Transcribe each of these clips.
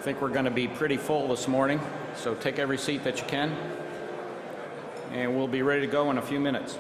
I think we're going to be pretty full this morning, so take every seat that you can, and we'll be ready to go in a few minutes.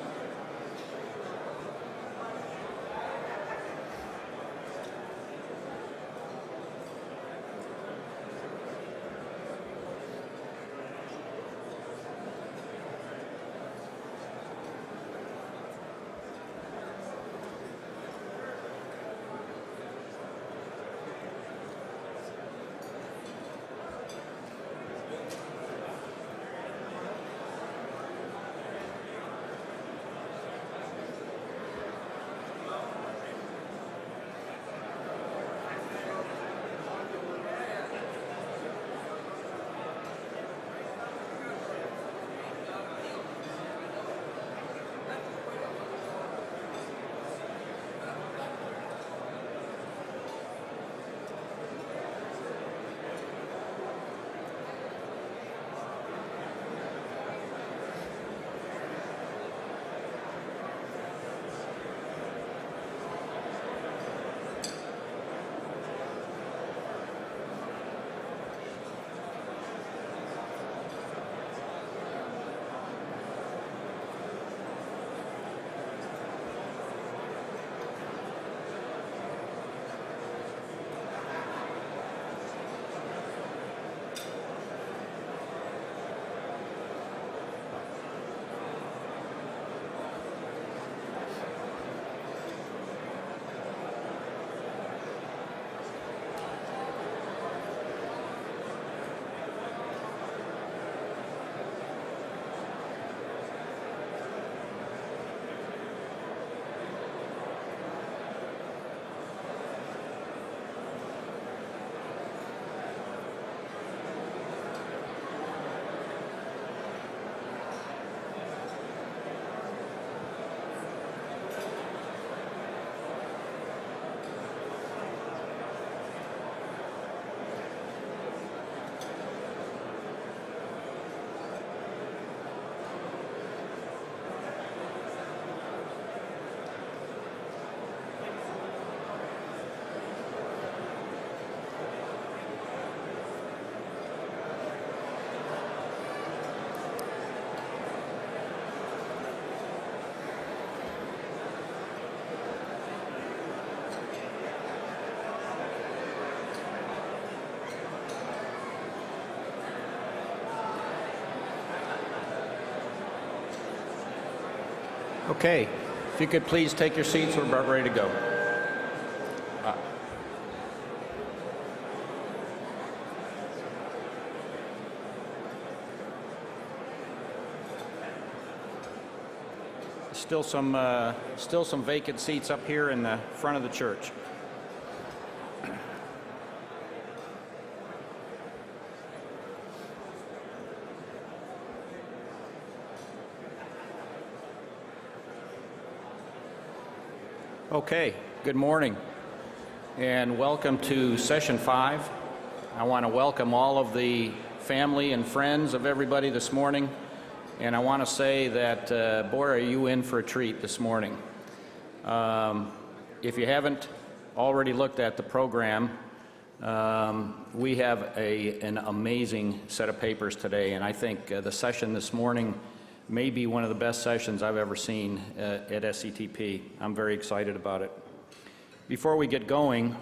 Okay, if you could please take your seats, we're about ready to go. Still some vacant seats up here in the front of the church. Okay, good morning and welcome to Session 5. I want to welcome all of the family and friends of everybody this morning, and I want to say that, boy, are you in for a treat this morning. If you haven't already looked at the program, we have an amazing set of papers today, and I think the session this morning may be one of the best sessions I've ever seen at SETP. I'm very excited about it. Before we get going,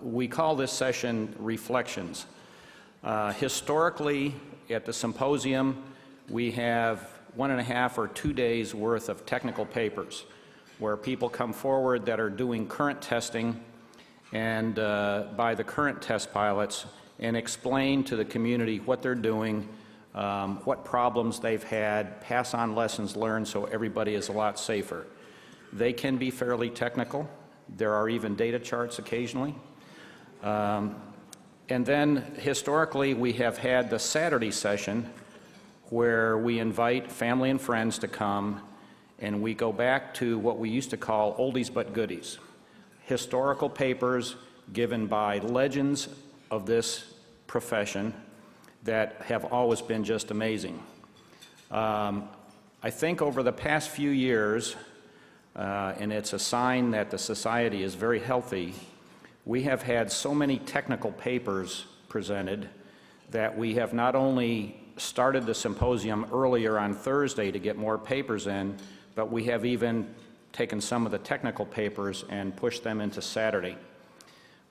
we call this session Reflections. Historically, at the symposium, we have 1.5 or 2 days worth of technical papers where people come forward that are doing current testing and by the current test pilots and explain to the community what they're doing, what problems they've had, pass on lessons learned so everybody is a lot safer. They can be fairly technical. There are even data charts occasionally. And then historically we have had the Saturday session where we invite family and friends to come and we go back to what we used to call oldies but goodies. Historical papers given by legends of this profession that have always been just amazing. I think over the past few years, and it's a sign that the society is very healthy, We have had so many technical papers presented that we have not only started the symposium earlier on Thursday to get more papers in, but we have even taken some of the technical papers and pushed them into Saturday.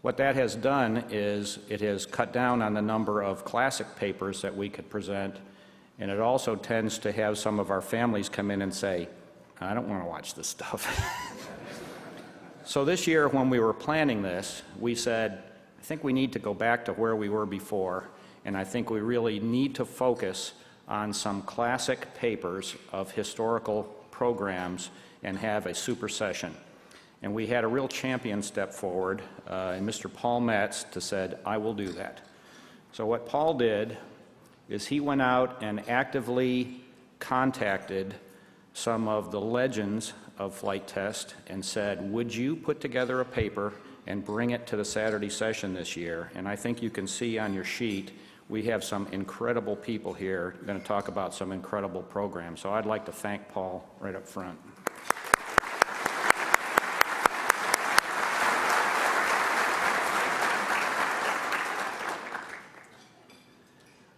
What that has done is it has cut down on the number of classic papers that we could present, and it also tends to have some of our families come in and say, I don't want to watch this stuff. So this year when we were planning this, we said, I think we need to go back to where we were before, and I think we really need to focus on some classic papers of historical programs and have a super session. And we had a real champion step forward, and Mr. Paul Metz said, I will do that. So what Paul did is he went out and actively contacted some of the legends of flight test and said, would you put together a paper and bring it to the Saturday session this year? And I think you can see on your sheet, we have some incredible people here going to talk about some incredible programs. So I'd like to thank Paul right up front.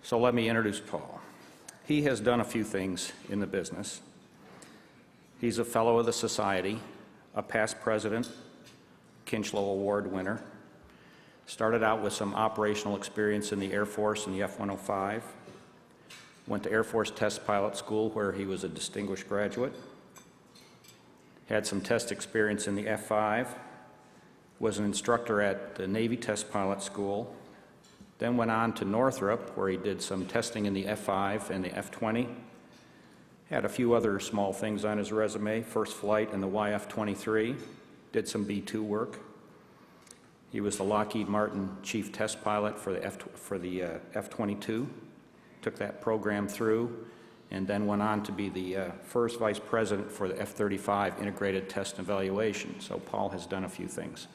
So let me introduce Paul. He has done a few things in the business. He's a fellow of the Society, a past president, Kinchlow Award winner. Started out with some operational experience in the Air Force in the F-105. Went to Air Force Test Pilot School where he was a distinguished graduate. Had some test experience in the F-5. Was an instructor at the Navy Test Pilot School. Then went on to Northrop where he did some testing in the F-5 and the F-20. Had a few other small things on his resume, first flight in the YF-23, did some B-2 work. He was the Lockheed Martin chief test pilot for the F-22, took that program through, and then went on to be the first vice president for the F-35 integrated test and evaluation. So Paul has done a few things.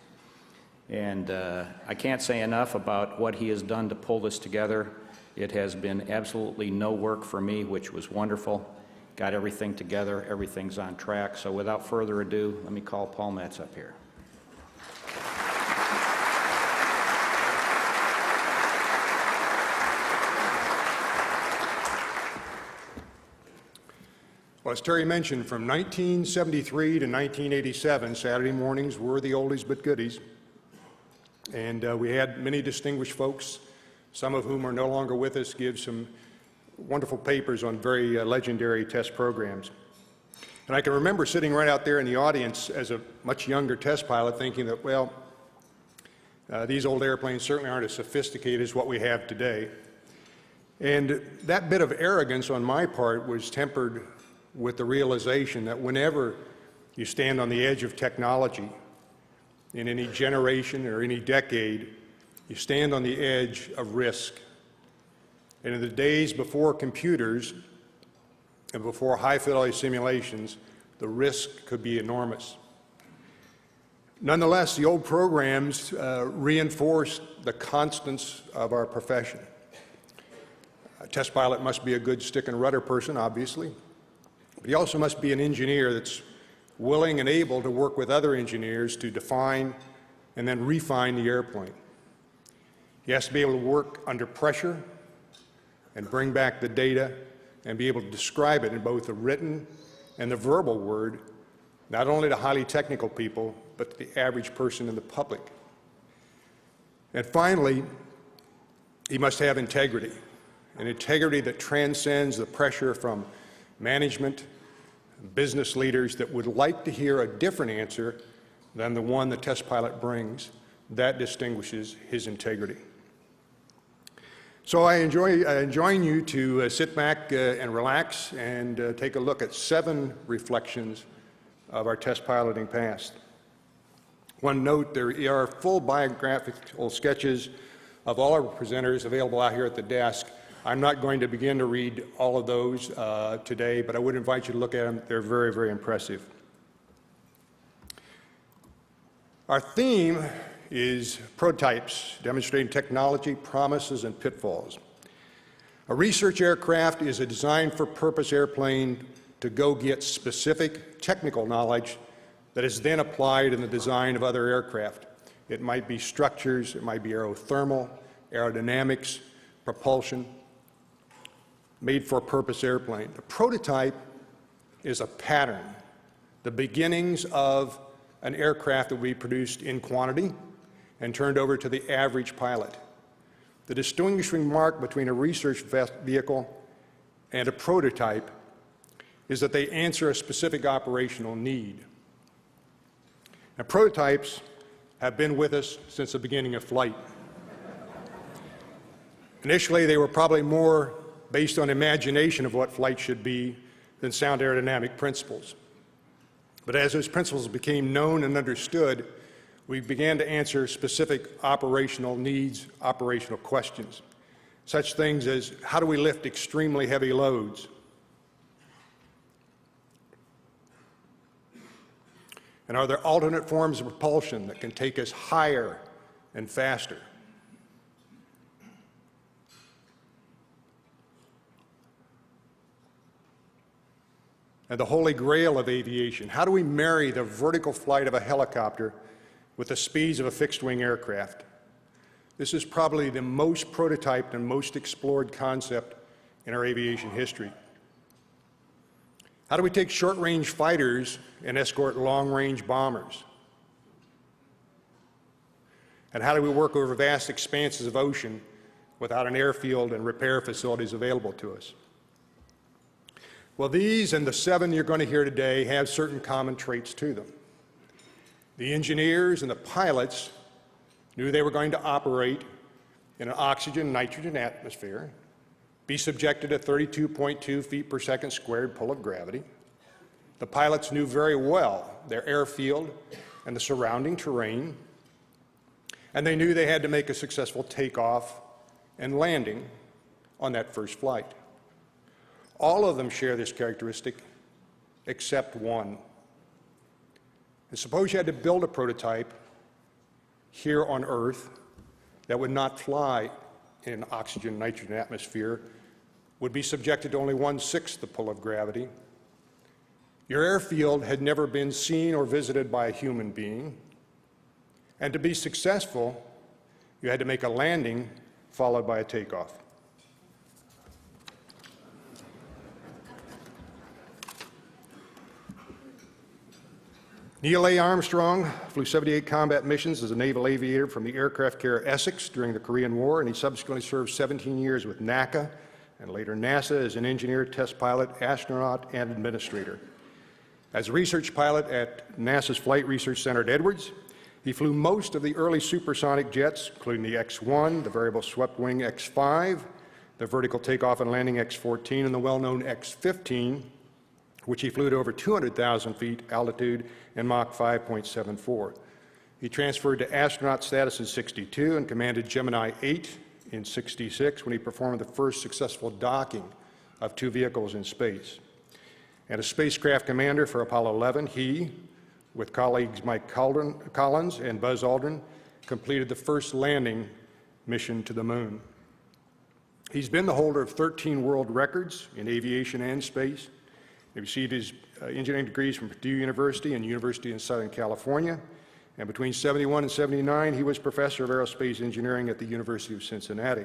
And I can't say enough about what he has done to pull this together. It has been absolutely no work for me, which was wonderful. Got everything together, everything's on track. So without further ado, let me call Paul Metz up here. Well, as Terry mentioned, from 1973 to 1987, Saturday mornings were the oldies but goodies. And we had many distinguished folks, some of whom are no longer with us, give some wonderful papers on very legendary test programs. And I can remember sitting right out there in the audience as a much younger test pilot thinking that, well, these old airplanes certainly aren't as sophisticated as what we have today. And that bit of arrogance on my part was tempered with the realization that whenever you stand on the edge of technology in any generation or any decade, you stand on the edge of risk. And in the days before computers and before high-fidelity simulations, the risk could be enormous. Nonetheless, the old programs reinforced the constants of our profession. A test pilot must be a good stick and rudder person, obviously, but he also must be an engineer that's willing and able to work with other engineers to define and then refine the airplane. He has to be able to work under pressure and bring back the data and be able to describe it in both the written and the verbal word, not only to highly technical people, but to the average person in the public. And finally, he must have integrity, an integrity that transcends the pressure from management, business leaders that would like to hear a different answer than the one the test pilot brings. That distinguishes his integrity. So I enjoin you to sit back and relax and take a look at 7 reflections of our test piloting past. One note, there are full biographical sketches of all our presenters available out here at the desk. I'm not going to begin to read all of those today, but I would invite you to look at them. They're very, very impressive. Our theme is prototypes, demonstrating technology, promises, and pitfalls. A research aircraft is a designed-for-purpose airplane to go get specific technical knowledge that is then applied in the design of other aircraft. it might be structures, it might be aerothermal, aerodynamics, propulsion, made-for-purpose airplane. The prototype is a pattern, the beginnings of an aircraft that we produced in quantity and turned over to the average pilot. The distinguishing mark between a research vehicle and a prototype is that they answer a specific operational need. Now, prototypes have been with us since the beginning of flight. Initially, they were probably more based on imagination of what flight should be than sound aerodynamic principles. But as those principles became known and understood, we began to answer specific operational needs, operational questions, such things as how do we lift extremely heavy loads? And are there alternate forms of propulsion that can take us higher and faster? And the holy grail of aviation, how do we marry the vertical flight of a helicopter with the speeds of a fixed-wing aircraft? This is probably the most prototyped and most explored concept in our aviation history. How do we take short-range fighters and escort long-range bombers? And how do we work over vast expanses of ocean without an airfield and repair facilities available to us? Well, these and the 7 you're going to hear today have certain common traits to them. The engineers and the pilots knew they were going to operate in an oxygen-nitrogen atmosphere, be subjected to 32.2 feet per second squared pull of gravity. The pilots knew very well their airfield and the surrounding terrain, and they knew they had to make a successful takeoff and landing on that first flight. All of them share this characteristic except one. And suppose you had to build a prototype here on Earth that would not fly in an oxygen-nitrogen atmosphere, would be subjected to only 1/6 the pull of gravity. Your airfield had never been seen or visited by a human being. And to be successful, you had to make a landing followed by a takeoff. Neil A. Armstrong flew 78 combat missions as a naval aviator from the aircraft carrier Essex during the Korean War, and he subsequently served 17 years with NACA and later NASA as an engineer, test pilot, astronaut, and administrator. As a research pilot at NASA's Flight Research Center at Edwards, he flew most of the early supersonic jets, including the X-1, the variable swept-wing X-5, the vertical takeoff and landing X-14, and the well-known X-15, which he flew to over 200,000 feet altitude in Mach 5.74. He transferred to astronaut status in '62 and commanded Gemini 8 in '66 when he performed the first successful docking of 2 vehicles in space. And as spacecraft commander for Apollo 11, he, with colleagues Mike Collins and Buzz Aldrin, completed the first landing mission to the moon. He's been the holder of 13 world records in aviation and space. He received his engineering degrees from Purdue University and University in Southern California. And between '71 and '79, he was professor of aerospace engineering at the University of Cincinnati.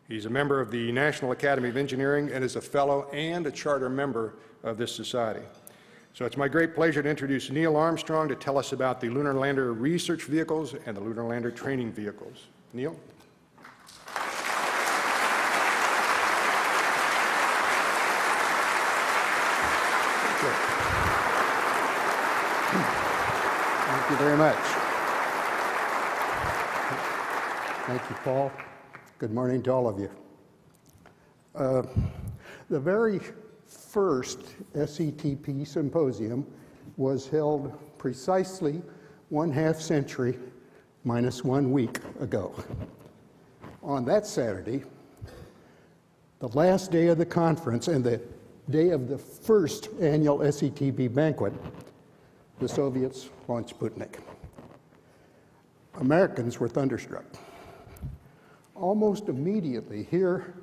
He's a member of the National Academy of Engineering and is a fellow and a charter member of this society. So it's my great pleasure to introduce Neil Armstrong to tell us about the Lunar Lander research vehicles and the Lunar Lander training vehicles. Neil? Thank you very much. Thank you, Paul. Good morning to all of you. The very first SETP symposium was held precisely 1/2 century minus 1 week ago. On that Saturday, the last day of the conference and the day of the first annual SETP banquet, the Soviets launched Sputnik. Americans were thunderstruck. Almost immediately here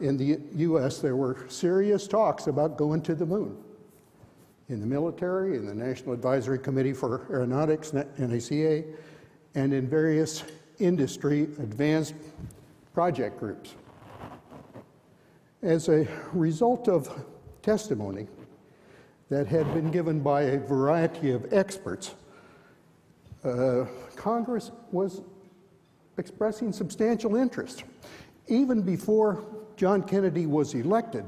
in the US, there were serious talks about going to the moon. In the military, in the National Advisory Committee for Aeronautics, NACA, and in various industry advanced project groups. As a result of testimony that had been given by a variety of experts, Congress was expressing substantial interest. Even before John Kennedy was elected,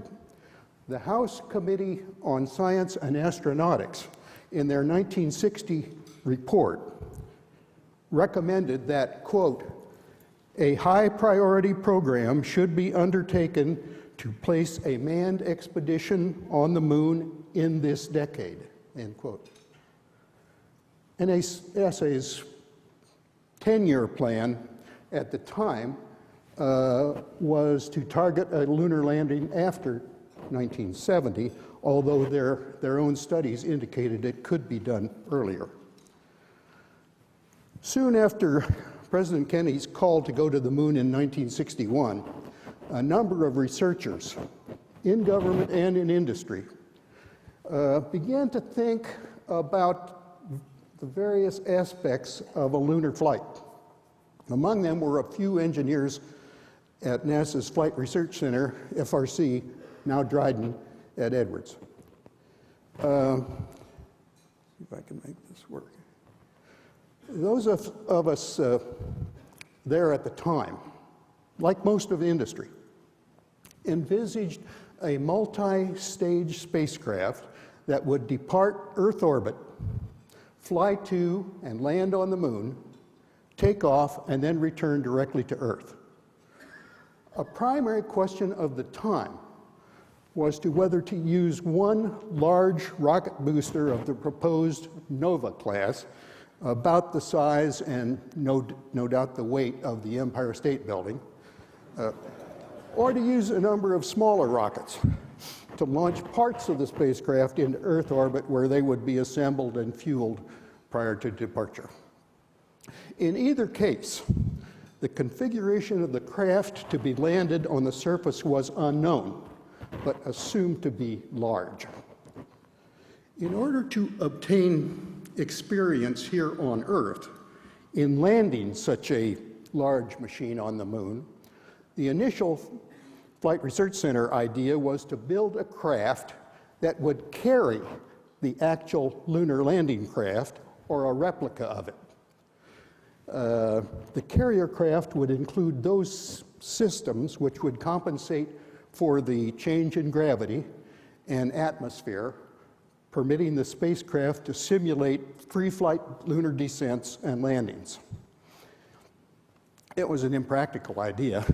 the House Committee on Science and Astronautics, in their 1960 report, recommended that, quote, a high priority program should be undertaken to place a manned expedition on the moon in this decade, end quote. NASA's 10-year plan at the time was to target a lunar landing after 1970, although their own studies indicated it could be done earlier. Soon after President Kennedy's call to go to the moon in 1961, a number of researchers in government and in industry began to think about the various aspects of a lunar flight. Among them were a few engineers at NASA's Flight Research Center, FRC, now Dryden at Edwards. See if I can make this work. Those of us there at the time, like most of the industry, envisaged a multi-stage spacecraft that would depart Earth orbit, fly to and land on the moon, take off, and then return directly to Earth. A primary question of the time was to whether to use one large rocket booster of the proposed Nova class, about the size and no doubt the weight of the Empire State Building, or to use a number of smaller rockets to launch parts of the spacecraft into Earth orbit where they would be assembled and fueled prior to departure. In either case, the configuration of the craft to be landed on the surface was unknown, but assumed to be large. In order to obtain experience here on Earth in landing such a large machine on the moon, the initial Flight Research Center idea was to build a craft that would carry the actual lunar landing craft or a replica of it. The carrier craft would include those systems which would compensate for the change in gravity and atmosphere, permitting the spacecraft to simulate free-flight lunar descents and landings. It was an impractical idea,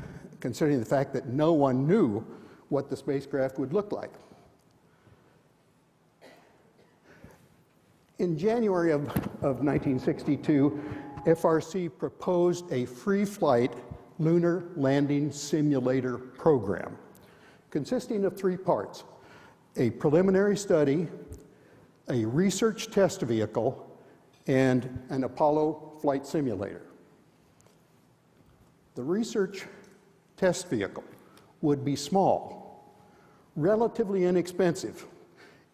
considering the fact that no one knew what the spacecraft would look like. In January of 1962, FRC proposed a free-flight lunar landing simulator program consisting of three parts: a preliminary study, a research test vehicle, and an Apollo flight simulator. The research test vehicle would be small, relatively inexpensive,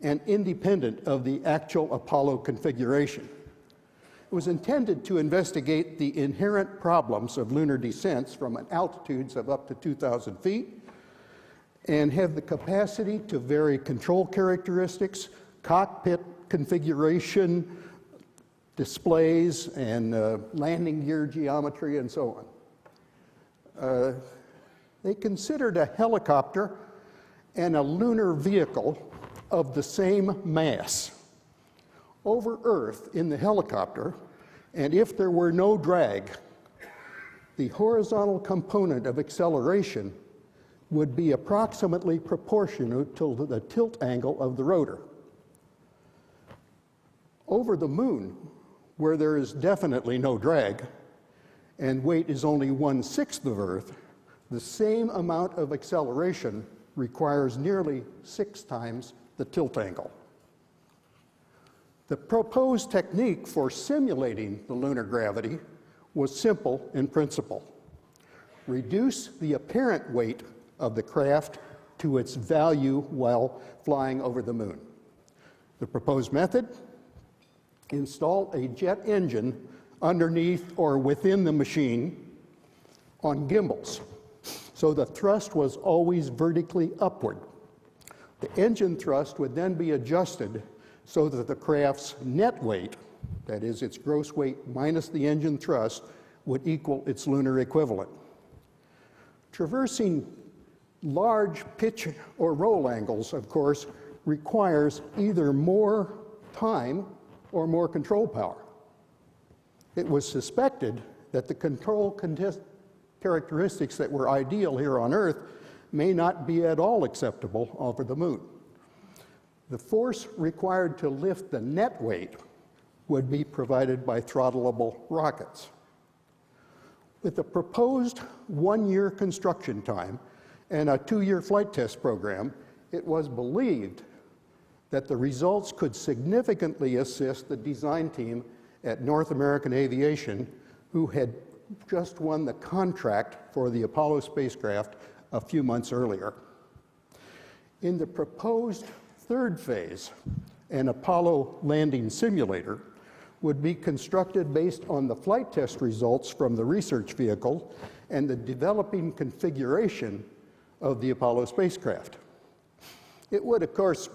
and independent of the actual Apollo configuration. It was intended to investigate the inherent problems of lunar descents from altitudes of up to 2,000 feet and have the capacity to vary control characteristics, cockpit configuration, displays, and landing gear geometry, and so on. They considered a helicopter and a lunar vehicle of the same mass over Earth in the helicopter, and if there were no drag, the horizontal component of acceleration would be approximately proportional to the tilt angle of the rotor. Over the moon, where there is definitely no drag and weight is only 1/6 of Earth, the same amount of acceleration requires nearly 6 times the tilt angle. The proposed technique for simulating the lunar gravity was simple in principle. Reduce the apparent weight of the craft to its value while flying over the moon. The proposed method: install a jet engine underneath or within the machine on gimbals. So the thrust was always vertically upward. The engine thrust would then be adjusted so that the craft's net weight, that is its gross weight minus the engine thrust, would equal its lunar equivalent. Traversing large pitch or roll angles, of course, requires either more time or more control power. It was suspected that the control characteristics that were ideal here on Earth may not be at all acceptable over the moon. The force required to lift the net weight would be provided by throttleable rockets. With the proposed 1-year construction time and a 2-year flight test program, it was believed that the results could significantly assist the design team at North American Aviation, who had just won the contract for the Apollo spacecraft a few months earlier. In the proposed third phase, an Apollo landing simulator would be constructed based on the flight test results from the research vehicle and the developing configuration of the Apollo spacecraft. It would, of course,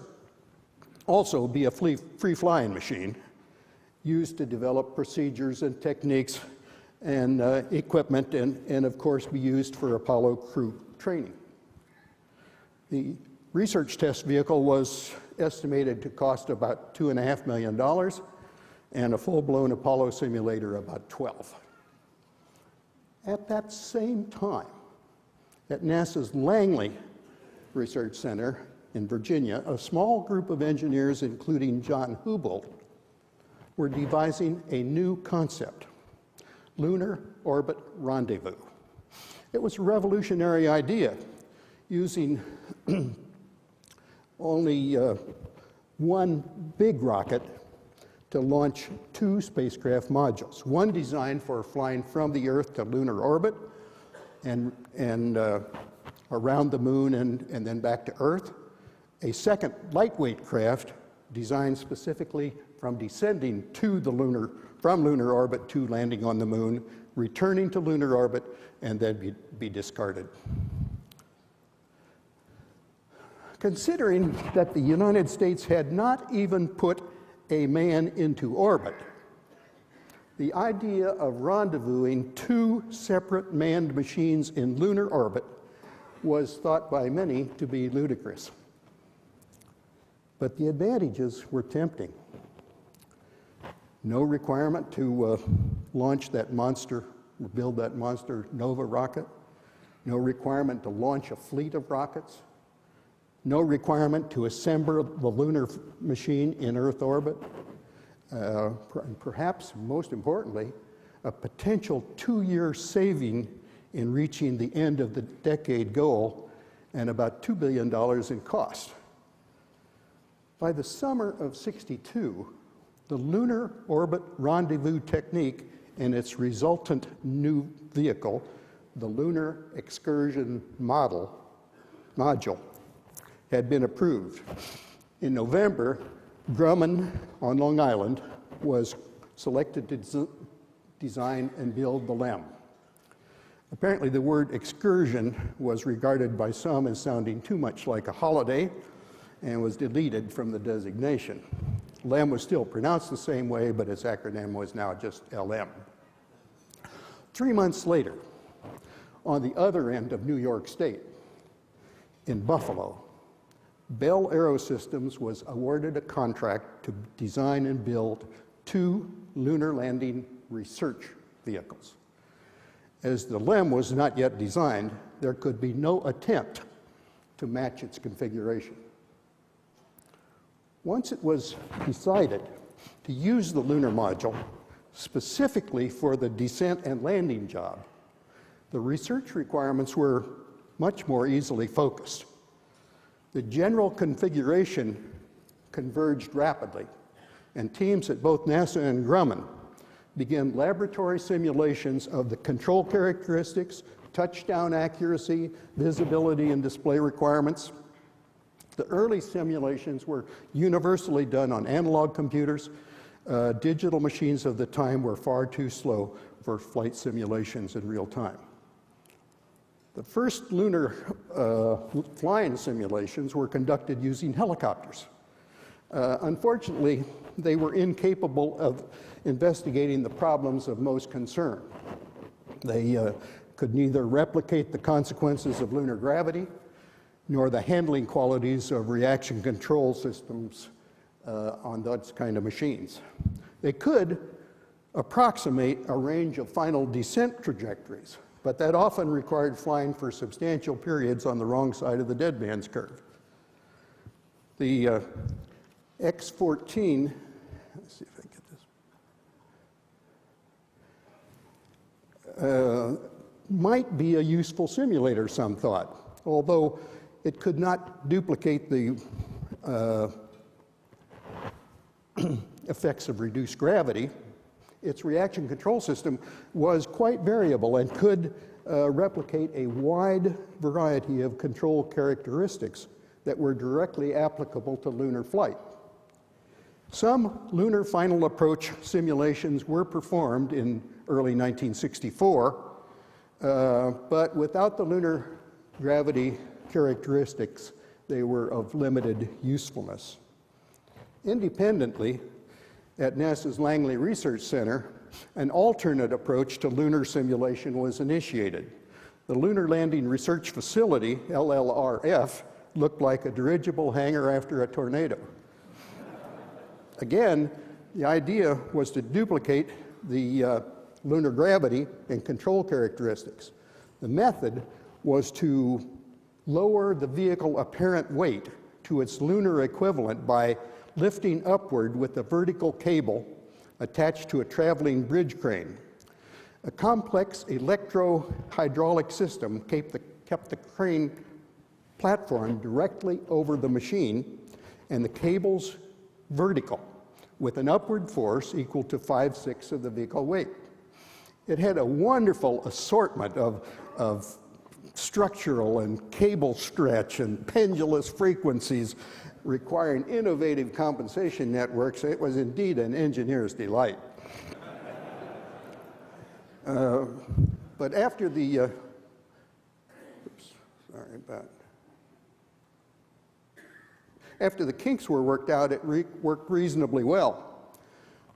also be a free-flying machine used to develop procedures and techniques and equipment and, of course, be used for Apollo crew training. The research test vehicle was estimated to cost about $2.5 million, and a full-blown Apollo simulator about 12. At that same time, at NASA's Langley Research Center in Virginia, a small group of engineers, including John Hubel, were devising a new concept, lunar orbit rendezvous. It was a revolutionary idea, using only one big rocket to launch 2 spacecraft modules, one designed for flying from the Earth to lunar orbit and around the moon and then back to Earth, a second lightweight craft designed specifically from descending to the from lunar orbit to landing on the moon, returning to lunar orbit, and then be discarded. Considering that the United States had not even put a man into orbit, the idea of rendezvousing 2 separate manned machines in lunar orbit was thought by many to be ludicrous. But the advantages were tempting. No requirement to launch that monster, build that monster Nova rocket. No requirement to launch a fleet of rockets. No requirement to assemble the lunar machine in Earth orbit. Perhaps most importantly, a potential 2-year saving in reaching the end of the decade goal and about $2 billion in cost. By the summer of '62, the lunar orbit rendezvous technique and its resultant new vehicle, the Lunar Excursion Module, had been approved. In November, Grumman on Long Island was selected to design and build the LEM. Apparently, the word excursion was regarded by some as sounding too much like a holiday and was deleted from the designation. LEM was still pronounced the same way, but its acronym was now just LM. 3 months later, on the other end of New York State, in Buffalo, Bell Aerosystems was awarded a contract to design and build 2 lunar landing research vehicles. As the LEM was not yet designed, there could be no attempt to match its configuration. Once it was decided to use the lunar module specifically for the descent and landing job, the research requirements were much more easily focused. The general configuration converged rapidly, and teams at both NASA and Grumman began laboratory simulations of the control characteristics, touchdown accuracy, visibility, and display requirements. The early simulations were universally done on analog computers, digital machines of the time were far too slow for flight simulations in real time. The first lunar flying simulations were conducted using helicopters. Unfortunately, they were incapable of investigating the problems of most concern. They could neither replicate the consequences of lunar gravity nor the handling qualities of reaction control systems on those kind of machines. They could approximate a range of final descent trajectories, but that often required flying for substantial periods on the wrong side of the dead man's curve. The X-14, let's see if I get this, might be a useful simulator, some thought, although it could not duplicate the effects of reduced gravity. Its reaction control system was quite variable and could replicate a wide variety of control characteristics that were directly applicable to lunar flight. Some lunar final approach simulations were performed in early 1964, but without the lunar gravity characteristics, they were of limited usefulness. Independently, at NASA's Langley Research Center, an alternate approach to lunar simulation was initiated. The Lunar Landing Research Facility, LLRF, looked like a dirigible hangar after a tornado. Again, the idea was to duplicate the lunar gravity and control characteristics. The method was to lower the vehicle apparent weight to its lunar equivalent by lifting upward with a vertical cable attached to a traveling bridge crane. A complex electro-hydraulic system kept the crane platform directly over the machine and the cables vertical with an upward force equal to 5/6 of the vehicle weight. It had a wonderful assortment of structural and cable stretch and pendulous frequencies requiring innovative compensation networks. It was indeed an engineer's delight. But after the, after the kinks were worked out, it worked reasonably well.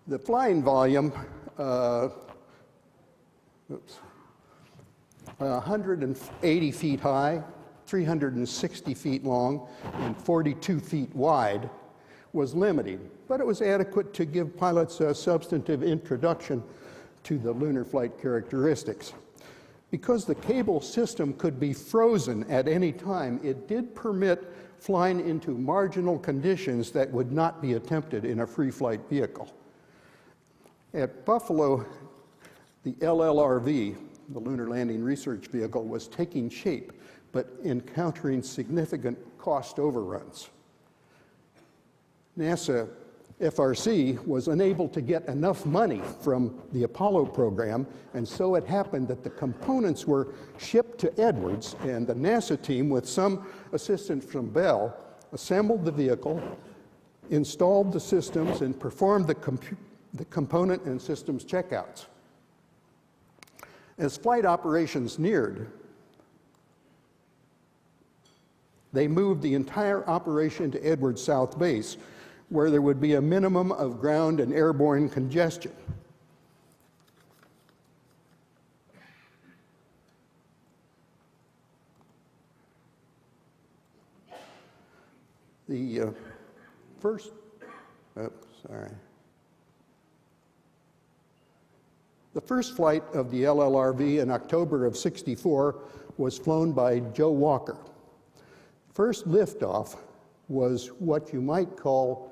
The flying volume, 180 feet high, 360 feet long, and 42 feet wide, was limiting, but it was adequate to give pilots a substantive introduction to the lunar flight characteristics. Because the cable system could be frozen at any time, it did permit flying into marginal conditions that would not be attempted in a free flight vehicle. At Buffalo, the LLRV, the Lunar Landing Research Vehicle, was taking shape, but encountering significant cost overruns. NASA FRC was unable to get enough money from the Apollo program, and so it happened that the components were shipped to Edwards, and the NASA team, with some assistance from Bell, assembled the vehicle, installed the systems, and performed the component and systems checkouts. As flight operations neared, they moved the entire operation to Edwards South Base, where there would be a minimum of ground and airborne congestion. The first flight of the LLRV in October of '64 was flown by Joe Walker. First liftoff was what you might call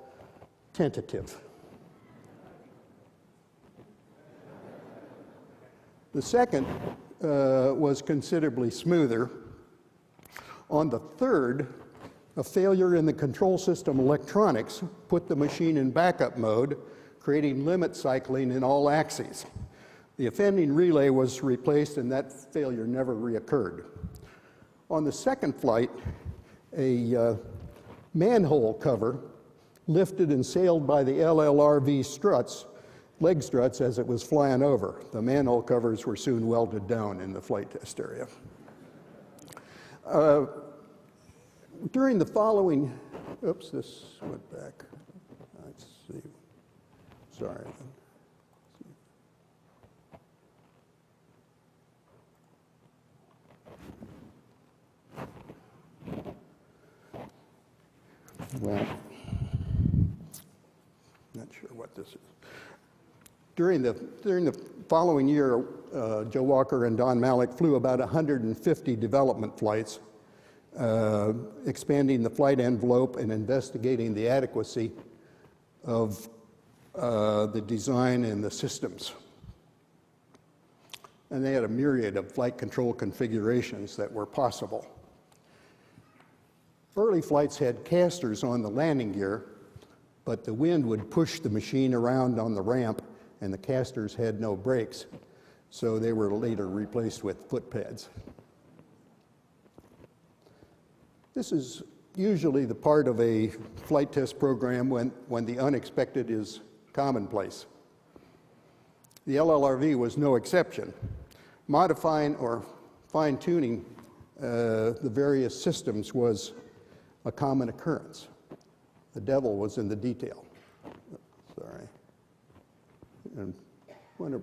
tentative. The second was considerably smoother. On the third, a failure in the control system electronics put the machine in backup mode, creating limit cycling in all axes. The offending relay was replaced, and that failure never reoccurred. On the second flight, a manhole cover lifted and sailed by the LLRV struts, leg struts, as it was flying over. The manhole covers were soon welded down in the flight test area. During the following, oops, this went back. Let's see. Sorry. Well, not sure what this is. During the following year, Joe Walker and Don Malik flew about 150 development flights, expanding the flight envelope and investigating the adequacy of the design and the systems. And they had a myriad of flight control configurations that were possible. Early flights had casters on the landing gear, but the wind would push the machine around on the ramp, and the casters had no brakes, so they were later replaced with foot pads. This is usually the part of a flight test program when the unexpected is commonplace. The LLRV was no exception. Modifying or fine-tuning the various systems was a common occurrence. The devil was in the detail. Sorry. And I want to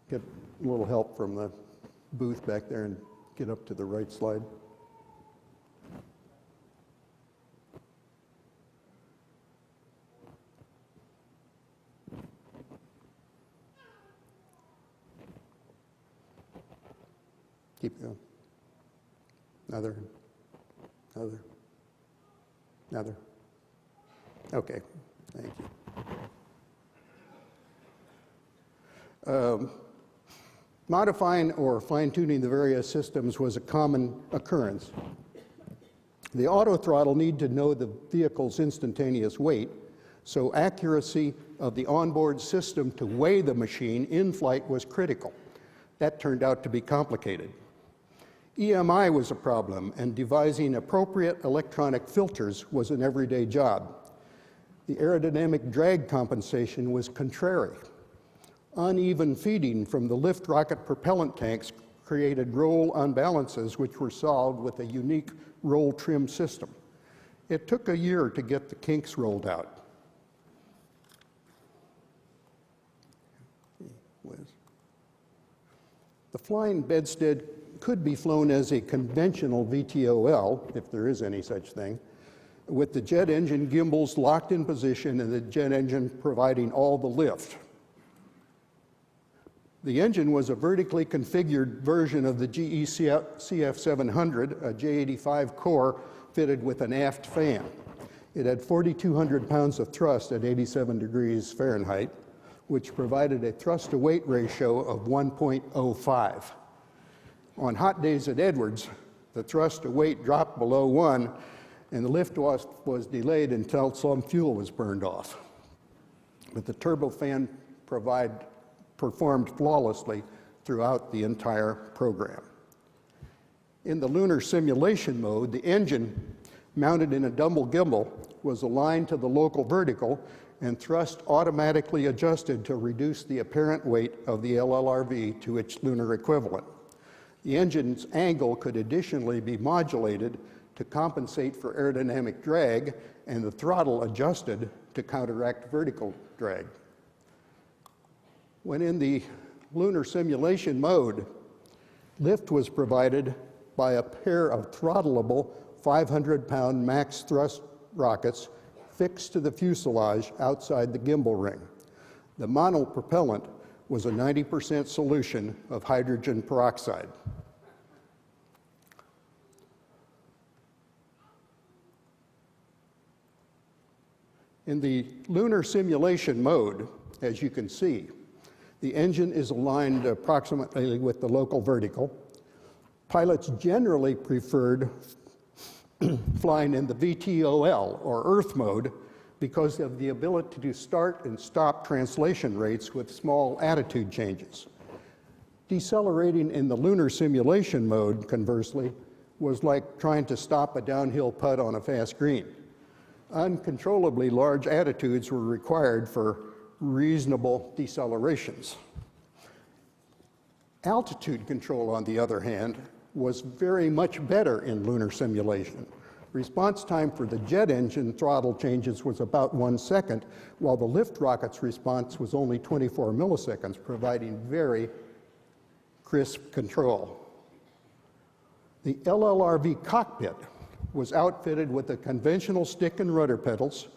get a little help from the booth back there and get up to the right slide. Keep going. Another. Okay, thank you. Modifying or fine-tuning the various systems was a common occurrence. The auto throttle needed to know the vehicle's instantaneous weight, so accuracy of the onboard system to weigh the machine in flight was critical. That turned out to be complicated. EMI was a problem, and devising appropriate electronic filters was an everyday job. The aerodynamic drag compensation was contrary. Uneven feeding from the lift rocket propellant tanks created roll unbalances, which were solved with a unique roll trim system. It took a year to get the kinks rolled out. The flying bedstead could be flown as a conventional VTOL, if there is any such thing, with the jet engine gimbals locked in position and the jet engine providing all the lift. The engine was a vertically configured version of the GE CF700, a J85 core fitted with an aft fan. It had 4,200 pounds of thrust at 87 degrees Fahrenheit, which provided a thrust-to-weight ratio of 1.05. On hot days at Edwards, the thrust-to-weight dropped below 1, and the lift was delayed until some fuel was burned off. But the turbofan performed flawlessly throughout the entire program. In the lunar simulation mode, the engine, mounted in a double gimbal, was aligned to the local vertical, and thrust automatically adjusted to reduce the apparent weight of the LLRV to its lunar equivalent. The engine's angle could additionally be modulated to compensate for aerodynamic drag, and the throttle adjusted to counteract vertical drag. When in the lunar simulation mode, lift was provided by a pair of throttleable 500-pound max thrust rockets fixed to the fuselage outside the gimbal ring. The monopropellant was a 90% solution of hydrogen peroxide. In the lunar simulation mode, as you can see, the engine is aligned approximately with the local vertical. Pilots generally preferred flying in the VTOL, or Earth mode, because of the ability to start and stop translation rates with small attitude changes. Decelerating in the lunar simulation mode, conversely, was like trying to stop a downhill putt on a fast green. Uncontrollably large attitudes were required for reasonable decelerations. Altitude control, on the other hand, was very much better in lunar simulation. Response time for the jet engine throttle changes was about 1 second, while the lift rocket's response was only 24 milliseconds, providing very crisp control. The LLRV cockpit was outfitted with a conventional stick and rudder pedals,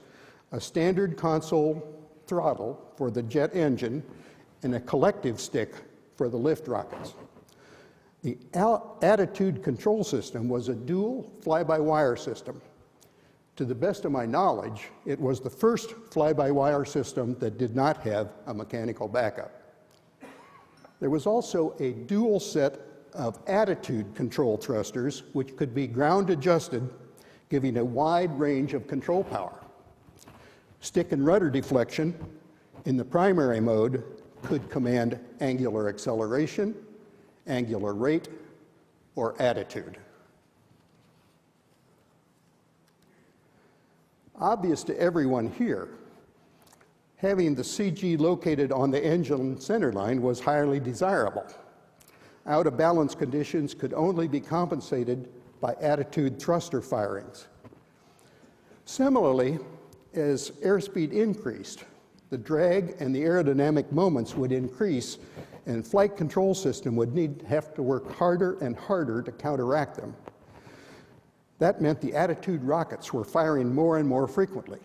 a standard console throttle for the jet engine, and a collective stick for the lift rockets. The attitude control system was a dual fly-by-wire system. To the best of my knowledge, it was the first fly-by-wire system that did not have a mechanical backup. There was also a dual set of attitude control thrusters, which could be ground adjusted, giving a wide range of control power. Stick and rudder deflection in the primary mode could command angular acceleration, angular rate, or attitude. Obvious to everyone here, having the CG located on the engine centerline was highly desirable. Out-of-balance conditions could only be compensated by attitude thruster firings. Similarly, as airspeed increased, the drag and the aerodynamic moments would increase, and flight control system would have to work harder and harder to counteract them. That meant the attitude rockets were firing more and more frequently.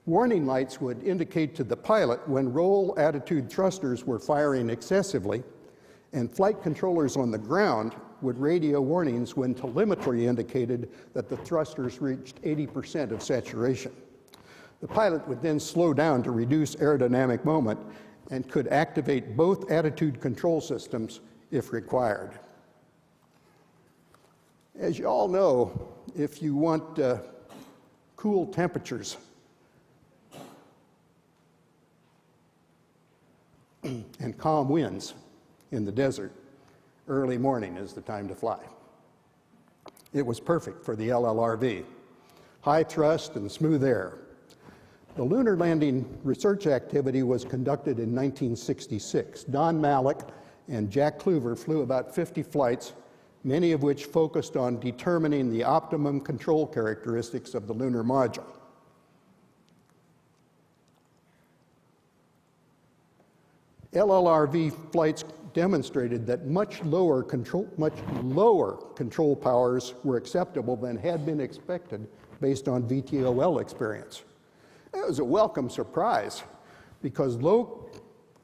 Warning lights would indicate to the pilot when roll attitude thrusters were firing excessively, and flight controllers on the ground would radio warnings when telemetry indicated that the thrusters reached 80% of saturation. The pilot would then slow down to reduce aerodynamic moment and could activate both attitude control systems if required. As you all know, if you want cool temperatures and calm winds in the desert, early morning is the time to fly. It was perfect for the LLRV. High thrust and smooth air. The lunar landing research activity was conducted in 1966. Don Malik and Jack Kluver flew about 50 flights, many of which focused on determining the optimum control characteristics of the lunar module. LLRV flights demonstrated that much lower control powers were acceptable than had been expected based on VTOL experience. It was a welcome surprise because low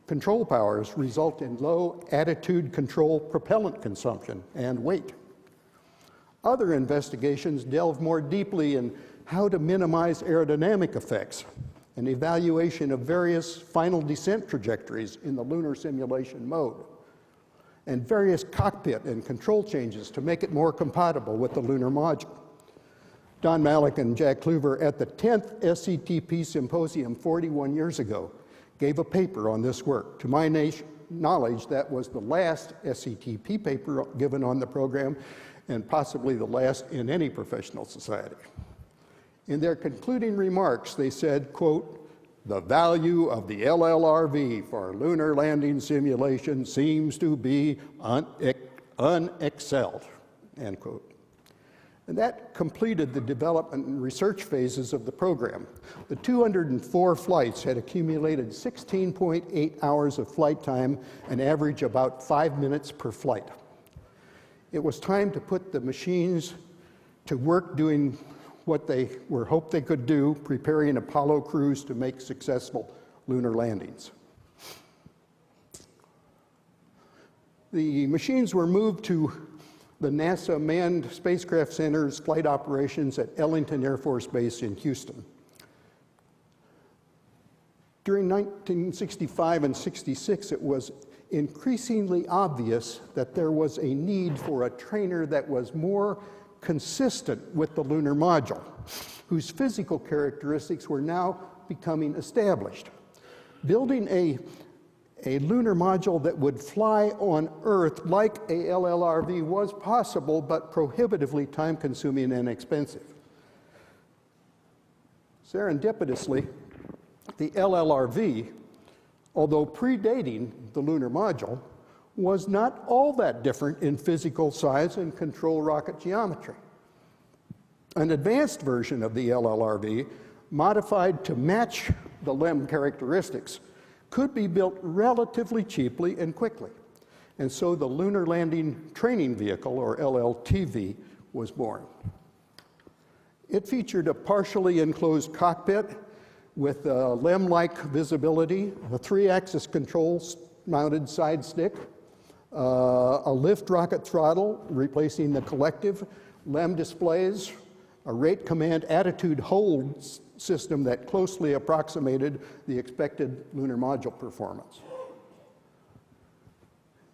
control powers result in low attitude control propellant consumption and weight. Other investigations delve more deeply in how to minimize aerodynamic effects and evaluation of various final descent trajectories in the lunar simulation mode, and various cockpit and control changes to make it more compatible with the lunar module. Don Malik and Jack Kluver at the 10th SETP Symposium 41 years ago gave a paper on this work. To my knowledge, that was the last SETP paper given on the program and possibly the last in any professional society. In their concluding remarks, they said, quote, "The value of the LLRV for lunar landing simulation seems to be unexcelled," end quote. And that completed the development and research phases of the program. The 204 flights had accumulated 16.8 hours of flight time, an average about 5 minutes per flight. It was time to put the machines to work doing what they hoped they could do, preparing Apollo crews to make successful lunar landings. The machines were moved to the NASA Manned Spacecraft Center's flight operations at Ellington Air Force Base in Houston. During 1965 and 66, it was increasingly obvious that there was a need for a trainer that was more consistent with the lunar module, whose physical characteristics were now becoming established. Building a lunar module that would fly on Earth like a LLRV was possible, but prohibitively time-consuming and expensive. Serendipitously, the LLRV, although predating the lunar module, was not all that different in physical size and control rocket geometry. An advanced version of the LLRV, modified to match the LEM characteristics, could be built relatively cheaply and quickly. And so the Lunar Landing Training Vehicle, or LLTV, was born. It featured a partially enclosed cockpit with a LEM-like visibility, a 3-axis control-mounted side stick, a lift rocket throttle replacing the collective, LEM displays, a rate command attitude hold system that closely approximated the expected lunar module performance.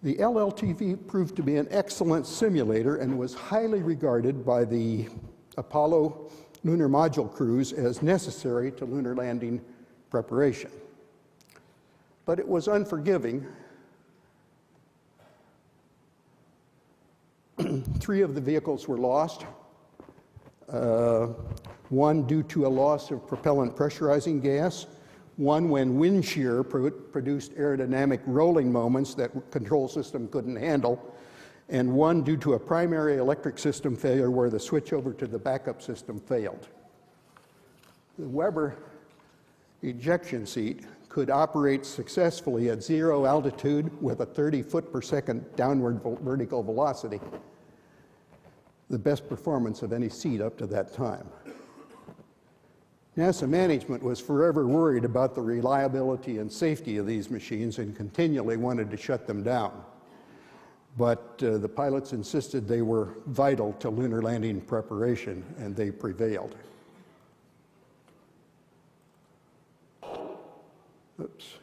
The LLTV proved to be an excellent simulator and was highly regarded by the Apollo lunar module crews as necessary to lunar landing preparation. But it was unforgiving. 3 of the vehicles were lost. One due to a loss of propellant pressurizing gas, one when wind shear produced aerodynamic rolling moments that the control system couldn't handle, and one due to a primary electric system failure where the switchover to the backup system failed. The Weber ejection seat could operate successfully at 0 altitude with a 30 foot per second downward vertical velocity, the best performance of any seat up to that time. NASA management was forever worried about the reliability and safety of these machines and continually wanted to shut them down. But the pilots insisted they were vital to lunar landing preparation, and they prevailed. Oops.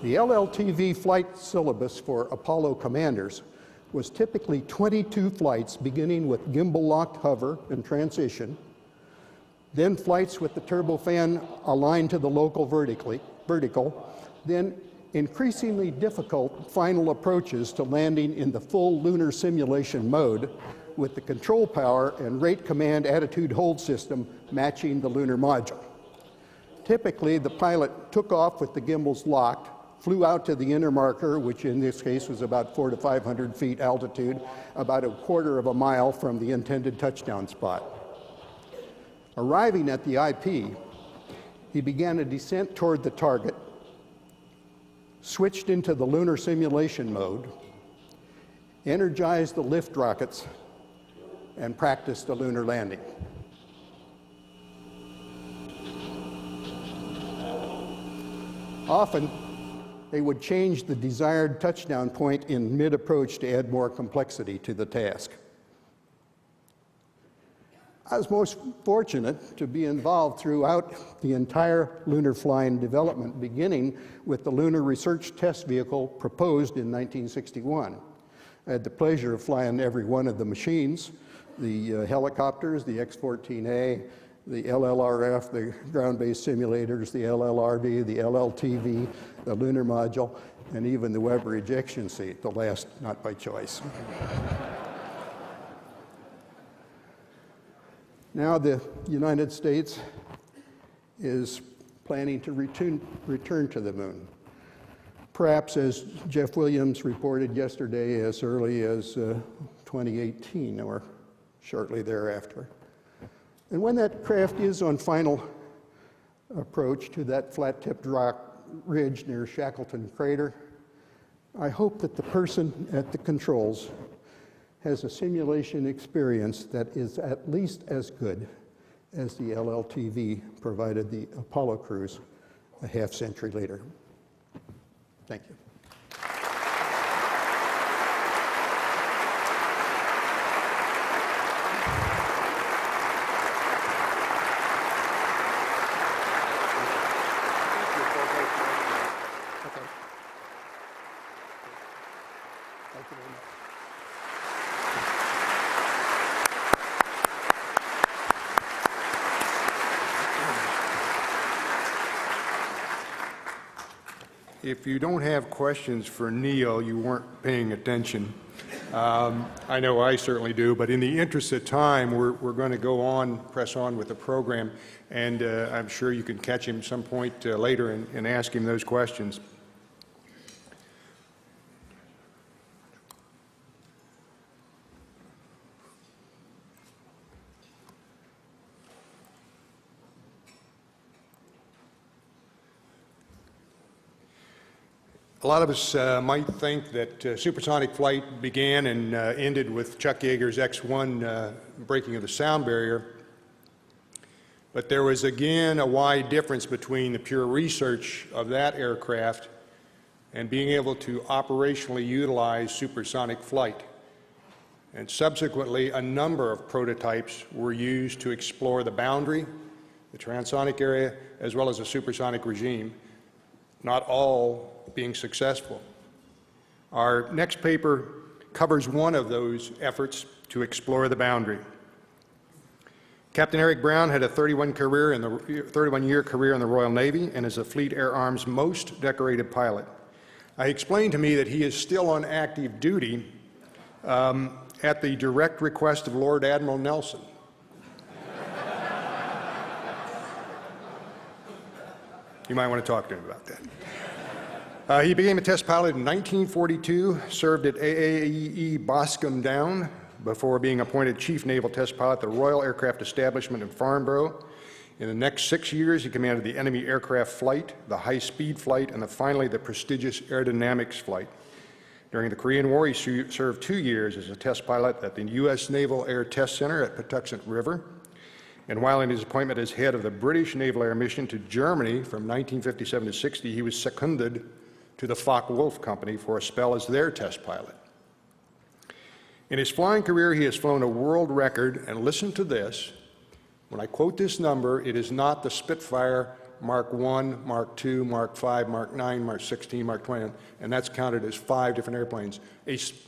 The LLTV flight syllabus for Apollo commanders was typically 22 flights beginning with gimbal-locked hover and transition, then flights with the turbofan aligned to the local vertical, then increasingly difficult final approaches to landing in the full lunar simulation mode with the control power and rate command attitude hold system matching the lunar module. Typically, the pilot took off with the gimbals locked, flew out to the inner marker, which in this case was about 400 to 500 feet altitude, about a quarter of a mile from the intended touchdown spot. Arriving at the IP, he began a descent toward the target, switched into the lunar simulation mode, energized the lift rockets, and practiced a lunar landing. Often, they would change the desired touchdown point in mid-approach to add more complexity to the task. I was most fortunate to be involved throughout the entire lunar flying development, beginning with the Lunar Research Test Vehicle proposed in 1961. I had the pleasure of flying every one of the machines, the helicopters, the X-14A, the LLRF, the ground-based simulators, the LLRV, the LLTV, the lunar module, and even the Weber ejection seat, the last not by choice. Now the United States is planning to return to the moon. Perhaps, as Jeff Williams reported yesterday, as early as 2018 or shortly thereafter. And when that craft is on final approach to that flat-tipped rock ridge near Shackleton Crater, I hope that the person at the controls has a simulation experience that is at least as good as the LLTV provided the Apollo crews a half-century later. Thank you. If you don't have questions for Neil, you weren't paying attention. I know I certainly do, but in the interest of time, we're going to press on with the program, and I'm sure you can catch him some point later and ask him those questions. A lot of us might think that supersonic flight began and ended with Chuck Yeager's X-1 breaking of the sound barrier. But there was again a wide difference between the pure research of that aircraft and being able to operationally utilize supersonic flight. And subsequently, a number of prototypes were used to explore the boundary, the transonic area, as well as the supersonic regime, not all being successful. Our next paper covers one of those efforts to explore the boundary. Captain Eric Brown had a 31-year career in the Royal Navy and is the Fleet Air Arm's most decorated pilot. He explained to me that he is still on active duty at the direct request of Lord Admiral Nelson. You might want to talk to him about that. He became a test pilot in 1942, served at AAE Boscombe Down before being appointed Chief Naval Test Pilot at the Royal Aircraft Establishment in Farnborough. In the next 6 years, he commanded the enemy aircraft flight, the high-speed flight, and finally the prestigious aerodynamics flight. During the Korean War, he served 2 years as a test pilot at the U.S. Naval Air Test Center at Patuxent River. And while in his appointment as head of the British Naval Air Mission to Germany from 1957 to 60, he was seconded to the Focke-Wulf Company for a spell as their test pilot. In his flying career, he has flown a world record, and listen to this. When I quote this number, it is not the Spitfire Mark 1, Mark 2, Mark 5, Mark 9, Mark 16, Mark 20, and that's counted as 5 different airplanes.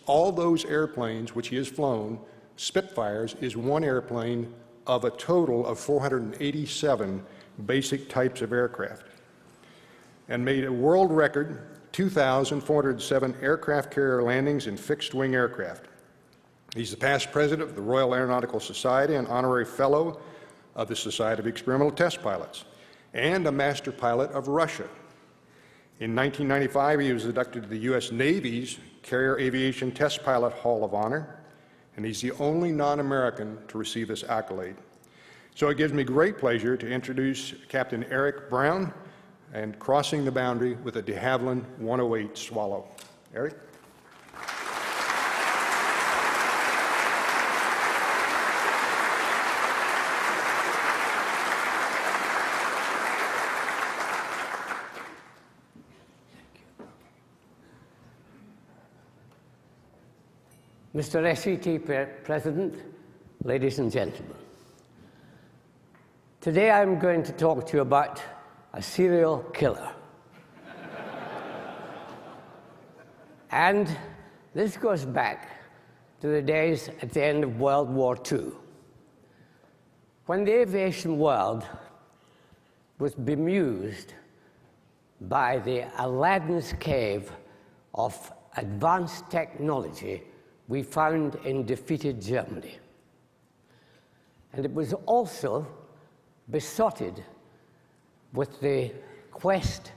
All those airplanes which he has flown, Spitfires, is one airplane of a total of 487 basic types of aircraft, and made a world record 2,407 aircraft carrier landings in fixed-wing aircraft. He's the past president of the Royal Aeronautical Society and honorary fellow of the Society of Experimental Test Pilots, and a master pilot of Russia. In 1995, he was inducted to the U.S. Navy's Carrier Aviation Test Pilot Hall of Honor, and he's the only non-American to receive this accolade. So it gives me great pleasure to introduce Captain Eric Brown and crossing the boundary with a de Havilland 108 Swallow. Eric? Mr. SETP President, ladies and gentlemen, today I'm going to talk to you about a serial killer. And this goes back to the days at the end of World War II, when the aviation world was bemused by the Aladdin's cave of advanced technology we found in defeated Germany. And it was also besotted with the quest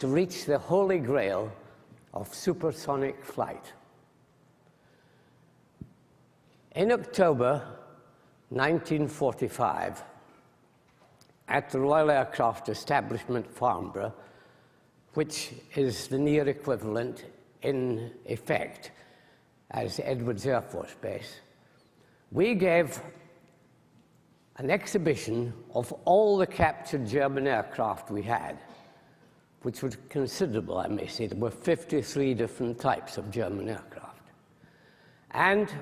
to reach the holy grail of supersonic flight. In October 1945, at the Royal Aircraft Establishment, Farnborough, which is the near equivalent in effect as Edwards Air Force Base, we gave an exhibition of all the captured German aircraft we had, which was considerable, I may say. There were 53 different types of German aircraft. And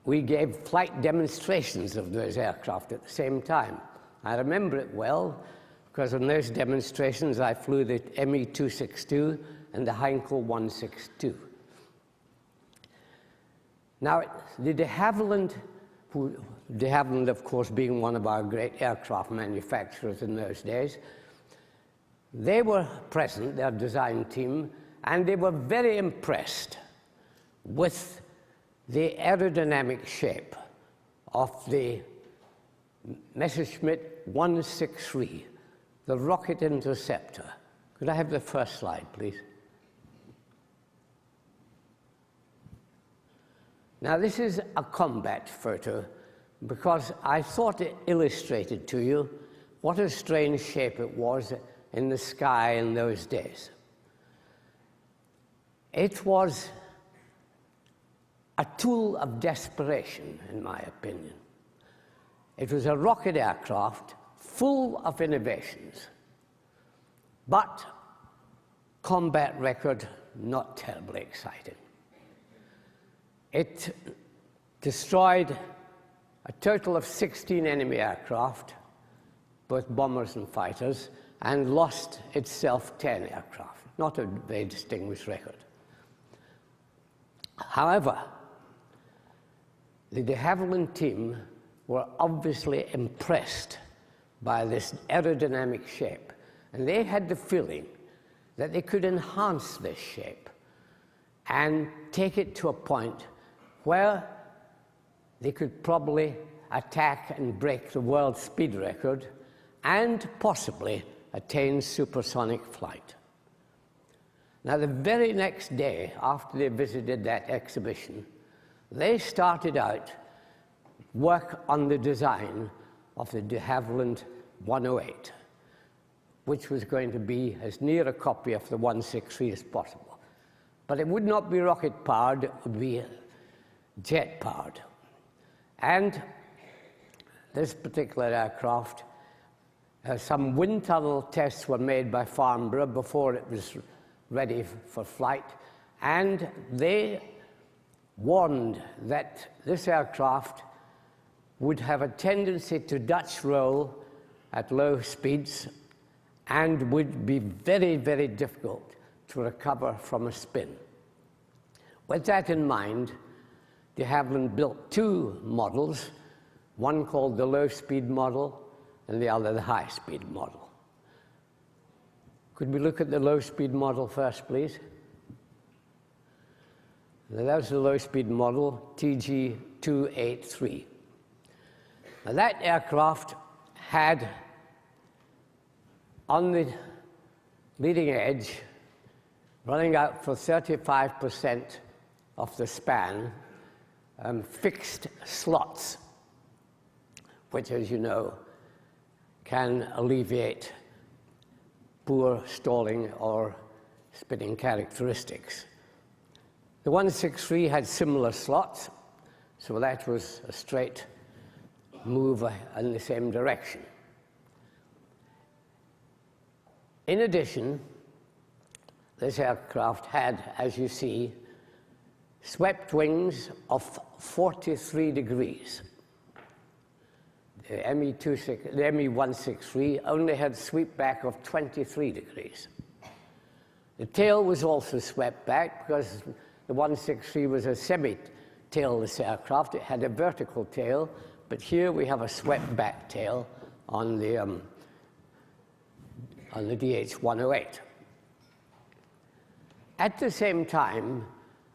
we gave flight demonstrations of those aircraft at the same time. I remember it well, because in those demonstrations I flew the ME-262 and the Heinkel 162. Now, the de Havilland, de Havilland, of course, being one of our great aircraft manufacturers in those days, they were present, their design team, and they were very impressed with the aerodynamic shape of the Messerschmitt 163, the rocket interceptor. Could I have the first slide, please? Now, this is a combat photo because I thought it illustrated to you what a strange shape it was in the sky in those days. It was a tool of desperation, in my opinion. It was a rocket aircraft full of innovations, but combat record not terribly exciting. It destroyed a total of 16 enemy aircraft, both bombers and fighters, and lost itself 10 aircraft. Not a very distinguished record. However, the de Havilland team were obviously impressed by this aerodynamic shape, and they had the feeling that they could enhance this shape and take it to a point where they could probably attack and break the world speed record and possibly attain supersonic flight. Now, the very next day after they visited that exhibition, they started out work on the design of the de Havilland 108, which was going to be as near a copy of the 163 as possible. But it would not be rocket-powered, it would be jet-powered. And this particular aircraft, some wind tunnel tests were made by Farnborough before it was ready for flight, and they warned that this aircraft would have a tendency to Dutch roll at low speeds and would be very, very difficult to recover from a spin. With that in mind, de Havilland built two models, one called the low-speed model and the other the high-speed model. Could we look at the low-speed model first, please? Now, that was the low-speed model, TG283. Now, that aircraft had, on the leading edge, running out for 35% of the span, fixed slots, which, as you know, can alleviate poor stalling or spinning characteristics. The 163 had similar slots, so that was a straight move in the same direction. In addition, this aircraft had, as you see, swept wings of 43 degrees. The ME-163 only had sweep back of 23 degrees. The tail was also swept back because the 163 was a semi-tailless aircraft. It had a vertical tail, but here we have a swept back tail on the DH-108. At the same time,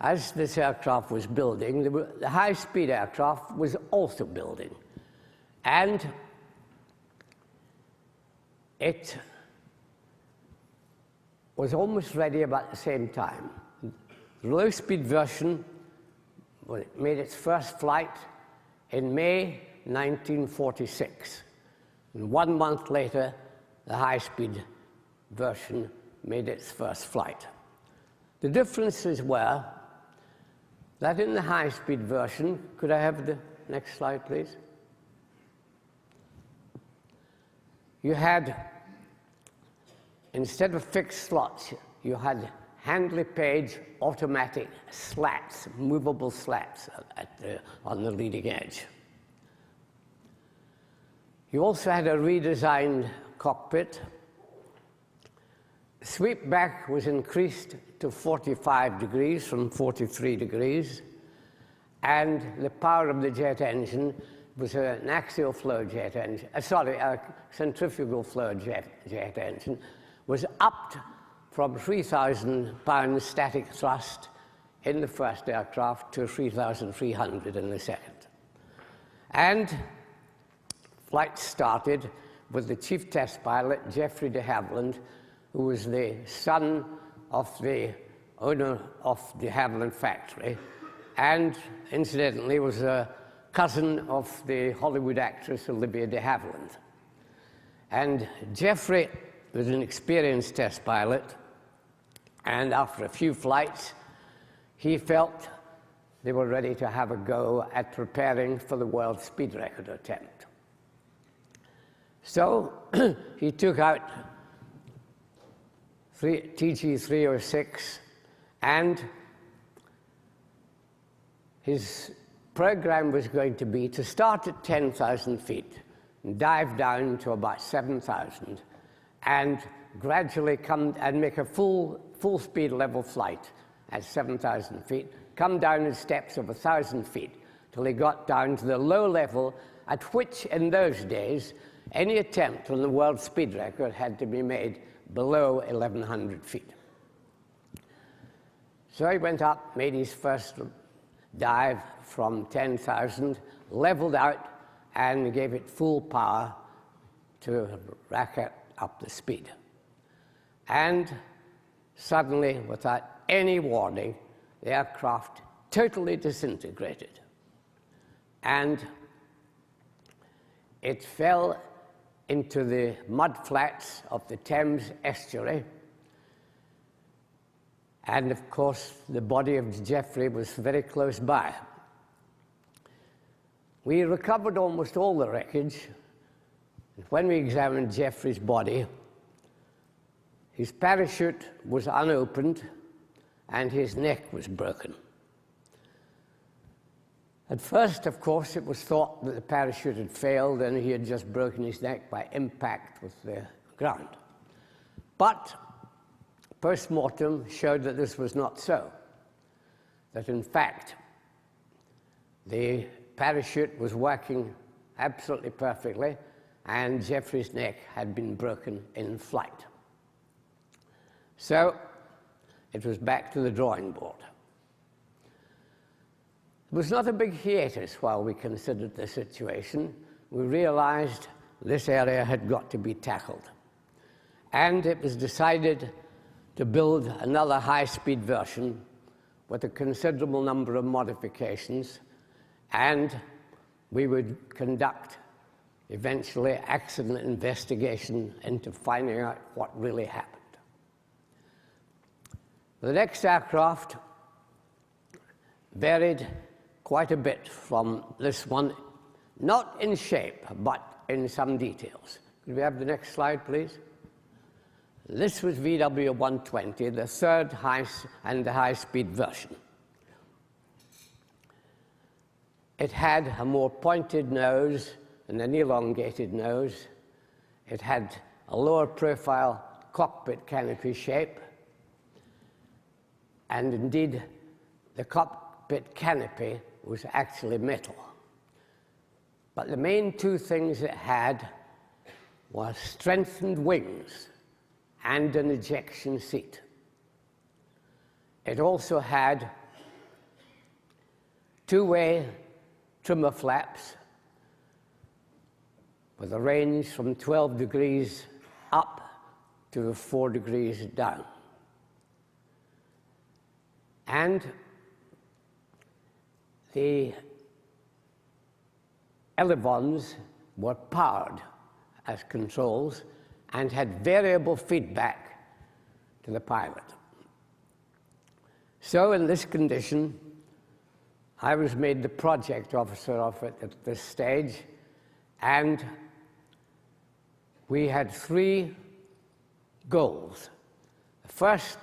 as this aircraft was building, the high-speed aircraft was also building. And it was almost ready about the same time. The low-speed version made its first flight in May 1946. And 1 month later, the high-speed version made its first flight. The differences were that in the high-speed version, could I have the next slide, please? You had, instead of fixed slots, you had Handley Page automatic slats, movable slats on the leading edge. You also had a redesigned cockpit. Sweep back was increased to 45 degrees from 43 degrees, and the power of the jet engine was an axial flow jet engine, a centrifugal flow jet engine, was upped from 3,000 pounds static thrust in the first aircraft to 3,300 in the second. And flight started with the chief test pilot, Geoffrey de Havilland, who was the son of the owner of de Havilland factory, and incidentally was a cousin of the Hollywood actress Olivia de Havilland. And Geoffrey was an experienced test pilot, and after a few flights, he felt they were ready to have a go at preparing for the world speed record attempt. So he took out TG-306, and his program was going to be to start at 10,000 feet and dive down to about 7,000 and gradually come and make a full speed level flight at 7,000 feet, come down in steps of 1,000 feet till he got down to the low level at which in those days any attempt on the world speed record had to be made below 1,100 feet. So he went up, made his first dive from 10,000, leveled out, and gave it full power to racket up the speed. And suddenly, without any warning, the aircraft totally disintegrated. And it fell into the mudflats of the Thames estuary. And of course, the body of Geoffrey was very close by. We recovered almost all the wreckage. When we examined Geoffrey's body, his parachute was unopened and his neck was broken. At first, of course, it was thought that the parachute had failed and he had just broken his neck by impact with the ground. But post-mortem showed that this was not so, that in fact the parachute was working absolutely perfectly and Geoffrey's neck had been broken in flight. So it was back to the drawing board. It was not a big hiatus while we considered the situation. We realized this area had got to be tackled. And it was decided to build another high-speed version with a considerable number of modifications, and we would conduct eventually accident investigation into finding out what really happened. The next aircraft varied quite a bit from this one, not in shape, but in some details. Could we have the next slide, please? This was VW-120, the third high-speed version. It had a more pointed nose and an elongated nose. It had a lower profile cockpit canopy shape. And indeed, the cockpit canopy was actually metal. But the main two things it had were strengthened wings and an ejection seat. It also had two-way trimmer flaps with a range from 12 degrees up to 4 degrees down. And the elevons were powered as controls and had variable feedback to the pilot. So in this condition, I was made the project officer of it at this stage, and we had three goals. The first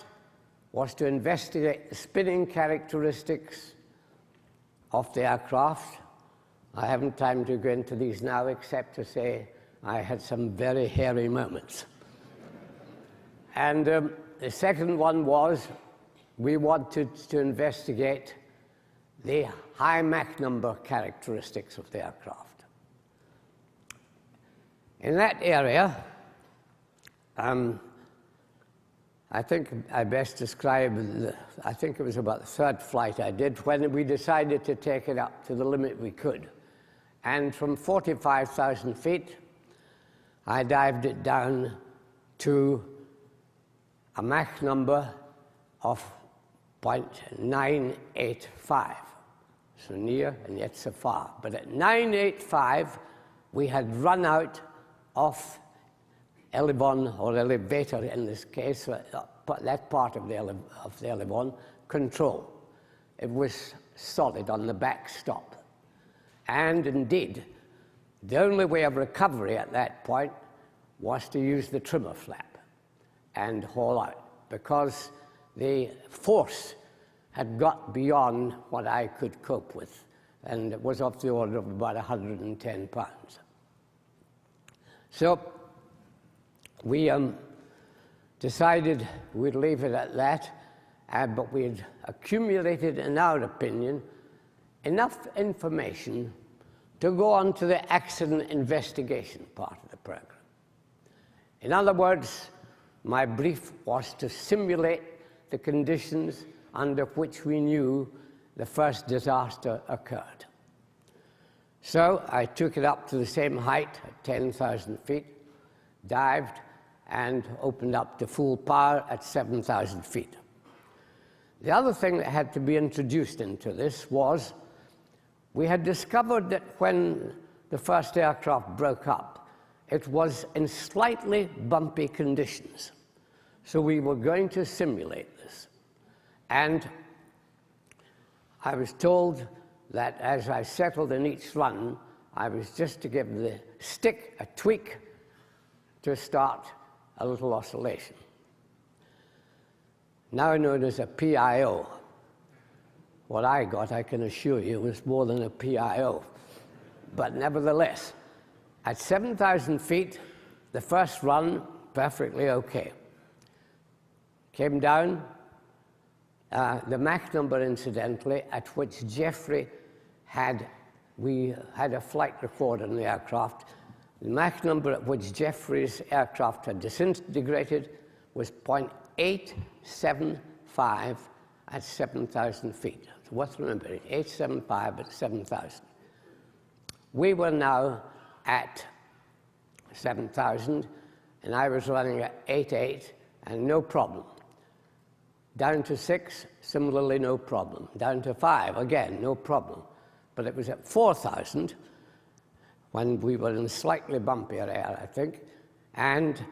was to investigate the spinning characteristics of the aircraft. I haven't time to go into these now, except to say I had some very hairy moments. And the second one was we wanted to investigate the high Mach number characteristics of the aircraft. In that area, I think I best describe, I think it was about the third flight I did when we decided to take it up to the limit we could. And from 45,000 feet, I dived it down to a Mach number of 0.985. So near and yet so far. But at 985, we had run out of elevon, or elevator in this case, that part of the elevon, control. It was solid on the back stop. And indeed, the only way of recovery at that point was to use the trimmer flap and haul out, because the force had got beyond what I could cope with, and it was of the order of about 110 pounds. So we decided we'd leave it at that, but we'd accumulated, in our opinion, enough information to go on to the accident investigation part of the program. In other words, my brief was to simulate the conditions under which we knew the first disaster occurred. So I took it up to the same height, at 10,000 feet, dived, and opened up to full power at 7,000 feet. The other thing that had to be introduced into this was we had discovered that when the first aircraft broke up, it was in slightly bumpy conditions. So we were going to simulate this. And I was told that as I settled in each run, I was just to give the stick a tweak to start a little oscillation. Now known as a PIO. What I got, I can assure you, was more than a PIO. But nevertheless, at 7,000 feet, the first run, perfectly okay. Came down, the Mach number, incidentally, at which Jeffrey we had a flight recorder in the aircraft. The Mach number at which Jeffrey's aircraft had disintegrated was 0.875 at 7,000 feet. It's worth remembering, 875 at 7,000. We were now at 7,000, and I was running at 8.8, and no problem. Down to 6, similarly no problem. Down to 5, again, no problem. But it was at 4,000, when we were in slightly bumpier air, I think, and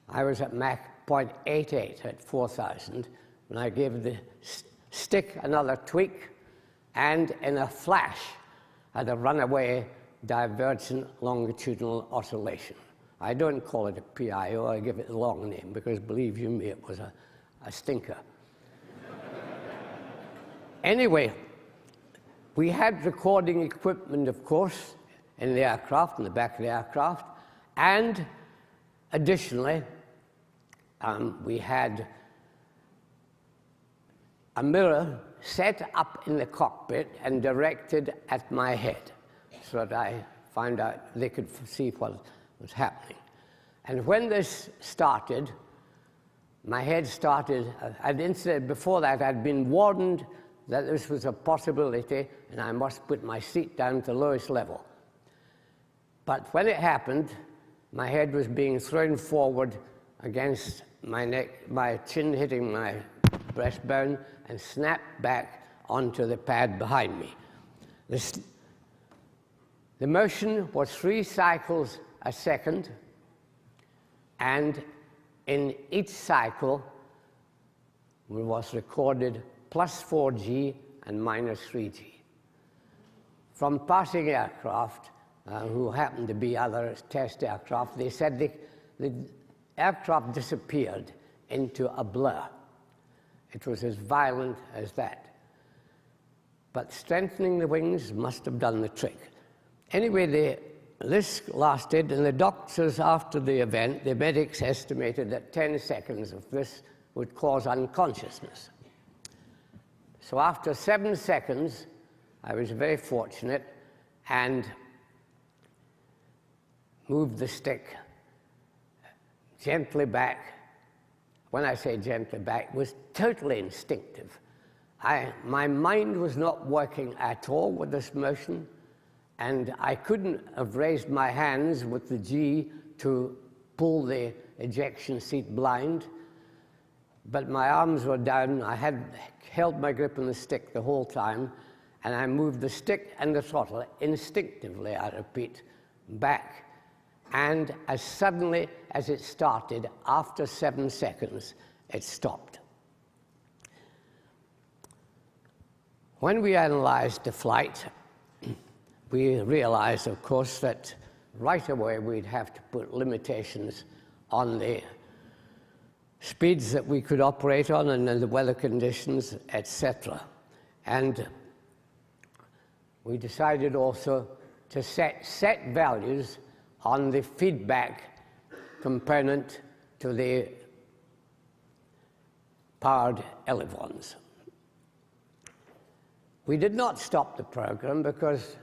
I was at Mach 0.88 at 4,000, and I gave the stick another tweak, and in a flash, had a runaway divergent longitudinal oscillation. I don't call it a PIO, I give it the long name, because believe you me, it was a stinker. Anyway, we had recording equipment, of course, in the aircraft, in the back of the aircraft, and additionally, we had a mirror set up in the cockpit and directed at my head, so that I found out they could see what was happening. And when this started, my head started, before that, I'd been warned that this was a possibility and I must put my seat down to the lowest level. But when it happened, my head was being thrown forward against my neck, my chin hitting my breastbone, and snapped back onto the pad behind me. The motion was 3 cycles a second, and in each cycle was recorded plus 4G and minus 3G. From passing aircraft, who happened to be other test aircraft, they said the aircraft disappeared into a blur. It was as violent as that. But strengthening the wings must have done the trick. Anyway, this lasted, and the doctors after the event, the medics estimated that 10 seconds of this would cause unconsciousness. So after 7 seconds, I was very fortunate and moved the stick gently back when I say gently back, was totally instinctive. My mind was not working at all with this motion, and I couldn't have raised my hands with the G to pull the ejection seat blind, but my arms were down. I had held my grip on the stick the whole time, and I moved the stick and the throttle instinctively, I repeat, back. And as suddenly as it started, after 7 seconds, it stopped. When we analyzed the flight, we realized, of course, that right away we'd have to put limitations on the speeds that we could operate on and the weather conditions, etc. And we decided also to set values on the feedback component to the powered elevons. We did not stop the program because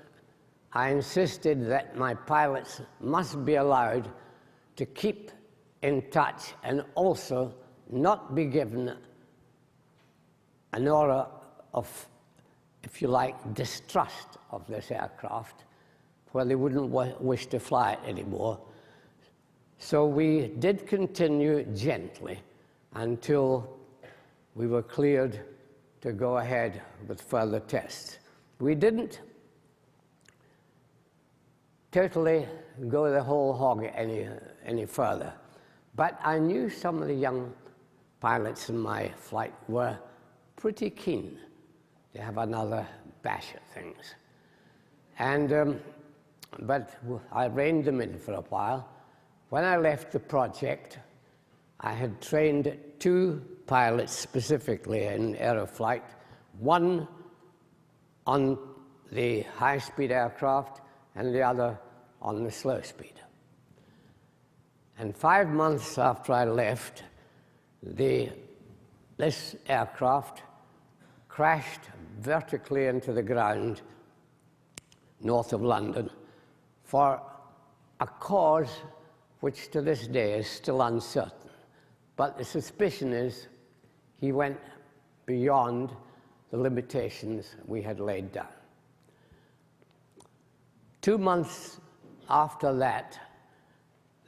I insisted that my pilots must be allowed to keep in touch and also not be given an aura of, if you like, distrust of this aircraft, where they wouldn't wish to fly it anymore. So we did continue gently until we were cleared to go ahead with further tests. We didn't totally go the whole hog any further, but I knew some of the young pilots in my flight were pretty keen to have another bash at things. And but I reined them in for a while. When I left the project, I had trained 2 pilots specifically in aeroflight, one on the high-speed aircraft and the other on the slow speed. And 5 months after I left, this aircraft crashed vertically into the ground north of London for a cause which to this day is still uncertain. But the suspicion is he went beyond the limitations we had laid down. 2 months after that,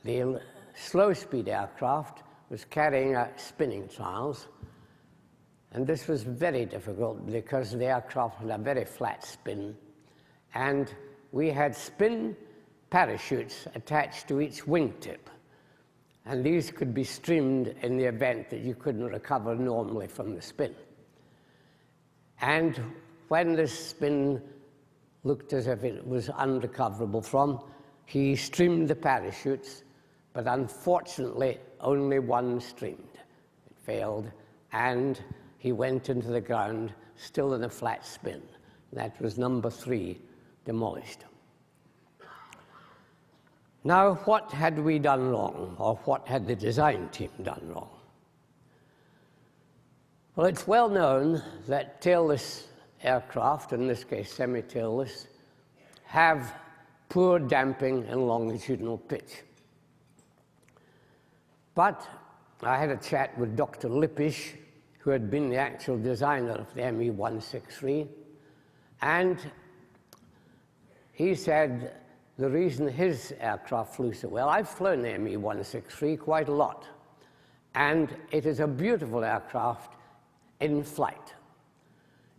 the slow-speed aircraft was carrying out spinning trials, and this was very difficult because the aircraft had a very flat spin, and we had spin parachutes attached to each wingtip, and these could be streamed in the event that you couldn't recover normally from the spin. And when the spin looked as if it was unrecoverable from, he streamed the parachutes, but unfortunately only one streamed. It failed, and he went into the ground still in a flat spin. That was number 3, demolished. Now, what had we done wrong, or what had the design team done wrong? Well, it's well known that tailless aircraft, in this case semi-tailless, have poor damping and longitudinal pitch. But I had a chat with Dr. Lippisch, who had been the actual designer of the ME-163, and he said the reason his aircraft flew so well, I've flown the ME-163 quite a lot, and it is a beautiful aircraft in flight.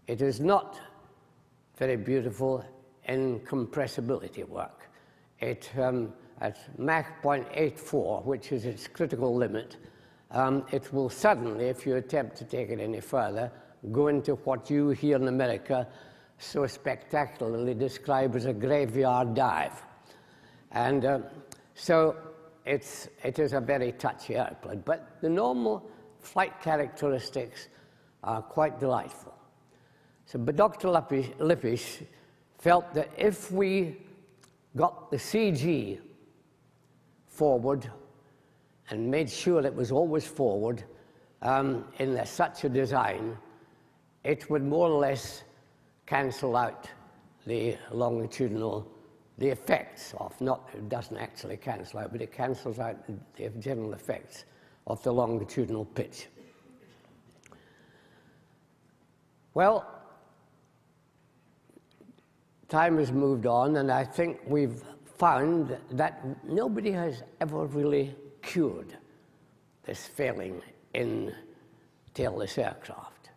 It is not very beautiful in compressibility work. It, at Mach 0.84, which is its critical limit, it will suddenly, if you attempt to take it any further, go into what you here in America so spectacularly describe as a graveyard dive. And so it is a very touchy airplane, but the normal flight characteristics are quite delightful. So, but Dr. Lippisch felt that if we got the CG forward and made sure it was always forward in such a design, it would more or less cancel out the longitudinal, the effects of, not, it doesn't actually cancel out, but it cancels out the general effects of the longitudinal pitch. Well, time has moved on, and I think we've found that nobody has ever really cured this failing in tailless aircraft.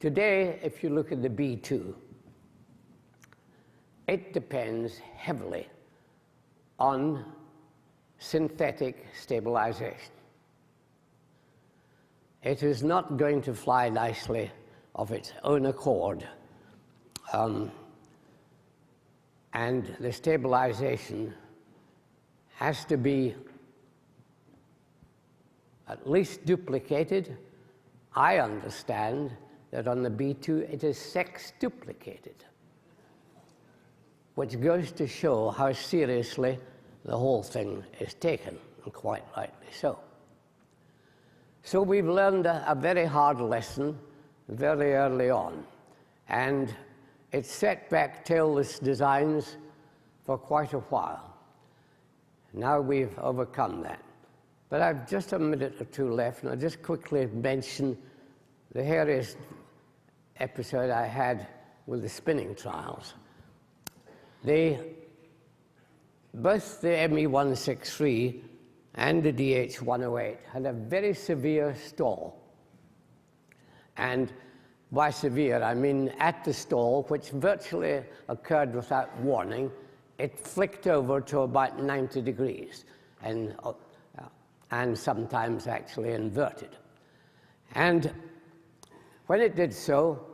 Today, if you look at the B-2, it depends heavily on synthetic stabilization. It is not going to fly nicely of its own accord. And the stabilization has to be at least duplicated. I understand that on the B-2 it is sextuplicated, which goes to show how seriously the whole thing is taken, and quite rightly so. So we've learned a very hard lesson very early on, and it set back tailless designs for quite a while. Now we've overcome that. But I've just a minute or two left, and I'll just quickly mention the hairiest episode I had with the spinning trials. Both the ME-163 and the DH-108 had a very severe stall. And by severe, I mean at the stall, which virtually occurred without warning, it flicked over to about 90 degrees, and sometimes actually inverted. And when it did so,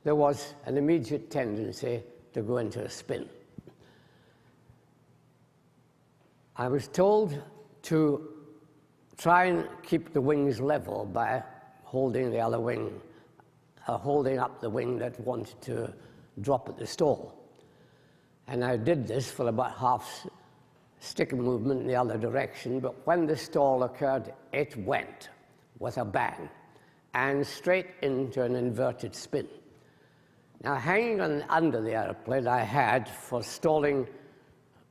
there was an immediate tendency to go into a spin. I was told to try and keep the wings level by holding the other wing, holding up the wing that wanted to drop at the stall. And I did this for about half stick movement in the other direction, but when the stall occurred, it went with a bang and straight into an inverted spin. Now, hanging under the airplane, I had, for stalling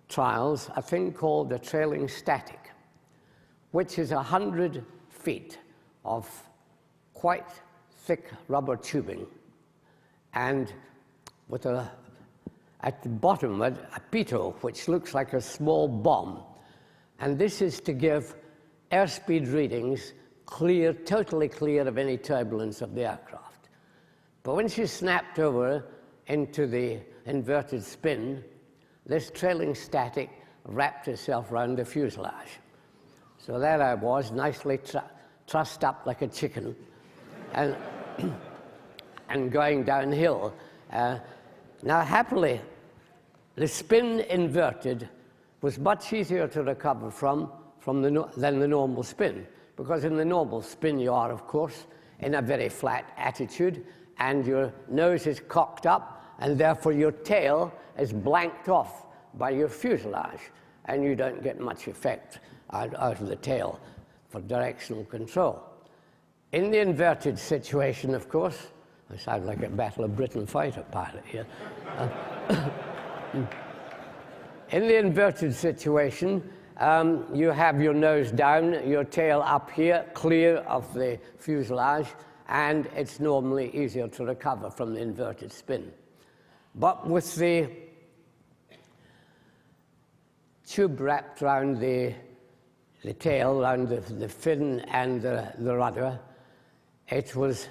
trials, a thing called the trailing static, which is 100 feet of quite thick rubber tubing, and with at the bottom a pitot, which looks like a small bomb. And this is to give airspeed readings clear, totally clear of any turbulence of the aircraft. But when she snapped over into the inverted spin, this trailing static wrapped itself around the fuselage. So there I was, nicely trussed up like a chicken, and, and going downhill. Now, happily, the spin inverted was much easier to recover from than the normal spin, because in the normal spin you are, of course, in a very flat attitude, and your nose is cocked up, and therefore your tail is blanked off by your fuselage, and you don't get much effect out of the tail for directional control. In the inverted situation, of course, I sound like a Battle of Britain fighter pilot here. In the inverted situation, you have your nose down, your tail up here, clear of the fuselage, and it's normally easier to recover from the inverted spin. But with the tube wrapped around the tail, around the fin and the rudder, it was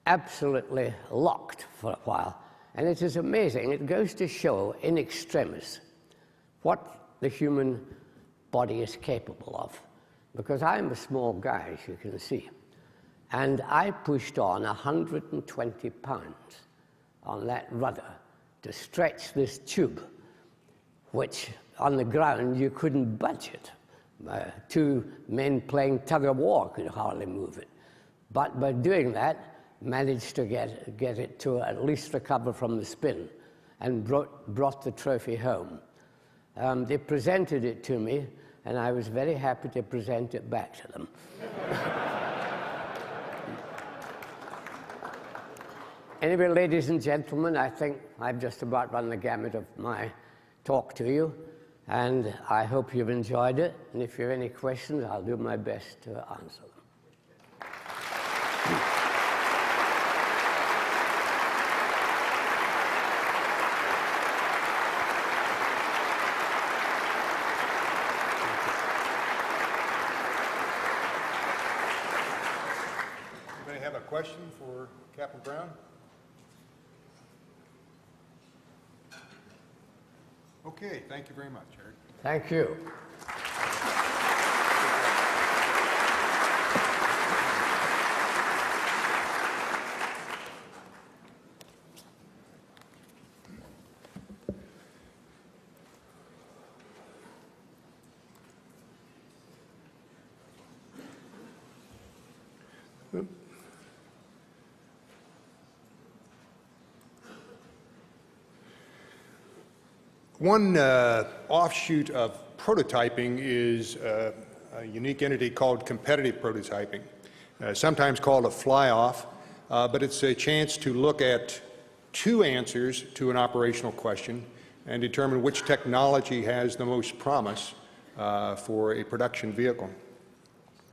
absolutely locked for a while. And it is amazing. It goes to show in extremis what the human body is capable of. Because I'm a small guy, as you can see. And I pushed on 120 pounds on that rudder to stretch this tube, which on the ground you couldn't budge it. Two men playing tug of war could hardly move it. But by doing that, managed to get it to at least recover from the spin, and brought the trophy home. They presented it to me, and I was very happy to present it back to them. Anyway, ladies and gentlemen, I think I've just about run the gamut of my talk to you. and I hope you've enjoyed it. And if you have any questions, I'll do my best to answer them. Anybody have a question for Captain Brown? Okay, thank you very much, Eric. Thank you. One offshoot of prototyping is a unique entity called competitive prototyping, sometimes called a fly-off, but it's a chance to look at two answers to an operational question and determine which technology has the most promise for a production vehicle.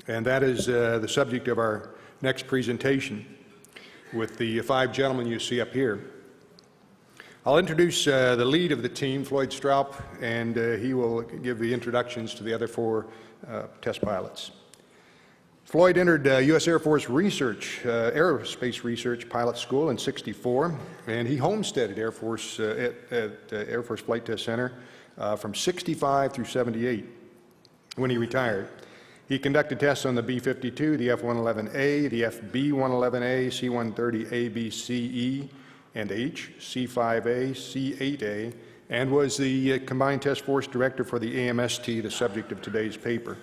And that is the subject of our next presentation with the 5 gentlemen you see up here. I'll introduce the lead of the team, Floyd Stroup, and he will give the introductions to the other 4 test pilots. Floyd entered U.S. Air Force Research, Aerospace Research Pilot School in '64, and he homesteaded Air Force at Air Force Flight Test Center from '65 through '78 when he retired. He conducted tests on the B-52, the F-111A, the FB-111A, C-130A, B, C, E, and H, C-5A, C-8A, and was the Combined Test Force Director for the AMST, the subject of today's paper.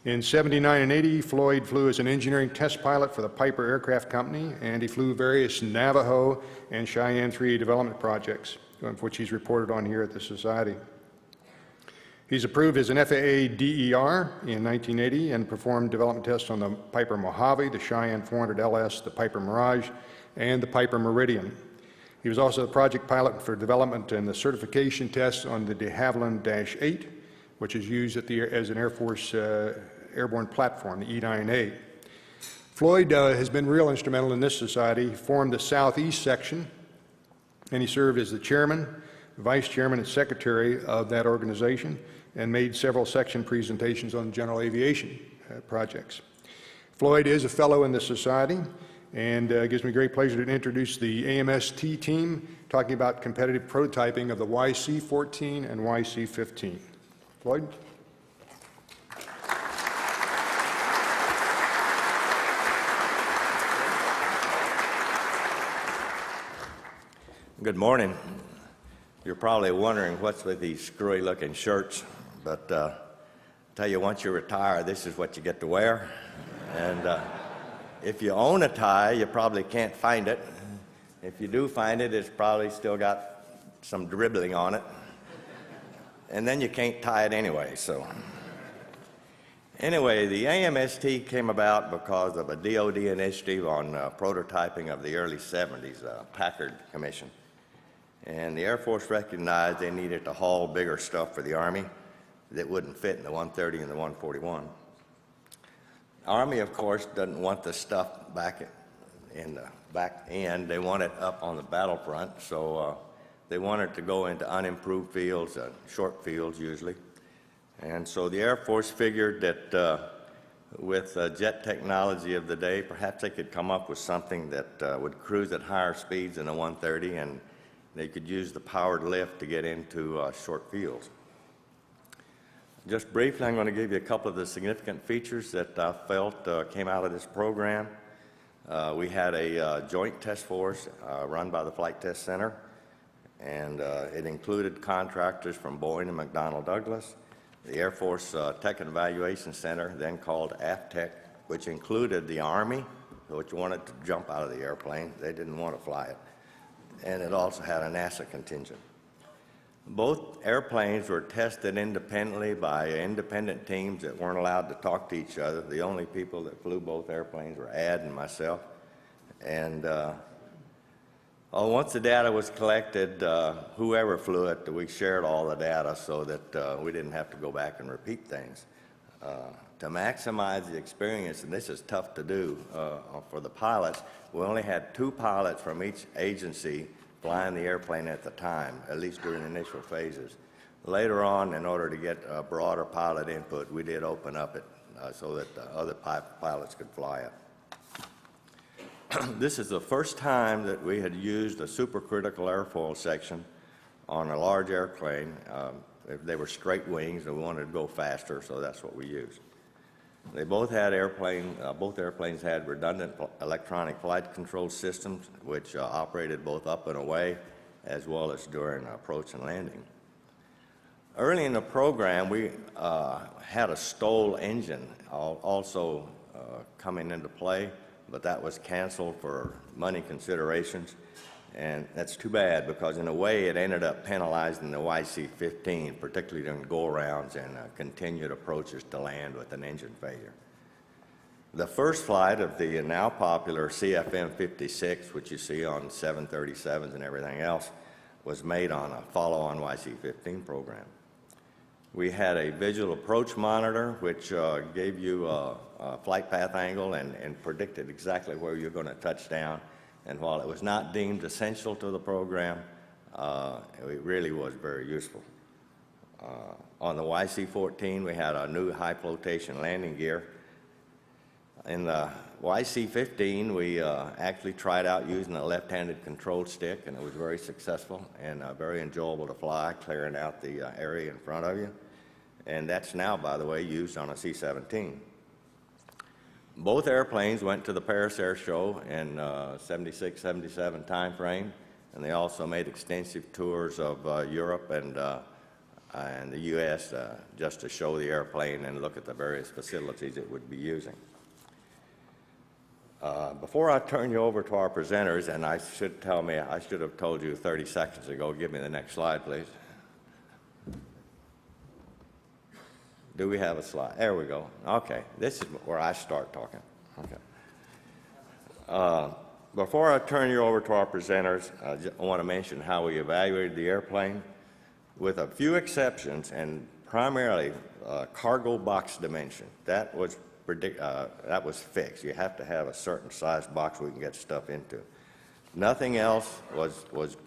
In '79 and '80, Floyd flew as an engineering test pilot for the Piper Aircraft Company, and he flew various Navajo and Cheyenne 3A development projects, of which he's reported on here at the Society. He's approved as an FAA DER in 1980 and performed development tests on the Piper Mojave, the Cheyenne 400 LS, the Piper Mirage, and the Piper Meridian. He was also the project pilot for development and the certification tests on the de Havilland-8, which is used as an Air Force airborne platform, the E-9A. Floyd has been real instrumental in this society. He formed the Southeast section, and he served as the chairman, vice chairman, and secretary of that organization, and made several section presentations on general aviation projects. Floyd is a fellow in the society, and it gives me great pleasure to introduce the AMST team talking about competitive prototyping of the YC-14 and YC-15. Floyd? Good morning. You're probably wondering what's with these screwy-looking shirts, but tell you, once you retire, this is what you get to wear. And if you own a tie, you probably can't find it. If you do find it, it's probably still got some dribbling on it. And then you can't tie it anyway, so. Anyway, the AMST came about because of a DOD initiative on prototyping of the early '70s, Packard Commission. And the Air Force recognized they needed to haul bigger stuff for the Army that wouldn't fit in the 130 and the 141. Army, of course, doesn't want the stuff back in the back end. They want it up on the battlefront, so they wanted to go into unimproved fields, short fields usually. And so the Air Force figured that with jet technology of the day, perhaps they could come up with something that would cruise at higher speeds than a 130, and they could use the powered lift to get into short fields. Just briefly, I'm going to give you a couple of the significant features that I felt came out of this program. We had a joint test force run by the Flight Test Center, and it included contractors from Boeing and McDonnell Douglas, the Air Force Tech and Evaluation Center, then called AFTEC, which included the Army, which wanted to jump out of the airplane. They didn't want to fly it. And it also had a NASA contingent. Both airplanes were tested independently by independent teams that weren't allowed to talk to each other. The only people that flew both airplanes were Ad and myself. And Once the data was collected, whoever flew it, we shared all the data so that we didn't have to go back and repeat things. To maximize the experience, and this is tough to do for the pilots, we only had 2 pilots from each agency flying the airplane at the time, at least during the initial phases. Later on, in order to get broader pilot input, we did open up it so that other pilots could fly it. This is the first time that we had used a supercritical airfoil section on a large airplane. They were straight wings, and we wanted to go faster, so that's what we used. They both had both airplanes had redundant electronic flight control systems, which operated both up and away, as well as during approach and landing. Early in the program, we had a STOL engine also coming into play, but that was canceled for money considerations. And that's too bad, because in a way it ended up penalizing the YC-15, particularly during go-arounds and continued approaches to land with an engine failure. The first flight of the now popular CFM56, which you see on 737s and everything else, was made on a follow-on YC-15 program. We had a visual approach monitor, which gave you a flight path angle and predicted exactly where you're going to touch down. And while it was not deemed essential to the program, it really was very useful. On the YC-14, we had a new high flotation landing gear. In the YC-15, we actually tried out using a left-handed control stick, and it was very successful and very enjoyable to fly, clearing out the area in front of you. And that's now, by the way, used on a C-17. Both airplanes went to the Paris Air Show in 76, 77 time frame, and they also made extensive tours of Europe and the U.S. Just to show the airplane and look at the various facilities it would be using. Before I turn you over to our presenters, and I should have told you 30 seconds ago, give me the next slide, please. Do we have a slide? There we go. Okay, this is where I start talking. Okay. Before I turn you over to our presenters, I want to mention how we evaluated the airplane. With a few exceptions, and primarily cargo box dimension, that was fixed. You have to have a certain size box we can get stuff into. Nothing else was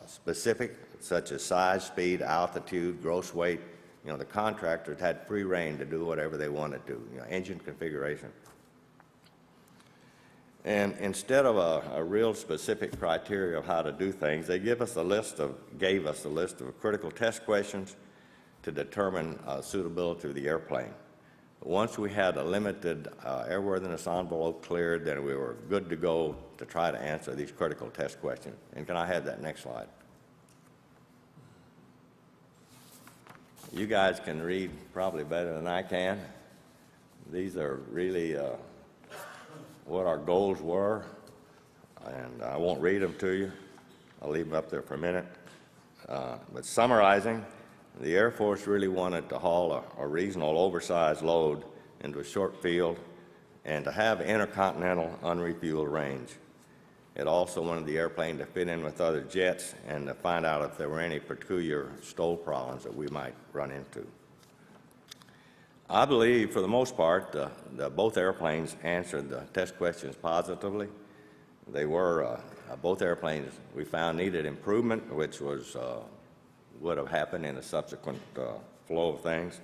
specific, such as size, speed, altitude, gross weight. You know, the contractors had free rein to do whatever they wanted to, engine configuration. And instead of a real specific criteria of how to do things, they gave us a list of critical test questions to determine suitability of the airplane. Once we had a limited airworthiness envelope cleared, then we were good to go to try to answer these critical test questions. And can I have that next slide? You guys can read probably better than I can. These are really what our goals were, and I won't read them to you. I'll leave them up there for a minute. But summarizing, the Air Force really wanted to haul a reasonable oversized load into a short field and to have intercontinental unrefueled range. It also wanted the airplane to fit in with other jets and to find out if there were any peculiar STOL problems that we might run into. I believe, for the most part, both airplanes answered the test questions positively. They were, both airplanes we found needed improvement, which would have happened in a subsequent flow of things.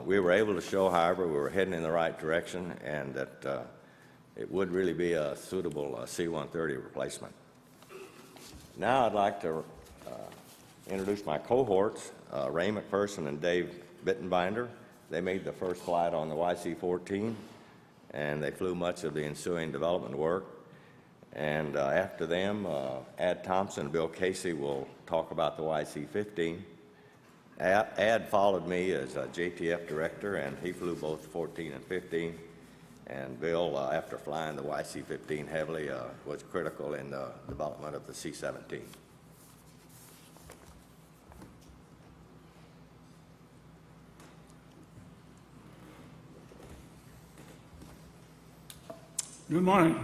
We were able to show, however, we were heading in the right direction and that it would really be a suitable C-130 replacement. Now I'd like to introduce my cohorts, Ray McPherson and Dave Bittenbinder. They made the first flight on the YC-14, and they flew much of the ensuing development work. And after them, Ad Thompson and Bill Casey will talk about the YC-15. Ad followed me as JTF director, and he flew both 14 and 15. And Bill, after flying the YC-15 heavily, was critical in the development of the C-17. Good morning.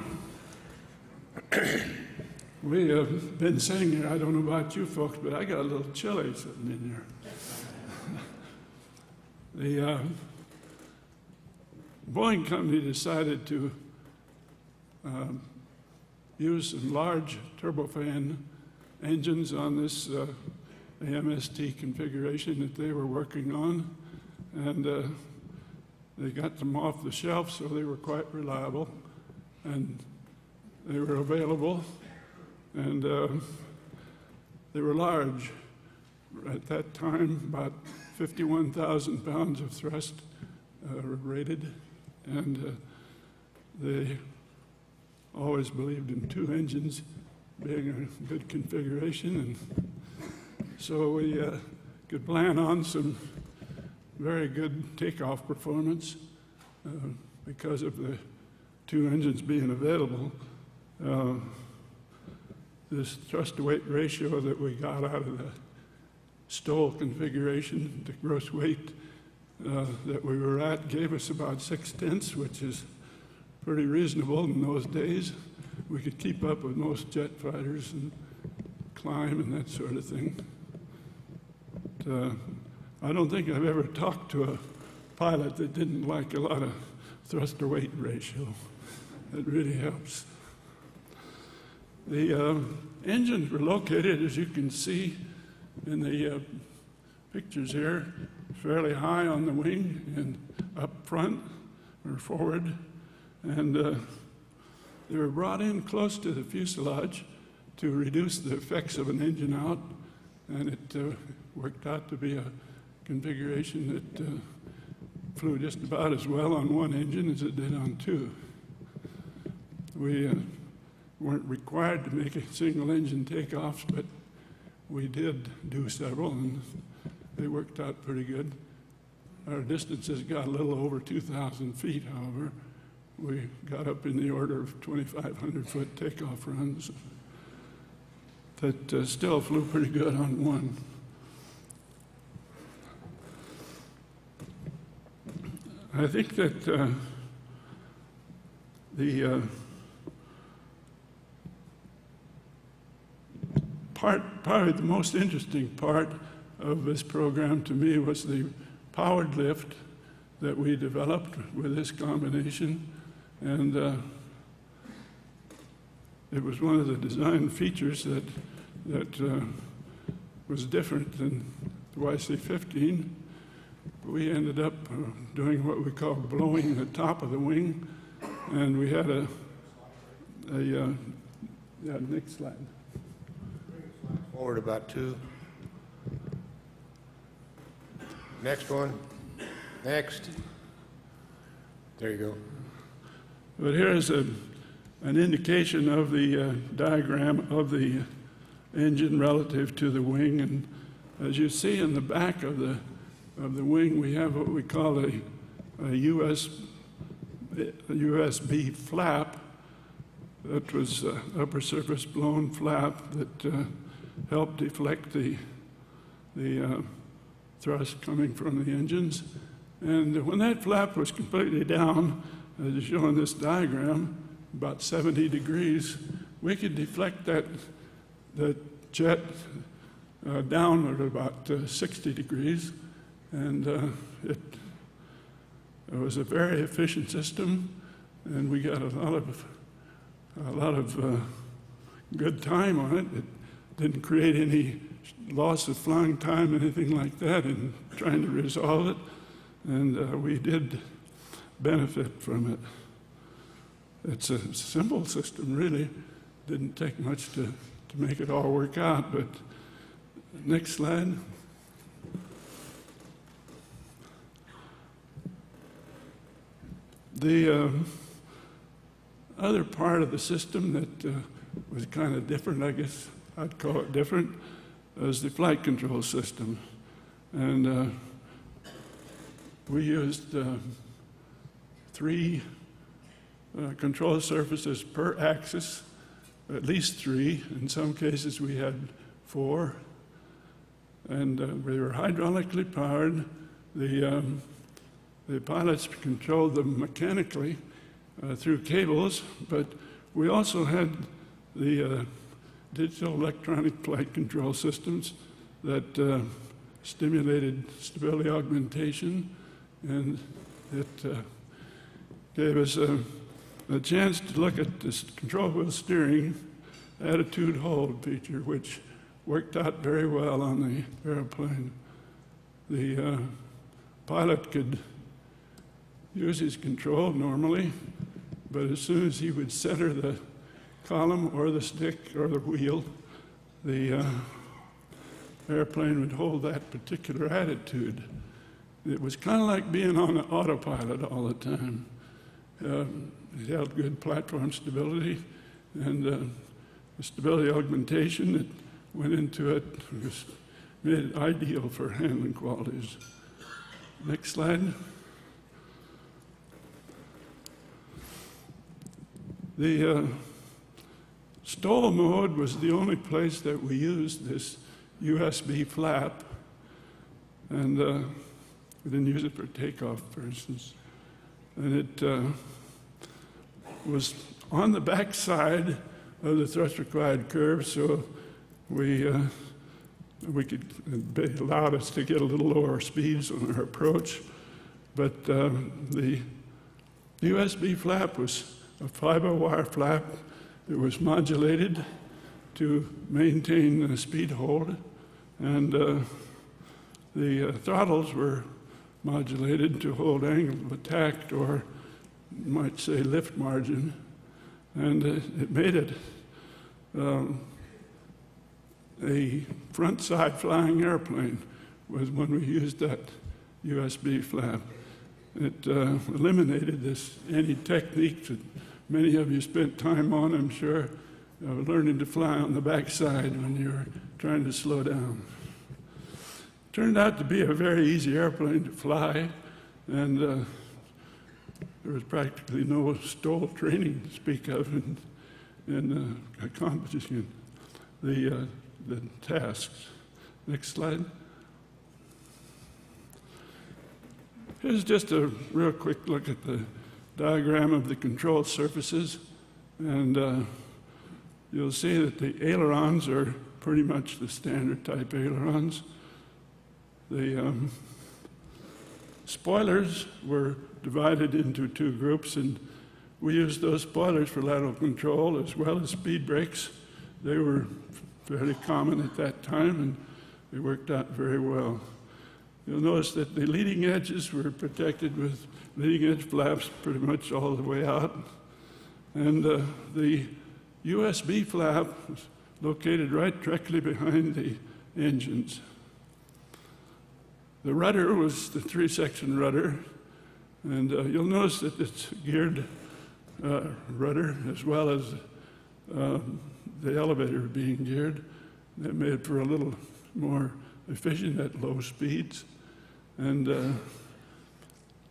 We have been sitting here, I don't know about you folks, but I got a little chilly sitting in here. The Boeing company decided to use some large turbofan engines on this AMST configuration that they were working on, and they got them off the shelf, so they were quite reliable, and they were available, and they were large. At that time, about 51,000 pounds of thrust were rated, and they always believed in two engines being a good configuration, and so we could plan on some very good takeoff performance because of the two engines being available. This thrust-to-weight ratio that we got out of the STOL configuration, the gross weight that we were at, gave us about 6/10, which is pretty reasonable in those days. We could keep up with most jet fighters and climb and that sort of thing. But, I don't think I've ever talked to a pilot that didn't like a lot of thrust-to-weight ratio. It really helps. The engines were located, as you can see in the pictures here, fairly high on the wing and up front or forward. And they were brought in close to the fuselage to reduce the effects of an engine out, and it worked out to be a configuration that flew just about as well on one engine as it did on two. We weren't required to make a single engine takeoffs, but we did do several, and they worked out pretty good. Our distances got a little over 2,000 feet, however. We got up in the order of 2,500-foot takeoff runs that still flew pretty good on one. I think that the probably the most interesting part of this program to me was the powered lift that we developed with this combination, and it was one of the design features that was different than the YC-15. We ended up doing what we call blowing the top of the wing, and we had next slide. Forward about two. Next one. Next. There you go. But here is an indication of the diagram of the engine relative to the wing, and as you see in the back of the wing, we have what we call a USB flap. That was upper surface blown flap that helped deflect the thrust coming from the engines. And when that flap was completely down, as is shown in this diagram, about 70 degrees, we could deflect the jet down at about 60 degrees. And it was a very efficient system, and we got a lot of good time on it. It didn't create any loss of flying time, anything like that, in trying to resolve it, and we did benefit from it. It's a simple system, really. Didn't take much to make it all work out, but next slide. The other part of the system that was kind of different, I guess I'd call it different, was the flight control system. And we used 3 control surfaces per axis, at least 3. In some cases we had 4. And we were hydraulically powered. The pilots controlled them mechanically through cables, but we also had the digital electronic flight control systems that stimulated stability augmentation, and it gave us a chance to look at this control wheel steering attitude hold feature, which worked out very well on the airplane. The pilot could use his control normally, but as soon as he would center the column or the stick or the wheel, the airplane would hold that particular attitude. It was kind of like being on an autopilot all the time. It held good platform stability, and the stability augmentation that went into it made it ideal for handling qualities. Next slide. The stall mode was the only place that we used this USB flap, and we didn't use it for takeoff, for instance. And it was on the back side of the thrust required curve, so it allowed us to get a little lower speeds on our approach. But the USB flap was a fiber wire flap that was modulated to maintain the speed hold, and the throttles were modulated to hold angle of attack, or you might say lift margin, and it made it a front-side flying airplane was when we used that USB flap. It eliminated any technique that many of you spent time on, I'm sure, learning to fly on the backside when you were trying to slow down. Turned out to be a very easy airplane to fly, and there was practically no STOL training to speak of in accomplishing the tasks. Next slide. Here's just a real quick look at the diagram of the control surfaces, and you'll see that the ailerons are pretty much the standard type ailerons. The spoilers were divided into two groups, and we used those spoilers for lateral control as well as speed brakes. They were fairly common at that time, and they worked out very well. You'll notice that the leading edges were protected with leading edge flaps pretty much all the way out. And the USB flap was located right directly behind the engines. The rudder was the three-section rudder, and you'll notice that it's geared rudder as well as the elevator being geared. That made it for a little more efficient at low speeds. And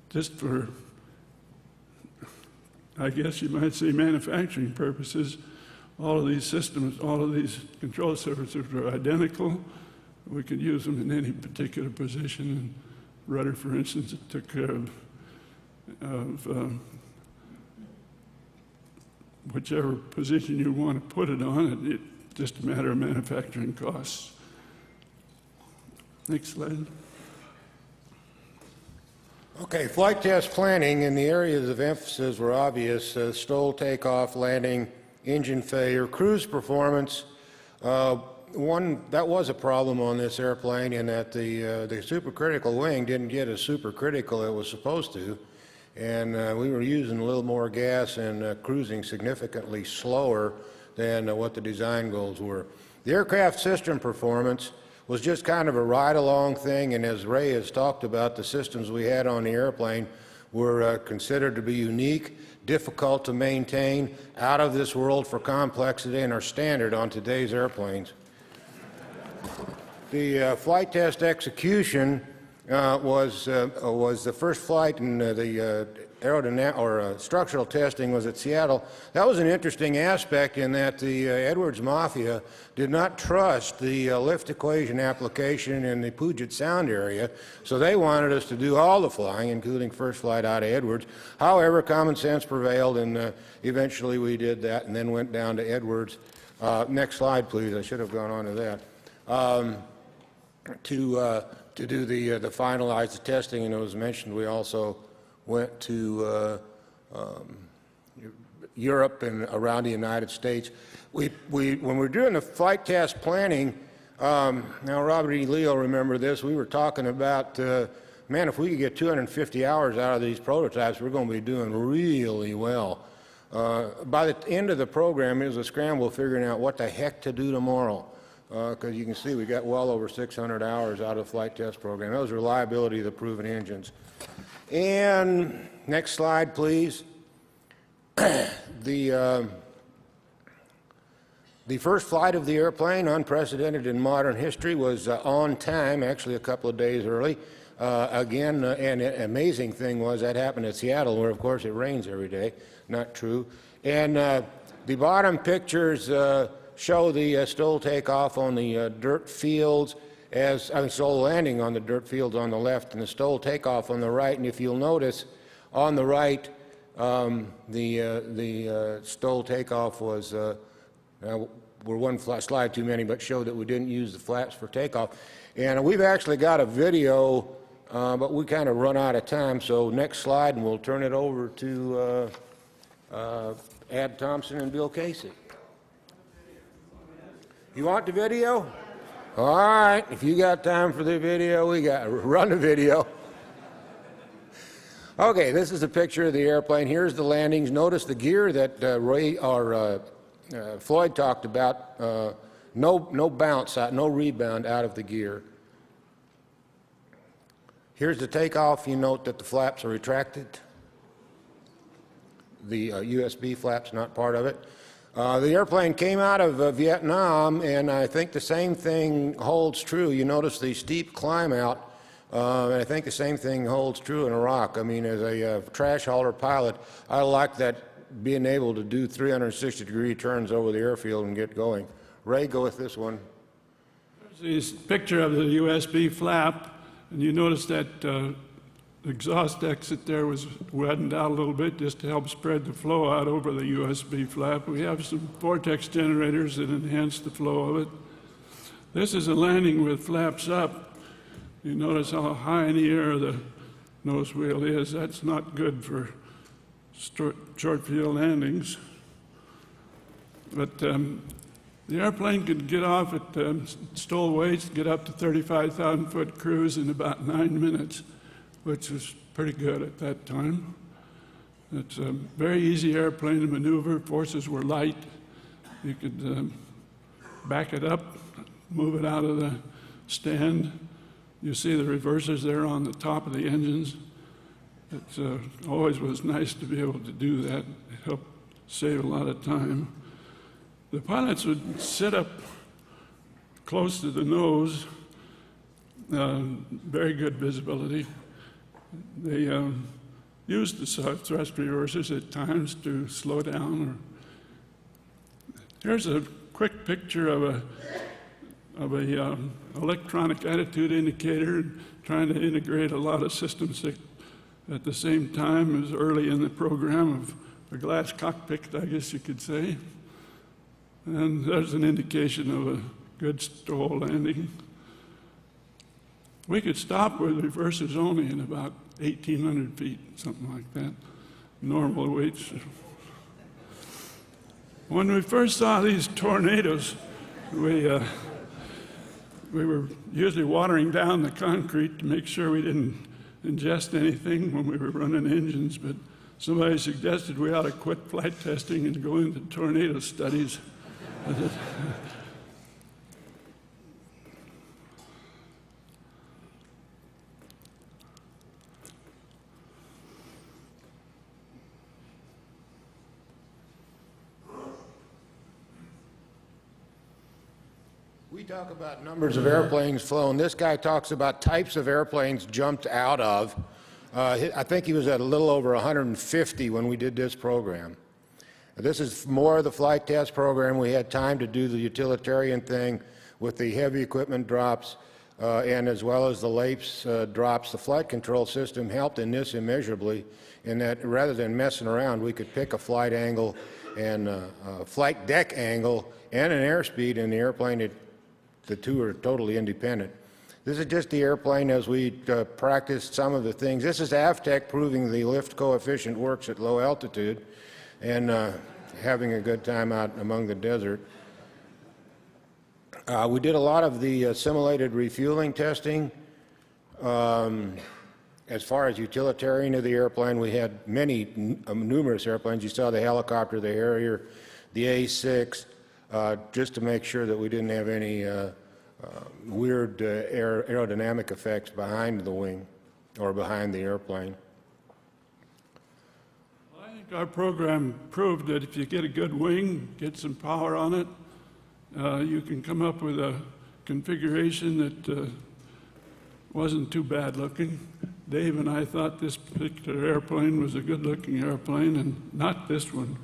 just for, I guess you might say, manufacturing purposes, all of these systems, all of these control surfaces were identical. We could use them in any particular position. And rudder, for instance, it took care of whichever position you want to put it on. It's just a matter of manufacturing costs. Next slide. Okay, flight test planning and the areas of emphasis were obvious: STOL, takeoff, landing, engine failure, cruise performance. That was a problem on this airplane, in that the supercritical wing didn't get as supercritical as it was supposed to, and we were using a little more gas and cruising significantly slower than what the design goals were. The aircraft system performance was just kind of a ride-along thing, and as Ray has talked about, the systems we had on the airplane were considered to be unique, difficult to maintain, out of this world for complexity, and are standard on today's airplanes. The flight test execution was the first flight, and the structural testing was at Seattle. That was an interesting aspect, in that the Edwards Mafia did not trust the lift equation application in the Puget Sound area, so they wanted us to do all the flying, including first flight out of Edwards. However, common sense prevailed, and eventually we did that, and then went down to Edwards Next slide, please. I should have gone on to that. To do the finalize the testing, and it was mentioned we also went to Europe and around the United States. When we're doing the flight test planning, now Robert E. Leo, remember this, we were talking about, man, if we could get 250 hours out of these prototypes, we're going to be doing really well. By the end of the program, it was a scramble figuring out what the heck to do tomorrow, because you can see we got well over 600 hours out of the flight test program. That was reliability of the proven engines. And next slide, please. The first flight of the airplane, unprecedented in modern history, was on time, actually a couple of days early. Again, and an amazing thing was that happened at Seattle, where of course it rains every day. Not true. And the bottom pictures show the STOL takeoff on the dirt fields, STOL landing on the dirt fields on the left, and the STOL takeoff on the right. And if you'll notice, on the right, the STOL takeoff was, we're one slide too many, but showed that we didn't use the flaps for takeoff. And we've actually got a video, but we kind of run out of time. So next slide, and we'll turn it over to Ad Thompson and Bill Casey. You want the video? All right, if you got time for the video, run the video. Okay, this is a picture of the airplane. Here's the landings. Notice the gear that Floyd talked about. No bounce out, no rebound out of the gear. Here's the takeoff. You note that the flaps are retracted. The USB flap's not part of it. The airplane came out of Vietnam, and I think the same thing holds true. You notice the steep climb out, and I think the same thing holds true in Iraq. I mean, as a trash hauler pilot, I like that, being able to do 360-degree turns over the airfield and get going. Ray, go with this one. There's this picture of the USB flap, and you notice that exhaust exit there was widened out a little bit just to help spread the flow out over the USB flap. We have some vortex generators that enhance the flow of it. This is a landing with flaps up. You notice how high in the air the nose wheel is. That's not good for short field landings. But the airplane could get off at STOL weights, get up to 35,000 foot cruise in about 9 minutes, which was pretty good at that time. It's a very easy airplane to maneuver. Forces were light. You could back it up, move it out of the stand. You see the reversers there on the top of the engines. It always was nice to be able to do that. It helped save a lot of time. The pilots would sit up close to the nose, very good visibility. They used the thrust reversers at times to slow down. Here's a quick picture of a electronic attitude indicator, trying to integrate a lot of systems at the same time. It was early in the program of a glass cockpit, I guess you could say. And there's an indication of a good STOL landing. We could stop with reversers only in about 1,800 feet, something like that, normal weights. When we first saw these tornadoes, we were usually watering down the concrete to make sure we didn't ingest anything when we were running engines, but somebody suggested we ought to quit flight testing and go into tornado studies. We talk about numbers of airplanes flown. This guy talks about types of airplanes jumped out of. I think he was at a little over 150 when we did this program. This is more of the flight test program. We had time to do the utilitarian thing with the heavy equipment drops. and as well as the LAPS drops, the flight control system helped in this immeasurably, in that rather than messing around, we could pick a flight angle and a flight deck angle and an airspeed in the airplane. The two are totally independent. This is just the airplane as we practiced some of the things. This is AVTEC proving the lift coefficient works at low altitude and having a good time out among the desert. We did a lot of the simulated refueling testing. As far as utilitarian of the airplane, we had numerous airplanes. You saw the helicopter, the Harrier, the A6, just to make sure that we didn't have any weird aerodynamic effects behind the wing or behind the airplane. I think our program proved that if you get a good wing, get some power on it, you can come up with a configuration that wasn't too bad looking. Dave and I thought this particular airplane was a good looking airplane, and not this one.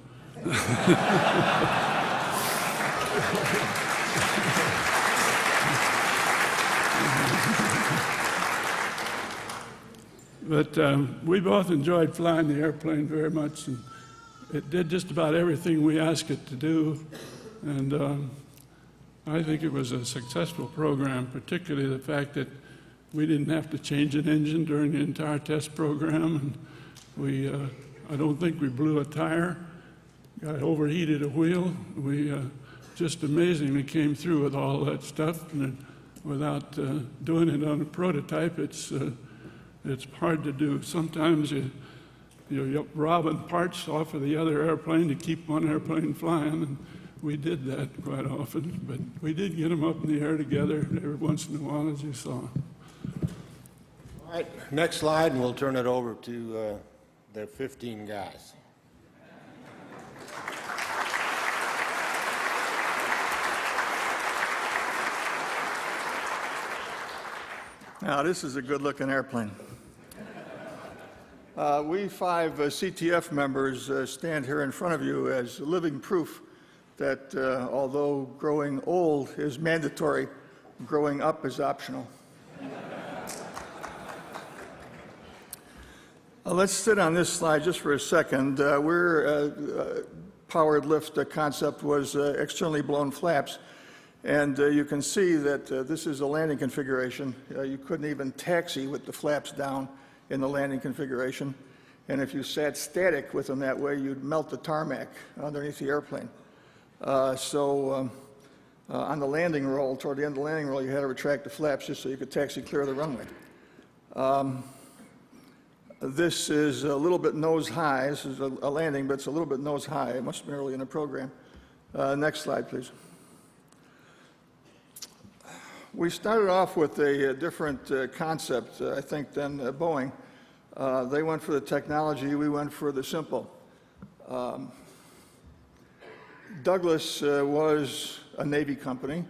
But we both enjoyed flying the airplane very much, and it did just about everything we asked it to do. And I think it was a successful program, particularly the fact that we didn't have to change an engine during the entire test program. And I don't think we blew a tire, got overheated a wheel. We just amazingly came through with all that stuff. And without doing it on a prototype, it's hard to do. Sometimes you're robbing parts off of the other airplane to keep one airplane flying, and we did that quite often. But we did get them up in the air together every once in a while, as you saw. All right, next slide, and we'll turn it over to the 15 guys. Now, this is a good-looking airplane. We 5 CTF members stand here in front of you as living proof that although growing old is mandatory, growing up is optional. Let's sit on this slide just for a second. Powered lift concept was externally blown flaps. And you can see that this is a landing configuration. You couldn't even taxi with the flaps down in the landing configuration. And if you sat static with them that way, you'd melt the tarmac underneath the airplane. On the landing roll, toward the end of the landing roll, you had to retract the flaps just so you could taxi clear of the runway. This is a little bit nose high. This is a landing, but it's a little bit nose high. It must have been early in the program. Next slide, please. We started off with a different concept, I think, than Boeing. They went for the technology, we went for the simple. Douglas was a Navy company.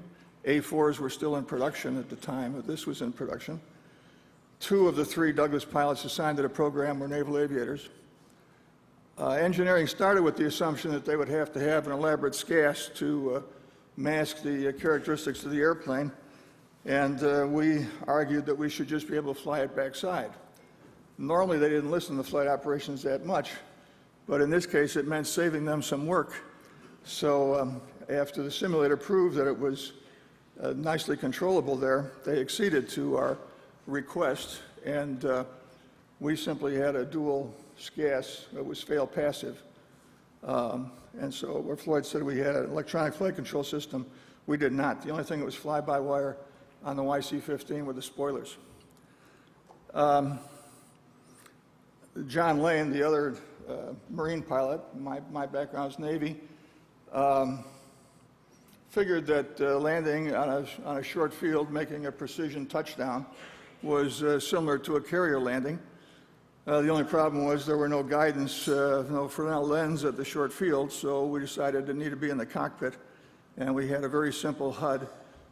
A4s were still in production at the time that this was in production. 2 of the 3 Douglas pilots assigned to the program were naval aviators. Engineering started with the assumption that they would have to have an elaborate SCAS to mask the characteristics of the airplane. And we argued that we should just be able to fly it backside. Normally, they didn't listen to flight operations that much, but in this case, it meant saving them some work. So after the simulator proved that it was nicely controllable there, they acceded to our request, and we simply had a dual SCAS that was fail passive. And so where Floyd said we had an electronic flight control system, we did not. The only thing that was fly-by-wire on the YC-15 were the spoilers. John Lane, the other Marine pilot, my background is Navy, figured that landing on a short field, making a precision touchdown, was similar to a carrier landing. The only problem was there were no guidance, no Fresnel lens at the short field, so we decided it needed to be in the cockpit, and we had a very simple HUD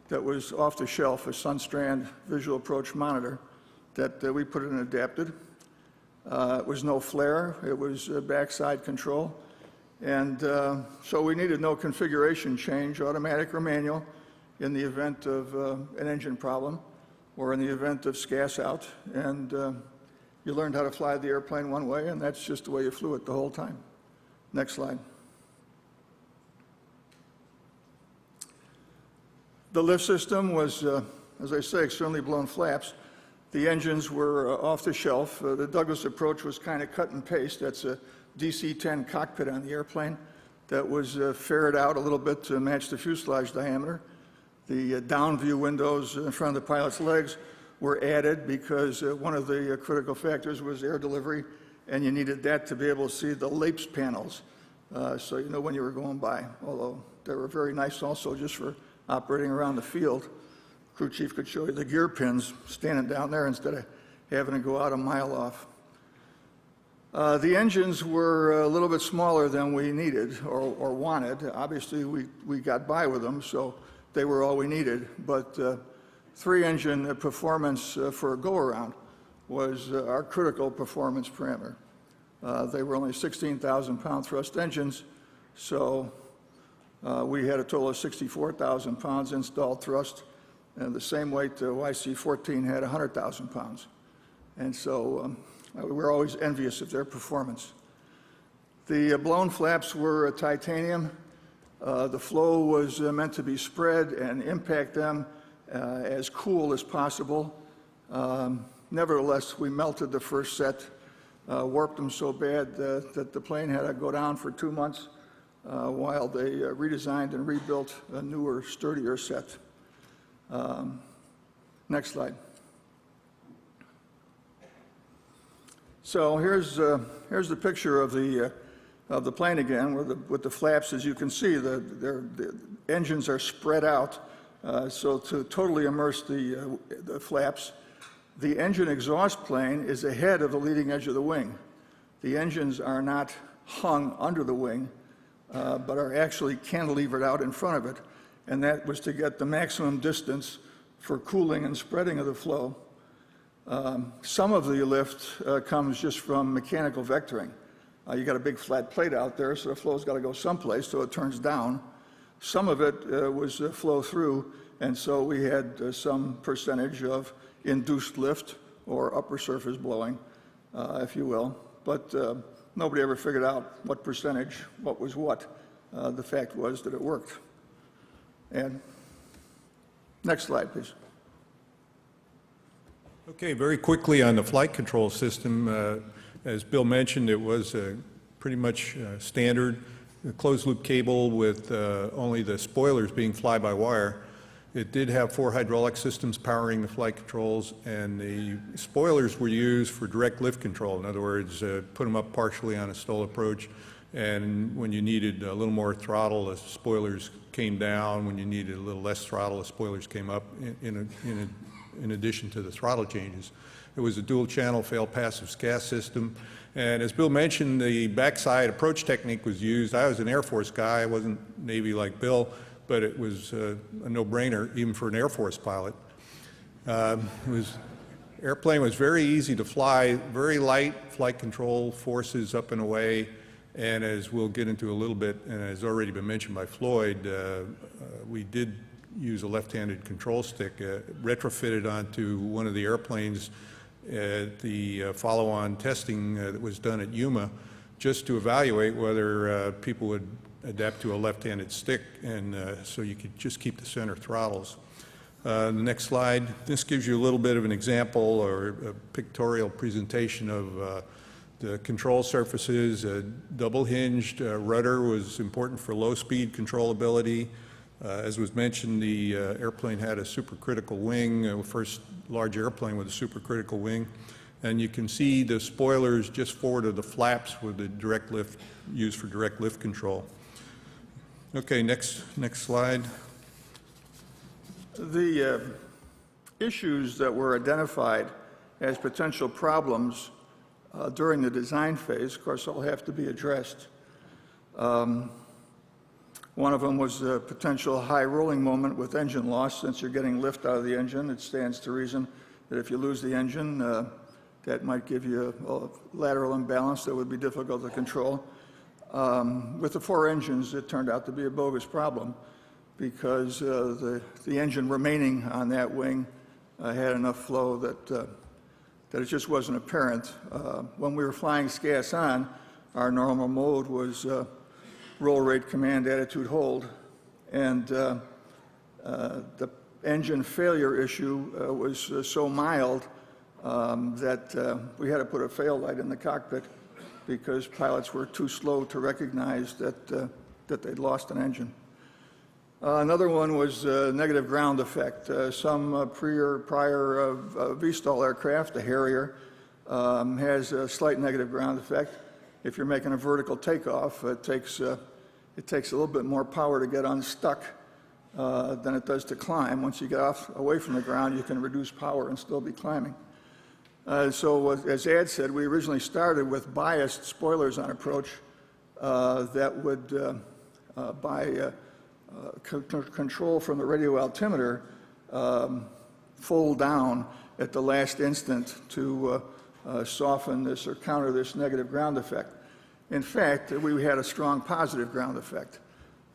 that was off the shelf, a Sunstrand visual approach monitor that we put in and adapted. It was no flare, it was backside control. And so we needed no configuration change, automatic or manual, in the event of an engine problem. or in the event of SCAS out, and you learned how to fly the airplane one way, and that's just the way you flew it the whole time. Next slide. The lift system was, as I say, externally blown flaps. The engines were off the shelf. The Douglas approach was kind of cut and paste. That's a DC-10 cockpit on the airplane that was ferreted out a little bit to match the fuselage diameter. The down view windows in front of the pilot's legs were added because one of the critical factors was air delivery, and you needed that to be able to see the LAPS panels, so you know when you were going by, although they were very nice also just for operating around the field. Crew chief could show you the gear pins standing down there instead of having to go out a mile off. The engines were a little bit smaller than we needed or wanted. Obviously, we got by with them, so they were all we needed. But three-engine performance for a go-around was our critical performance parameter. They were only 16,000-pound thrust engines, so we had a total of 64,000 pounds installed thrust, and the same weight YC-14 had 100,000 pounds. And so we're always envious of their performance. The blown flaps were titanium. The flow was meant to be spread and impact them as cool as possible. Nevertheless, we melted the first set, warped them so bad that the plane had to go down for 2 months while they redesigned and rebuilt a newer, sturdier set. Next slide. So here's the picture of the plane again, with the flaps. As you can see, the engines are spread out, so to totally immerse the flaps, the engine exhaust plane is ahead of the leading edge of the wing. The engines are not hung under the wing, but are actually cantilevered out in front of it, and that was to get the maximum distance for cooling and spreading of the flow. Some of the lift comes just from mechanical vectoring. You got a big flat plate out there, so the flow's got to go someplace, so it turns down. Some of it was flow through, and so we had some percentage of induced lift or upper surface blowing, if you will. But nobody ever figured out what percentage, what was what. The fact was that it worked. And next slide, please. Okay, very quickly on the flight control system, as Bill mentioned, it was pretty much standard, a closed-loop cable with only the spoilers being fly-by-wire. It did have 4 hydraulic systems powering the flight controls, and the spoilers were used for direct lift control. In other words, put them up partially on a STOL approach, and when you needed a little more throttle, the spoilers came down. When you needed a little less throttle, the spoilers came up in addition to the throttle changes. It was a dual-channel fail-passive SCAS system, and as Bill mentioned, the backside approach technique was used. I was an Air Force guy. I wasn't Navy like Bill, but it was a no-brainer even for an Air Force pilot. Airplane was very easy to fly, very light flight control forces up and away, and as we'll get into a little bit, and has already been mentioned by Floyd, we did use a left-handed control stick retrofitted onto one of the airplanes at the follow-on testing that was done at Yuma, just to evaluate whether people would adapt to a left-handed stick, and so you could just keep the center throttles. The next slide. This gives you a little bit of an example or a pictorial presentation of the control surfaces. A double-hinged rudder was important for low-speed controllability. As was mentioned, the airplane had a supercritical wing, first large airplane with a supercritical wing. And you can see the spoilers just forward of the flaps with the direct lift, used for direct lift control. Okay, next slide. The issues that were identified as potential problems during the design phase, of course, all have to be addressed. One of them was a potential high rolling moment with engine loss. Since you're getting lift out of the engine, it stands to reason that if you lose the engine, that might give you a lateral imbalance that would be difficult to control. With the 4 engines, it turned out to be a bogus problem because the engine remaining on that wing had enough flow that it just wasn't apparent. When we were flying gas on, our normal mode was roll rate, command, attitude, hold, and the engine failure issue was so mild that we had to put a fail light in the cockpit because pilots were too slow to recognize that they'd lost an engine. Another one was negative ground effect. Some prior V-stall aircraft, the Harrier, has a slight negative ground effect. If you're making a vertical takeoff, it takes a little bit more power to get unstuck than it does to climb. Once you get away from the ground, you can reduce power and still be climbing. So as Ed said, we originally started with biased spoilers on approach that would, by control from the radio altimeter, fold down at the last instant to soften this or counter this negative ground effect. In fact, we had a strong positive ground effect,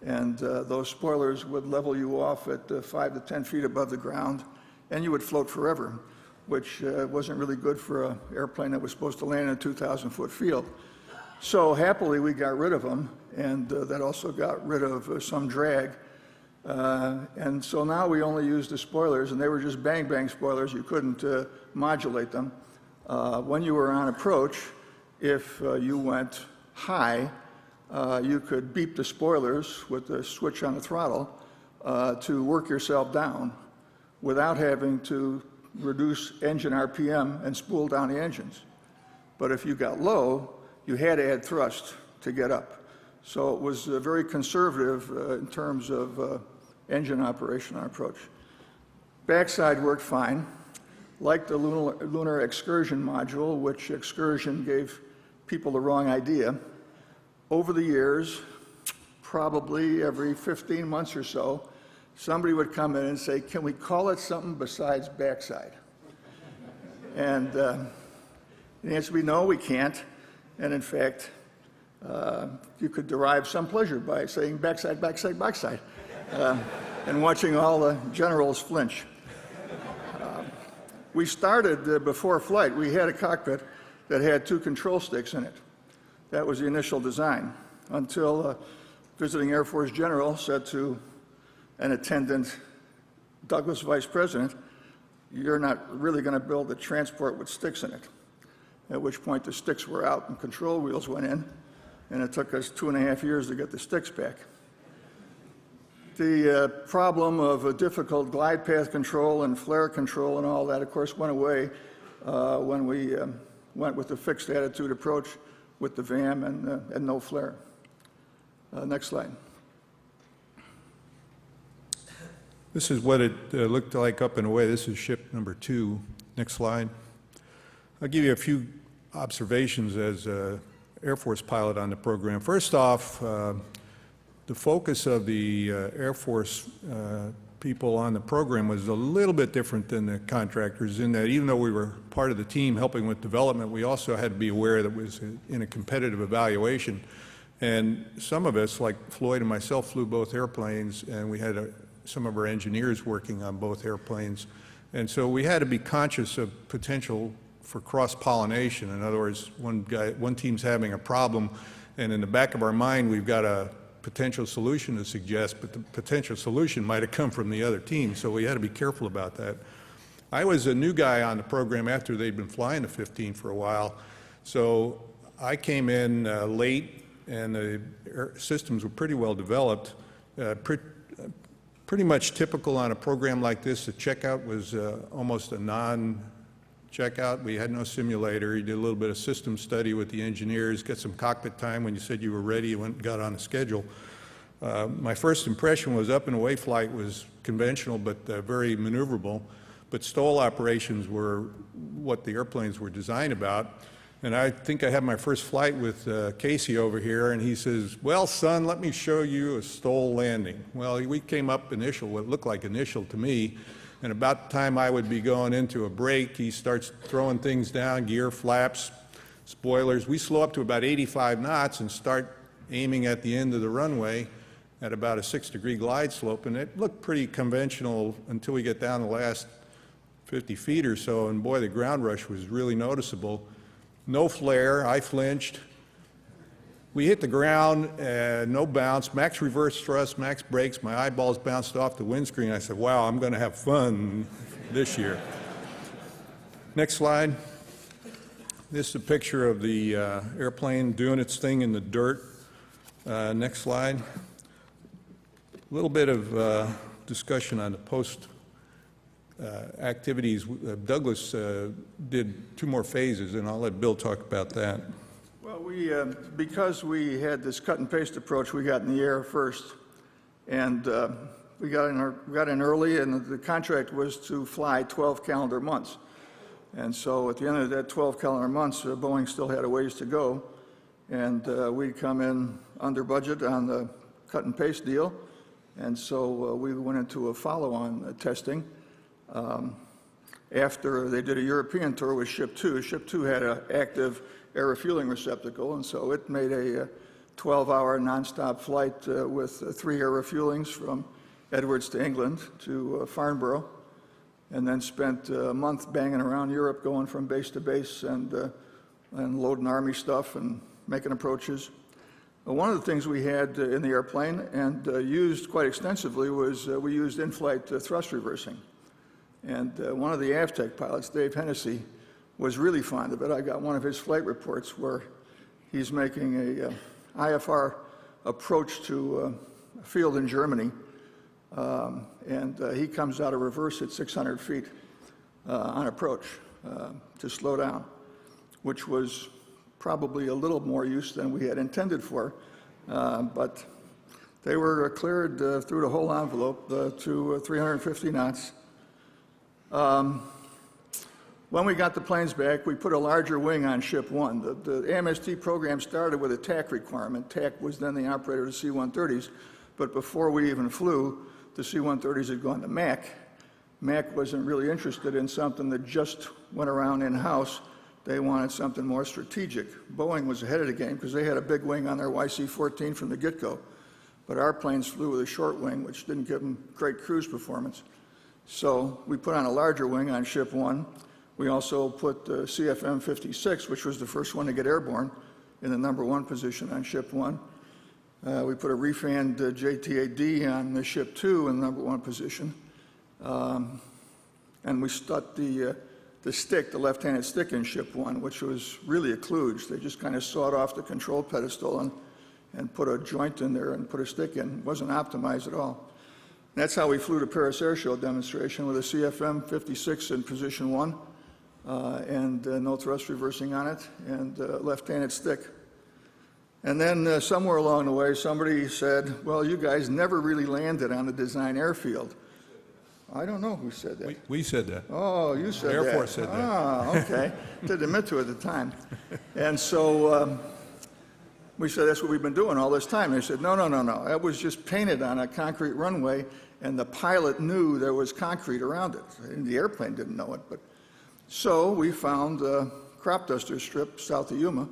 and those spoilers would level you off at 5 to 10 feet above the ground, and you would float forever, which wasn't really good for an airplane that was supposed to land in a 2,000-foot field. So happily, we got rid of them, and that also got rid of some drag. And so now we only use the spoilers, and they were just bang-bang spoilers. You couldn't modulate them. When you were on approach, if you went high, you could beep the spoilers with the switch on the throttle to work yourself down without having to reduce engine RPM and spool down the engines. But if you got low, you had to add thrust to get up. So it was very conservative in terms of engine operation on approach. Backside worked fine. Like the lunar excursion module, which excursion gave people the wrong idea. Over the years, probably every 15 months or so, somebody would come in and say, can we call it something besides backside? And the answer would be no, we can't. And in fact, you could derive some pleasure by saying backside, backside, backside, and watching all the generals flinch. We started before flight. We had a cockpit that had 2 control sticks in it. That was the initial design, until a visiting Air Force general said to an attendant Douglas vice president, you're not really going to build a transport with sticks in it. At which point the sticks were out and control wheels went in, and it took us 2.5 years to get the sticks back. The problem of a difficult glide path control and flare control and all that, of course, went away when we went with the fixed attitude approach with the VAM and no flare. Next slide. This is what it looked like up and away. This is ship number 2. Next slide. I'll give you a few observations as an Air Force pilot on the program. First off, the focus of the Air Force people on the program was a little bit different than the contractors in that even though we were part of the team helping with development, we also had to be aware that it was in a competitive evaluation. And some of us, like Floyd and myself, flew both airplanes, and we had some of our engineers working on both airplanes. And so we had to be conscious of potential for cross-pollination. In other words, one team's having a problem, and in the back of our mind, we've got a potential solution to suggest, but the potential solution might have come from the other team, so we had to be careful about that. I was a new guy on the program after they'd been flying the 15 for a while, so I came in late, and the systems were pretty well developed. Pretty much typical on a program like this, the checkout was almost a non-checkout. We had no simulator. You did a little bit of system study with the engineers, got some cockpit time. When you said you were ready, you went and got on the schedule. My first impression was up and away flight was conventional but very maneuverable, but STOL operations were what the airplanes were designed about. And I think I had my first flight with Casey over here, and he says, well, son, let me show you a STOL landing. Well, we came up initial, what looked like initial to me, and about the time I would be going into a break, he starts throwing things down, gear, flaps, spoilers. We slow up to about 85 knots and start aiming at the end of the runway at about a 6-degree glide slope, and it looked pretty conventional until we get down the last 50 feet or so, and boy, the ground rush was really noticeable. No flare, I flinched. We hit the ground, no bounce, max reverse thrust, max brakes, my eyeballs bounced off the windscreen. I said, wow, I'm going to have fun this year. Next slide. This is a picture of the airplane doing its thing in the dirt. Next slide. A little bit of discussion on the post activities. Douglas did 2 more phases, and I'll let Bill talk about that. Well, because we had this cut and paste approach, we got in the air first, and we got in early, and the contract was to fly 12 calendar months. And so at the end of that 12 calendar months, Boeing still had a ways to go, and we'd come in under budget on the cut and paste deal, and so we went into a follow-on testing. After they did a European tour with Ship 2, Ship 2 had an active air refueling receptacle, and so it made a 12-hour nonstop flight with 3 air refuelings from Edwards to England to Farnborough, and then spent a month banging around Europe, going from base to base and loading Army stuff and making approaches. One of the things we had in the airplane and used quite extensively was we used in-flight thrust reversing. And one of the AVTEC pilots, Dave Hennessy, was really fond of it. I got one of his flight reports where he's making a IFR approach to a field in Germany, and he comes out of reverse at 600 feet on approach to slow down, which was probably a little more use than we had intended for, but they were cleared through the whole envelope to 350 knots. When we got the planes back, we put a larger wing on Ship 1. The AMST program started with a TAC requirement. TAC was then the operator of the C-130s, but before we even flew, the C-130s had gone to MAC. MAC wasn't really interested in something that just went around in-house. They wanted something more strategic. Boeing was ahead of the game because they had a big wing on their YC-14 from the get-go, but our planes flew with a short wing, which didn't give them great cruise performance. So we put on a larger wing on Ship 1. We also put the CFM-56, which was the first one to get airborne, in the #1 position on Ship 1. We put a refanned JTAD on the Ship 2 in the #1 position. And we stuck the stick, the left-handed stick in Ship 1, which was really a kludge. They just kind of sawed off the control pedestal and put a joint in there and put a stick in. It wasn't optimized at all. And that's how we flew the Paris Air Show demonstration with a CFM-56 in position 1 and no thrust reversing on it and left-handed stick. And then somewhere along the way, somebody said, well, you guys never really landed on the design airfield. I don't know who said that. We said that. Oh, you said that. Air Force said that. Ah, okay. Didn't admit to it at the time. And so we said, that's what we've been doing all this time. They said, no. That was just painted on a concrete runway, and the pilot knew there was concrete around it. And the airplane didn't know it. But so we found a crop duster strip south of Yuma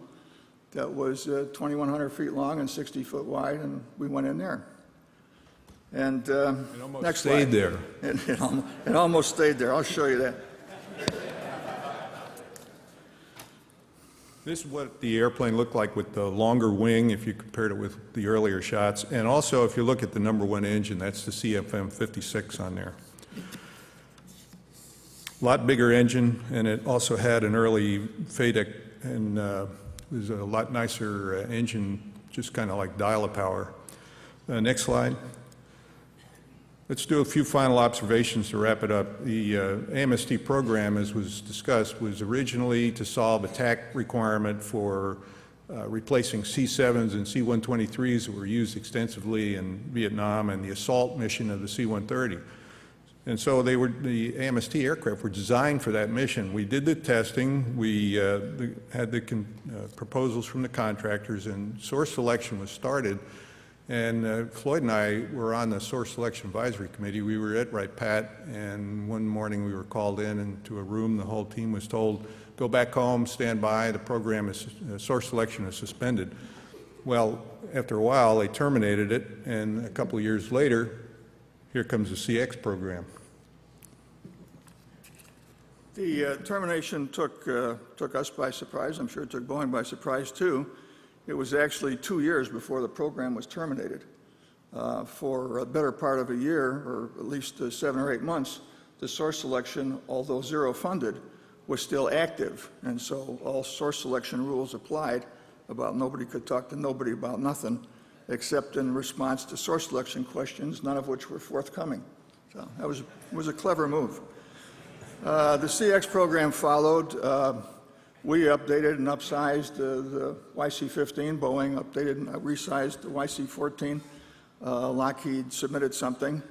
that was 2,100 feet long and 60 foot wide, and we went in there. And next stayed slide. there. It almost stayed there. I'll show you that. This is what the airplane looked like with the longer wing, if you compared it with the earlier shots. And also, if you look at the #1 engine, that's the CFM-56 on there. A lot bigger engine, and it also had an early FADEC, and it was a lot nicer engine, just kind of like dial-a-power. Next slide. Let's do a few final observations to wrap it up. The AMST program, as was discussed, was originally to solve a TAC requirement for replacing C-7s and C-123s that were used extensively in Vietnam and the assault mission of the C-130. And so the AMST aircraft were designed for that mission. We did the testing, we had the proposals from the contractors, and source selection was started. And Floyd and I were on the Source Selection Advisory Committee. We were at Wright Pat, and one morning we were called in into a room. The whole team was told, go back home, stand by, the program is, source selection is suspended. Well, after a while, they terminated it, and a couple of years later, here comes the CX program. The termination took us by surprise. I'm sure it took Boeing by surprise, too. It was actually 2 years before the program was terminated. For a better part of a year, or at least 7 or 8 months, the source selection, although zero funded, was still active. And so all source selection rules applied about nobody could talk to nobody about nothing, except in response to source selection questions, none of which were forthcoming. So that was a clever move. The CX program followed. We updated and upsized the YC-15. Boeing updated and resized the YC-14. Lockheed submitted something.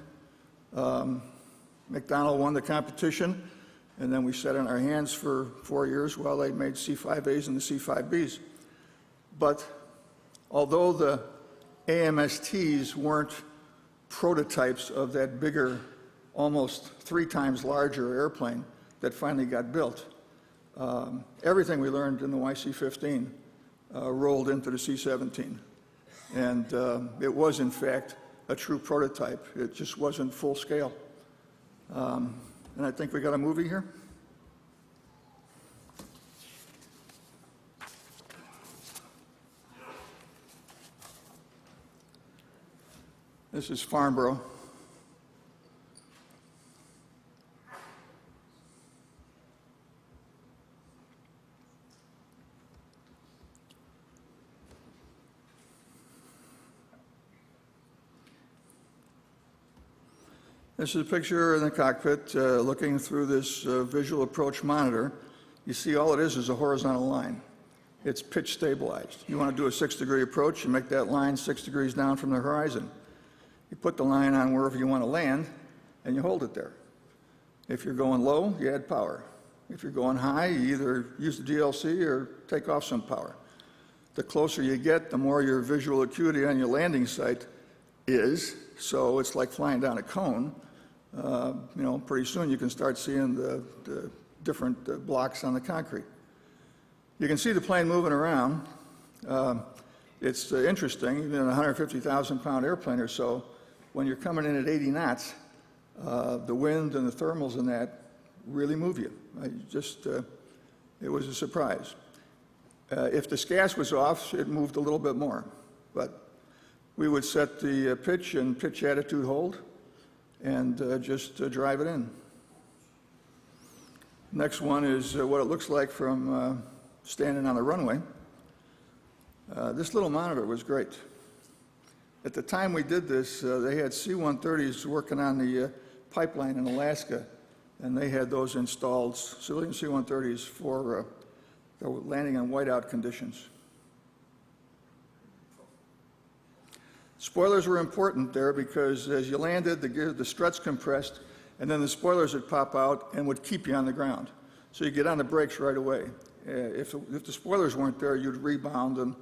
McDonnell won the competition, and then we sat on our hands for 4 years while they made C-5As and the C-5Bs. But although the AMSTs weren't prototypes of that bigger, almost 3 times larger airplane that finally got built, everything we learned in the YC-15 rolled into the C-17. And it was, in fact, a true prototype. It just wasn't full scale. And I think we got a movie here. This is Farnborough. This is a picture in the cockpit looking through this visual approach monitor. You see all it is a horizontal line. It's pitch stabilized. You want to do a 6-degree approach, you make that line 6 degrees down from the horizon. You put the line on wherever you want to land, and you hold it there. If you're going low, you add power. If you're going high, you either use the DLC or take off some power. The closer you get, the more your visual acuity on your landing site is, so it's like flying down a cone. Pretty soon you can start seeing the different blocks on the concrete. You can see the plane moving around. It's interesting, even in a 150,000-pound airplane or so, when you're coming in at 80 knots, the wind and the thermals in that really move you. It was a surprise. If the SCAS was off, it moved a little bit more. But we would set the pitch and pitch attitude hold and just drive it in. Next one is what it looks like from standing on the runway. This little monitor was great. At the time we did this, they had C-130s working on the pipeline in Alaska, and they had those installed, civilian C-130s, for landing in whiteout conditions. Spoilers were important there because as you landed, the struts compressed, and then the spoilers would pop out and would keep you on the ground. So you get on the brakes right away. If the spoilers weren't there, you'd rebound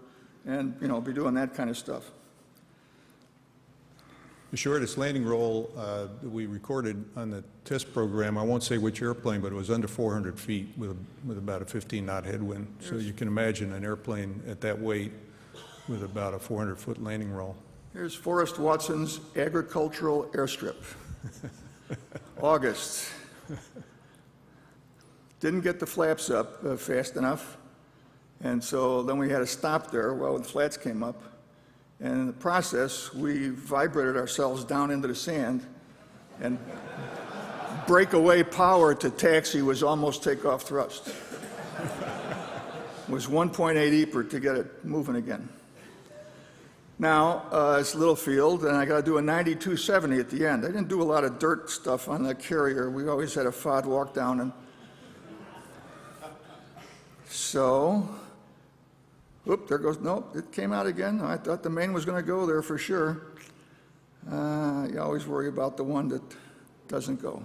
and be doing that kind of stuff. The shortest landing roll that we recorded on the test program, I won't say which airplane, but it was under 400 feet with about a 15-knot headwind. So you can imagine an airplane at that weight with about a 400-foot landing roll. Here's Forrest Watson's agricultural airstrip. August. Didn't get the flaps up fast enough, and so then we had to stop there while the flats came up. And in the process, we vibrated ourselves down into the sand, and breakaway power to taxi was almost takeoff thrust. It was 1.8 EPR to get it moving again. Now, it's a little field, and I got to do a 9270 at the end. I didn't do a lot of dirt stuff on the carrier. We always had a FOD walk down, and so, there goes, nope, it came out again. I thought the main was going to go there for sure. You always worry about the one that doesn't go.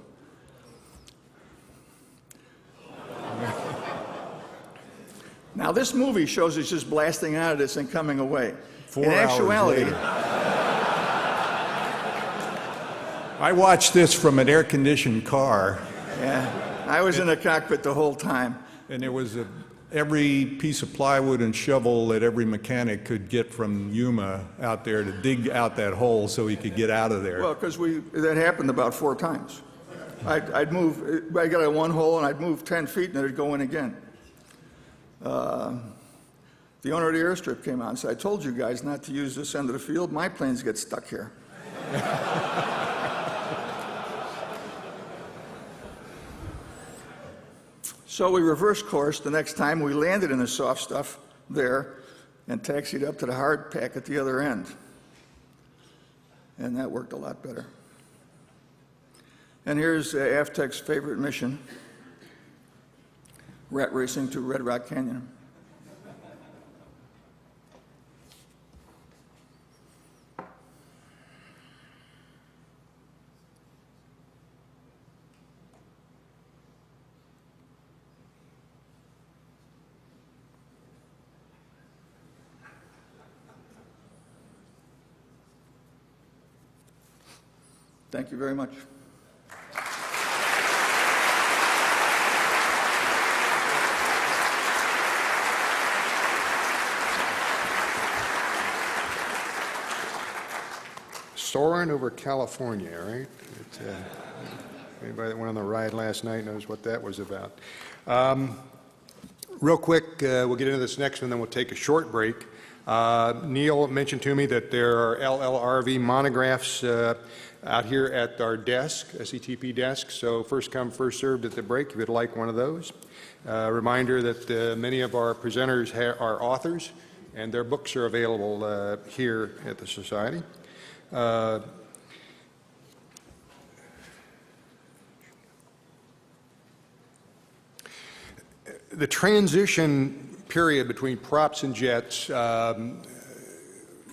Now, this movie shows us just blasting out of this and coming away. 4 In hours actuality, later. I watched this from an air-conditioned car, yeah, I was in the cockpit the whole time. and there was every piece of plywood and shovel that every mechanic could get from Yuma out there to dig out that hole so he could get out of there. Well, because that happened about 4 times. I'd move, I got a one hole and I'd move 10 feet and it'd go in again. The owner of the airstrip came out and said, I told you guys not to use this end of the field. My planes get stuck here. So we reversed course the next time. We landed in the soft stuff there and taxied up to the hard pack at the other end. And that worked a lot better. And here's AFTEC's favorite mission, rat racing to Red Rock Canyon. Thank you very much. Soaring over California, right? Anybody that went on the ride last night knows what that was about. Real quick, we'll get into this next one, then we'll take a short break. Neil mentioned to me that there are LLRV monographs out here at our desk, SETP desk, so first come, first served at the break if you'd like one of those. Reminder that many of our presenters are authors, and their books are available here at the Society. The transition period between props and jets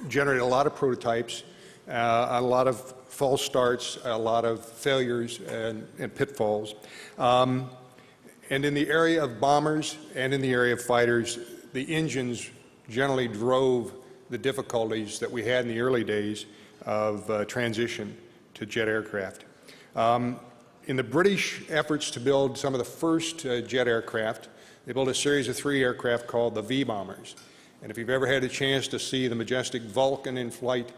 generated a lot of prototypes, a lot of false starts, a lot of failures and pitfalls. And in the area of bombers and in the area of fighters, the engines generally drove the difficulties that we had in the early days of transition to jet aircraft. In the British efforts to build some of the first jet aircraft, they built a series of 3 aircraft called the V-bombers. And if you've ever had a chance to see the majestic Vulcan in flight,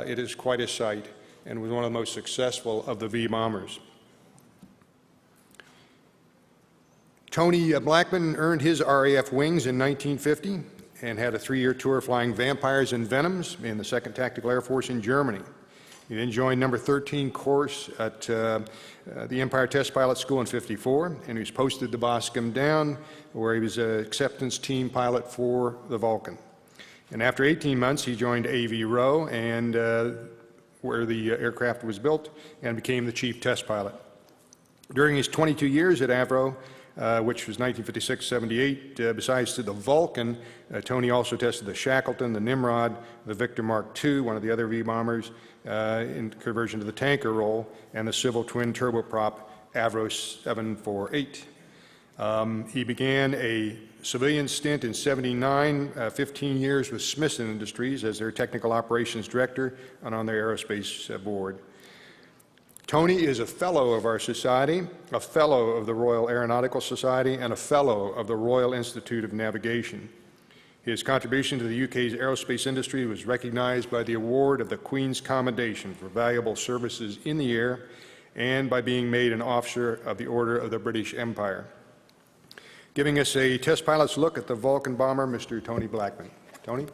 it is quite a sight and was one of the most successful of the V-bombers. Tony Blackman earned his RAF wings in 1950 and had a 3-year tour flying Vampires and Venoms in the 2nd Tactical Air Force in Germany. He then joined number 13 course at the Empire Test Pilot School in '54, and he was posted to Boscombe Down, where he was an acceptance team pilot for the Vulcan. And after 18 months, he joined AV Row, and where the aircraft was built, and became the chief test pilot. During his 22 years at Avro, which was 1956-78, besides to the Vulcan, Tony also tested the Shackleton, the Nimrod, the Victor Mark II, one of the other V-bombers, in conversion to the tanker role, and the civil twin turboprop Avro 748. He began a civilian stint in '79, 15 years with Smithson Industries as their technical operations director and on their aerospace board. Tony is a fellow of our society, a fellow of the Royal Aeronautical Society, and a fellow of the Royal Institute of Navigation. His contribution to the UK's aerospace industry was recognized by the award of the Queen's Commendation for valuable services in the air and by being made an officer of the Order of the British Empire. Giving us a test pilot's look at the Vulcan bomber, Mr. Tony Blackman. Tony?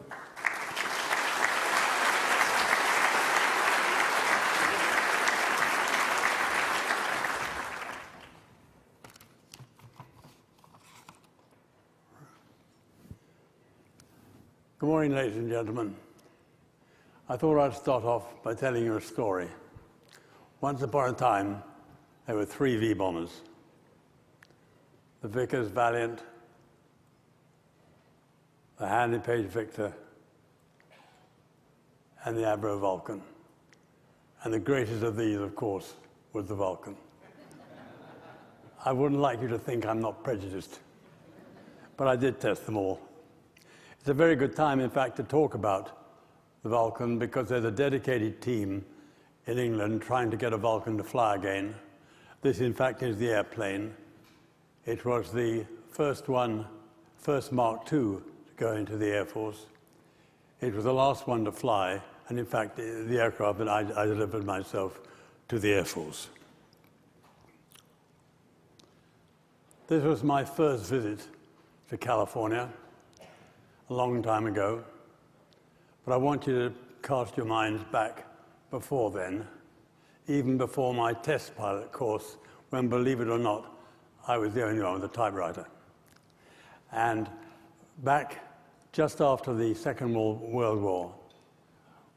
Good morning, ladies and gentlemen. I thought I'd start off by telling you a story. Once upon a time, there were 3 V-bombers. The Vickers Valiant, the Handley Page Victor, and the Avro Vulcan. And the greatest of these, of course, was the Vulcan. I wouldn't like you to think I'm not prejudiced, but I did test them all. It's a very good time, in fact, to talk about the Vulcan because there's a dedicated team in England trying to get a Vulcan to fly again. This, in fact, is the airplane. It was the first Mark II to go into the Air Force. It was the last one to fly, and in fact, the aircraft that I delivered myself to the Air Force. This was my first visit to California a long time ago, but I want you to cast your minds back before then, even before my test pilot course, when, believe it or not, I was the only one with a typewriter. And back just after the Second World War,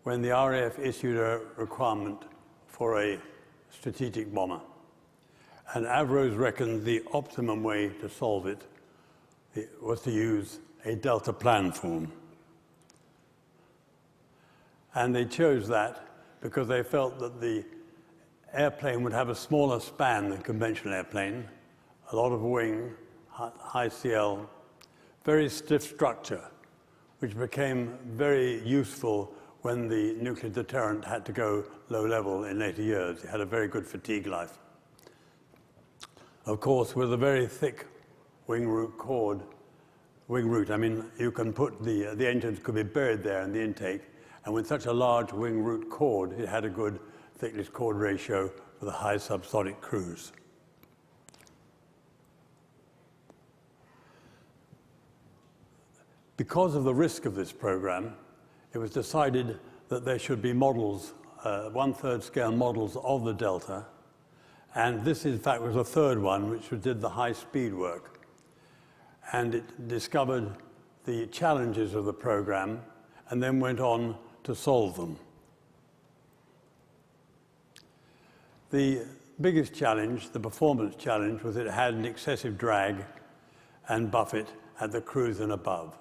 when the RAF issued a requirement for a strategic bomber, and Avros reckoned the optimum way to solve it was to use a delta plan form. And they chose that because they felt that the airplane would have a smaller span than conventional airplane, a lot of wing, high CL, very stiff structure, which became very useful when the nuclear deterrent had to go low level in later years. It had a very good fatigue life. Of course, with a very thick wing root cord, I mean, you can put the engines could be buried there in the intake, and with such a large wing root cord, it had a good thickness chord ratio for the high subsonic cruise. Because of the risk of this program, it was decided that there should be models, 1/3 scale models of the Delta, and this in fact was a third one which did the high speed work. And it discovered the challenges of the program and then went on to solve them. The biggest challenge, the performance challenge, was it had an excessive drag and buffet at the cruise and above.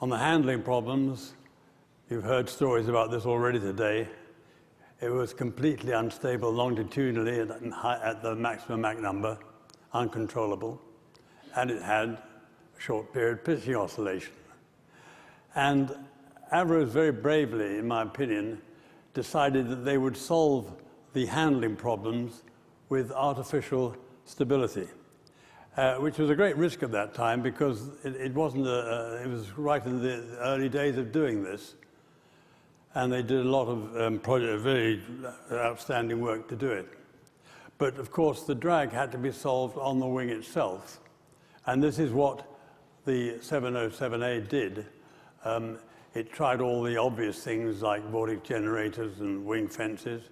On the handling problems, you've heard stories about this already today. It was completely unstable longitudinally at the maximum Mach number, uncontrollable, and it had a short period pitching oscillation. And Avros very bravely, in my opinion, decided that they would solve the handling problems with artificial stability, which was a great risk at that time because it was right in the early days of doing this. And they did a lot of very outstanding work to do it. But of course, the drag had to be solved on the wing itself. And this is what the 707A did. It tried all the obvious things like vortex generators and wing fences.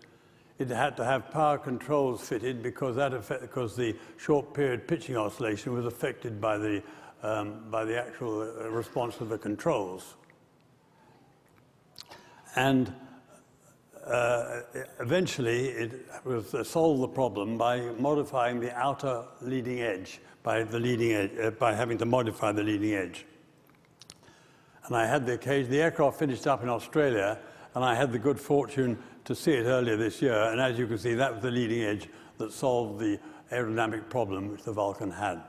It had to have power controls fitted because the short period pitching oscillation was affected by the actual response of the controls. And eventually, it was solved the problem by modifying the outer leading edge, by having to modify the leading edge. And I had the occasion, the aircraft finished up in Australia, and I had the good fortune to see it earlier this year. And as you can see, that was the leading edge that solved the aerodynamic problem which the Vulcan had.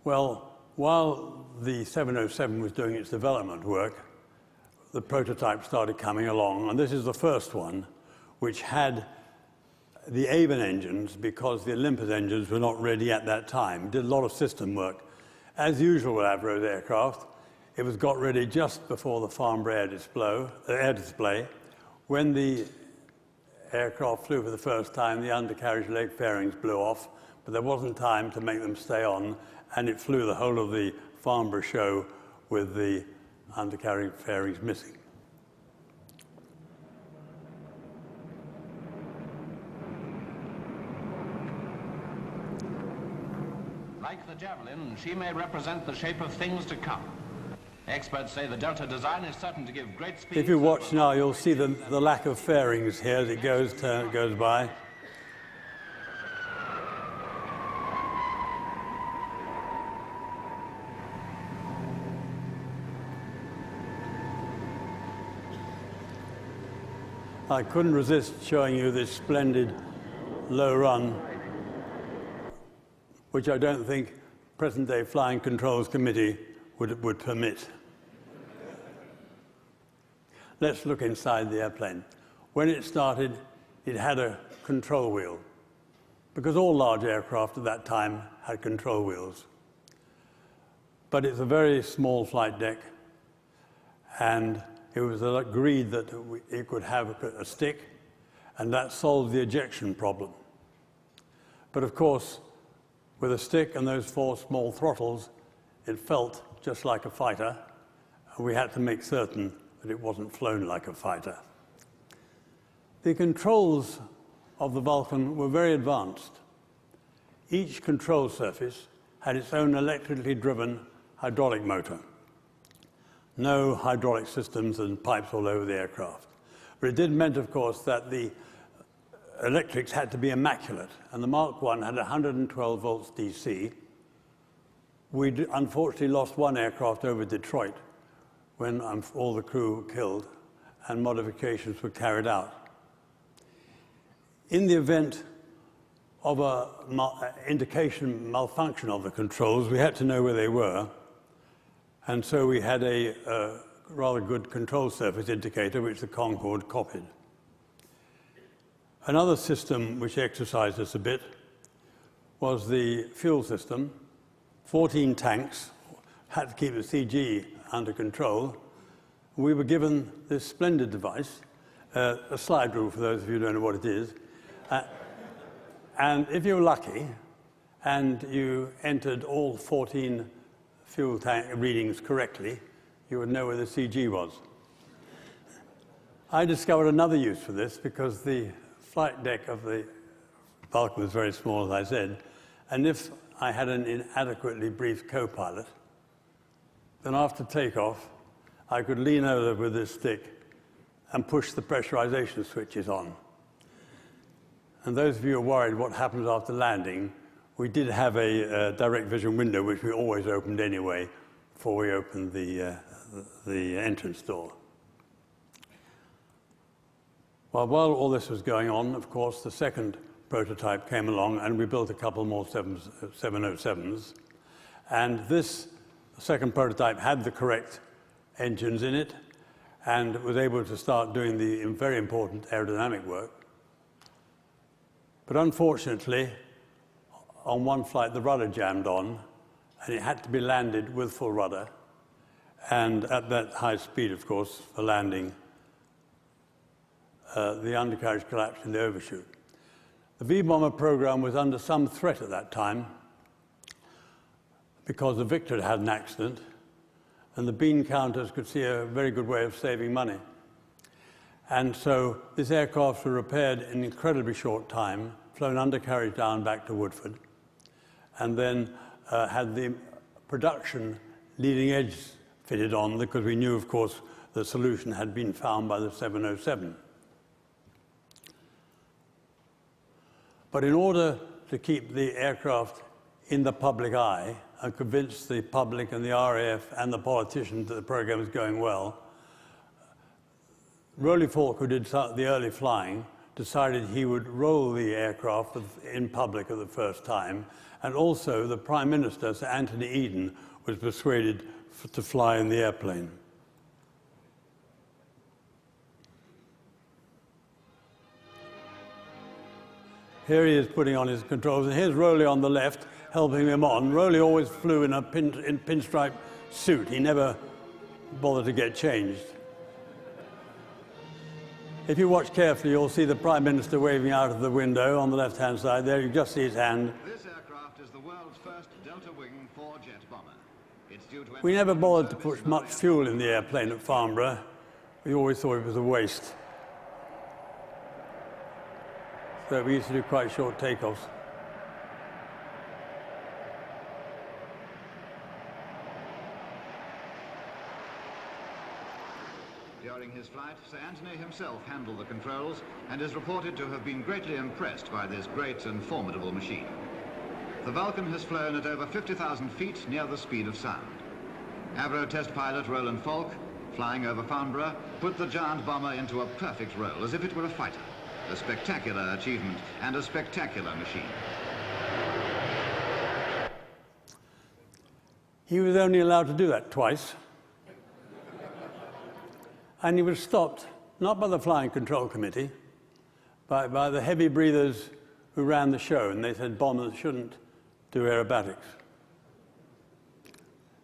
Well, while the 707 was doing its development work, the prototype started coming along, and this is the first one, which had the Avon engines because the Olympus engines were not ready at that time. Did a lot of system work. As usual with Avros aircraft, it was got ready just before the Farnborough air display. When the aircraft flew for the first time, the undercarriage leg fairings blew off, but there wasn't time to make them stay on, and it flew the whole of the Farnborough show with the undercarriage fairings missing. Like the Javelin, she may represent the shape of things to come. Experts say the Delta design is certain to give great speed. If you watch now, you'll see the lack of fairings here as it goes by. I couldn't resist showing you this splendid low run, which I don't think present-day Flying Controls Committee would permit. Let's look inside the airplane. When it started, it had a control wheel, because all large aircraft at that time had control wheels. But it's a very small flight deck, and it was agreed that it could have a stick, and that solved the ejection problem. But of course, with a stick and those 4 small throttles, it felt just like a fighter, and we had to make certain that it wasn't flown like a fighter. The controls of the Vulcan were very advanced. Each control surface had its own electrically driven hydraulic motor. No hydraulic systems and pipes all over the aircraft. But it did mean, of course, that the electrics had to be immaculate, and the Mark I had 112 volts DC. We unfortunately lost one aircraft over Detroit when all the crew were killed and modifications were carried out. In the event of a indication malfunction of the controls, we had to know where they were, and so we had a rather good control surface indicator, which the Concorde copied. Another system which exercised us a bit was the fuel system. 14 tanks, had to keep the CG under control. We were given this splendid device, a slide rule for those of you who don't know what it is. And if you were lucky and you entered all 14 fuel tank readings correctly, you would know where the CG was. I discovered another use for this because the flight deck of the Vulcan was very small, as I said, and if I had an inadequately briefed co-pilot, then after takeoff, I could lean over with this stick and push the pressurization switches on. And those of you who are worried what happens after landing, we did have a direct vision window, which we always opened anyway before we opened the entrance door. Well, while all this was going on, of course, the second prototype came along, and we built a couple more 707s. And this second prototype had the correct engines in it and was able to start doing the very important aerodynamic work. But unfortunately, on one flight, the rudder jammed on, and it had to be landed with full rudder. And at that high speed, of course, for landing, the undercarriage collapsed in the overshoot. The V-bomber program was under some threat at that time because the Victor had had an accident, and the bean counters could see a very good way of saving money. And so this aircraft was repaired in an incredibly short time, flown undercarriage down back to Woodford, and then had the production leading edge fitted on because we knew, of course, the solution had been found by the 707. But in order to keep the aircraft in the public eye and convince the public and the RAF and the politicians that the program was going well, Rowley Falk, who did the early flying, decided he would roll the aircraft in public for the first time, and also the Prime Minister, Sir Anthony Eden, was persuaded to fly in the airplane. Here he is putting on his controls, and here's Rowley on the left, helping him on. Rowley always flew in a pinstripe suit. He never bothered to get changed. If you watch carefully, you'll see the Prime Minister waving out of the window on the left-hand side. There, you just see his hand. This aircraft is the world's first delta-wing 4-jet bomber. It's due to We never bothered to put much fuel in the airplane at Farnborough. We always thought it was a waste. So we used to do quite short takeoffs. During his flight, Sir Anthony himself handled the controls and is reported to have been greatly impressed by this great and formidable machine. The Vulcan has flown at over 50,000 feet near the speed of sound. Avro test pilot Roland Falk, flying over Farnborough, put the giant bomber into a perfect roll as if it were a fighter. A spectacular achievement and a spectacular machine. He was only allowed to do that twice. And he was stopped, not by the Flying Control Committee, but by the heavy breathers who ran the show, and they said bombers shouldn't do aerobatics.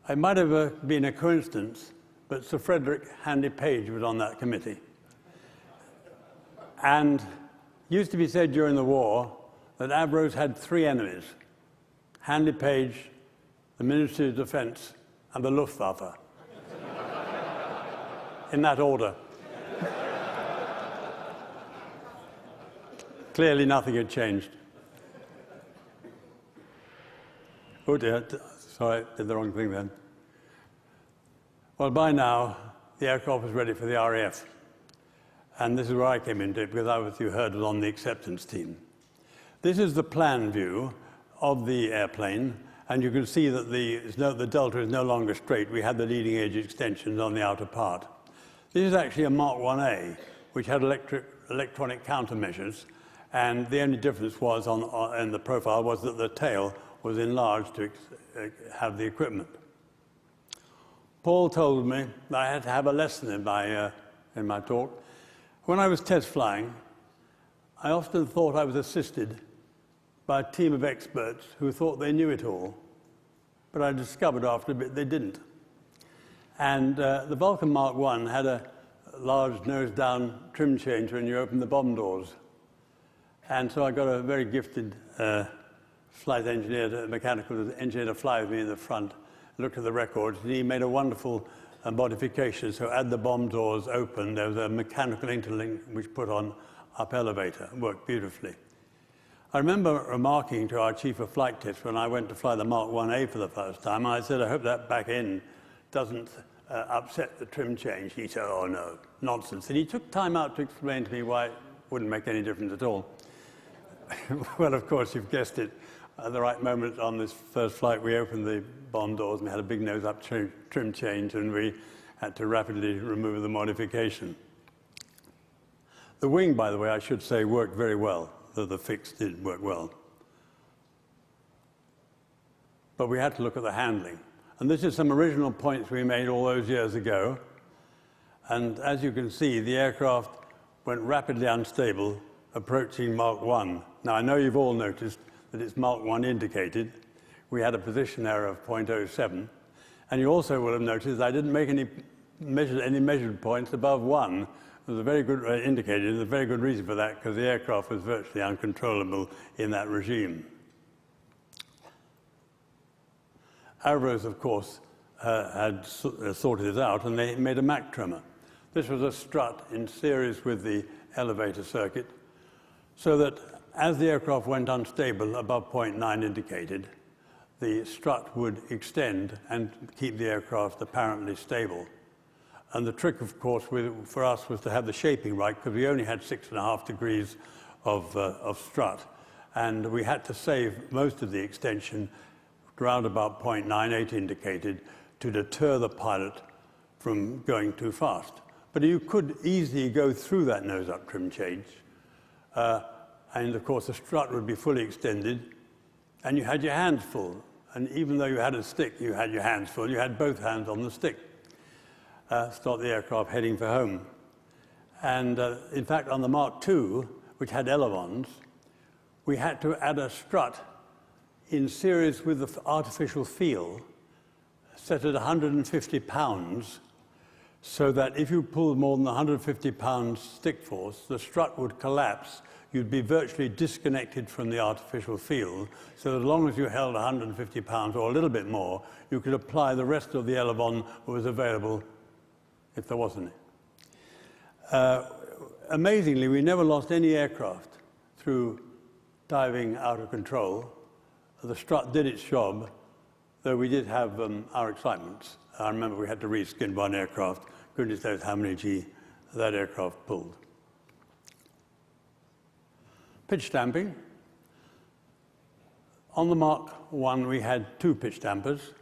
It might have been a coincidence, but Sir Frederick Handy Page was on that committee. And it used to be said during the war that Avros had three enemies: Handley Page, the Ministry of Defense, and the Luftwaffe. In that order. Clearly nothing had changed. Oh dear, sorry, did the wrong thing then. Well, by now, the aircraft was ready for the RAF. And this is where I came into it, because I, as you heard, was on the acceptance team. This is the plan view of the airplane, and you can see that the delta is no longer straight. We had the leading edge extensions on the outer part. This is actually a Mark 1A, which had electronic countermeasures, and the only difference was in the profile was that the tail was enlarged to have the equipment. Paul told me that I had to have a lesson in my talk. When I was test flying, I often thought I was assisted by a team of experts who thought they knew it all, but I discovered after a bit they didn't. And the Vulcan Mark I had a large nose-down trim change when you open the bomb doors. And so I got a very gifted flight engineer, mechanical engineer to fly with me in the front, looked at the records, and he made a wonderful modification. So as the bomb doors opened, there was a mechanical interlink which put on up elevator. It worked beautifully. I remember remarking to our chief of flight tests when I went to fly the Mark 1A for the first time, I said, I hope that back end doesn't upset the trim change. He said, oh no, nonsense. And he took time out to explain to me why it wouldn't make any difference at all. Well, of course, you've guessed it. At the right moment on this first flight, we opened the bomb doors and we had a big nose-up trim change, and we had to rapidly remove the modification. The wing, by the way, I should say, worked very well. The fix did work well. But we had to look at the handling. And this is some original points we made all those years ago. And as you can see, the aircraft went rapidly unstable, approaching Mark 1. Now, I know you've all noticed that it's Mark 1 indicated. We had a position error of 0.07. And you also will have noticed I didn't make any measured points above 1. There's a very good indicator. There's a very good reason for that, because the aircraft was virtually uncontrollable in that regime. Avros, of course, had sorted it out, and they made a Mach trimmer. This was a strut in series with the elevator circuit, so that as the aircraft went unstable above 0.9 indicated, the strut would extend and keep the aircraft apparently stable. And the trick, of course, for us was to have the shaping right, because we only had 6.5 degrees of strut. And we had to save most of the extension around about 0.98 indicated to deter the pilot from going too fast. But you could easily go through that nose-up trim change. And of course, the strut would be fully extended, and you had your hands full. And even though you had a stick, you had your hands full. You had both hands on the stick. Start the aircraft heading for home. And in fact, on the Mark II, which had elevons, we had to add a strut in series with the artificial feel, set at 150 pounds, so that if you pulled more than 150 pounds stick force, the strut would collapse. You'd be virtually disconnected from the artificial field, so as long as you held 150 pounds or a little bit more, you could apply the rest of the elevon that was available if there wasn't it. Amazingly, we never lost any aircraft through diving out of control. The strut did its job, though we did have our excitements. I remember we had to reskin one aircraft. Goodness knows how many G that aircraft pulled. Pitch damping. On the Mark I, we had 2 pitch dampers,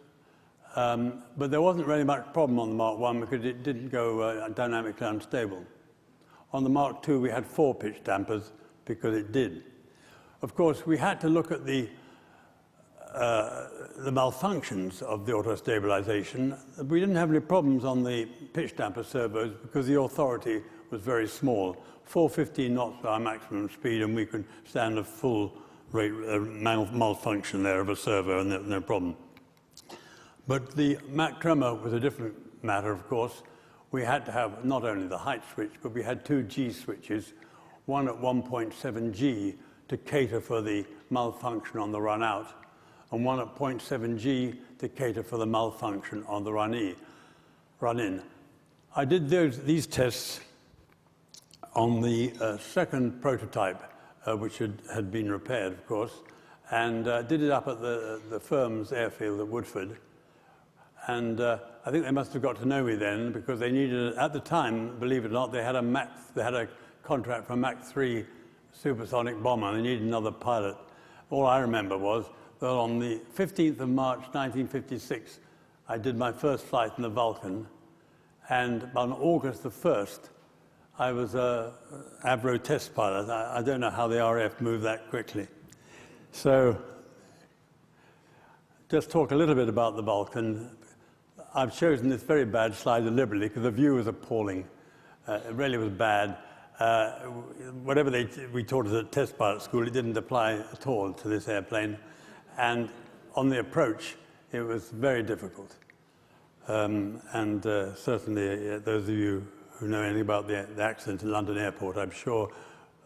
but there wasn't really much problem on the Mark I because it didn't go dynamically unstable. On the Mark II, we had 4 pitch dampers because it did. Of course, we had to look at the malfunctions of the auto-stabilization. We didn't have any problems on the pitch damper servos because the authority was very small. 415 knots was our maximum speed, and we could stand a full rate malfunction there of a servo, and no problem. But the Mach tremor was a different matter, of course. We had to have not only the height switch, but we had 2 G switches, one at 1.7 G to cater for the malfunction on the run out, and one at 0.7 G to cater for the malfunction on the run in. I did these tests on the second prototype, which had been repaired, of course, and did it up at the firm's airfield at Woodford. And I think they must have got to know me then, because they needed, at the time, believe it or not, they had a contract for a Mach 3 supersonic bomber, and they needed another pilot. All I remember was that on the 15th of March 1956, I did my first flight in the Vulcan, and on August the 1st, I was a Avro test pilot. I don't know how the RAF moved that quickly. So, just talk a little bit about the Vulcan. I've chosen this very bad slide deliberately because the view was appalling. It really was bad. Whatever we taught us at test pilot school, it didn't apply at all to this airplane. And on the approach, it was very difficult. Certainly, those of you who know anything about the accident in London Airport, I'm sure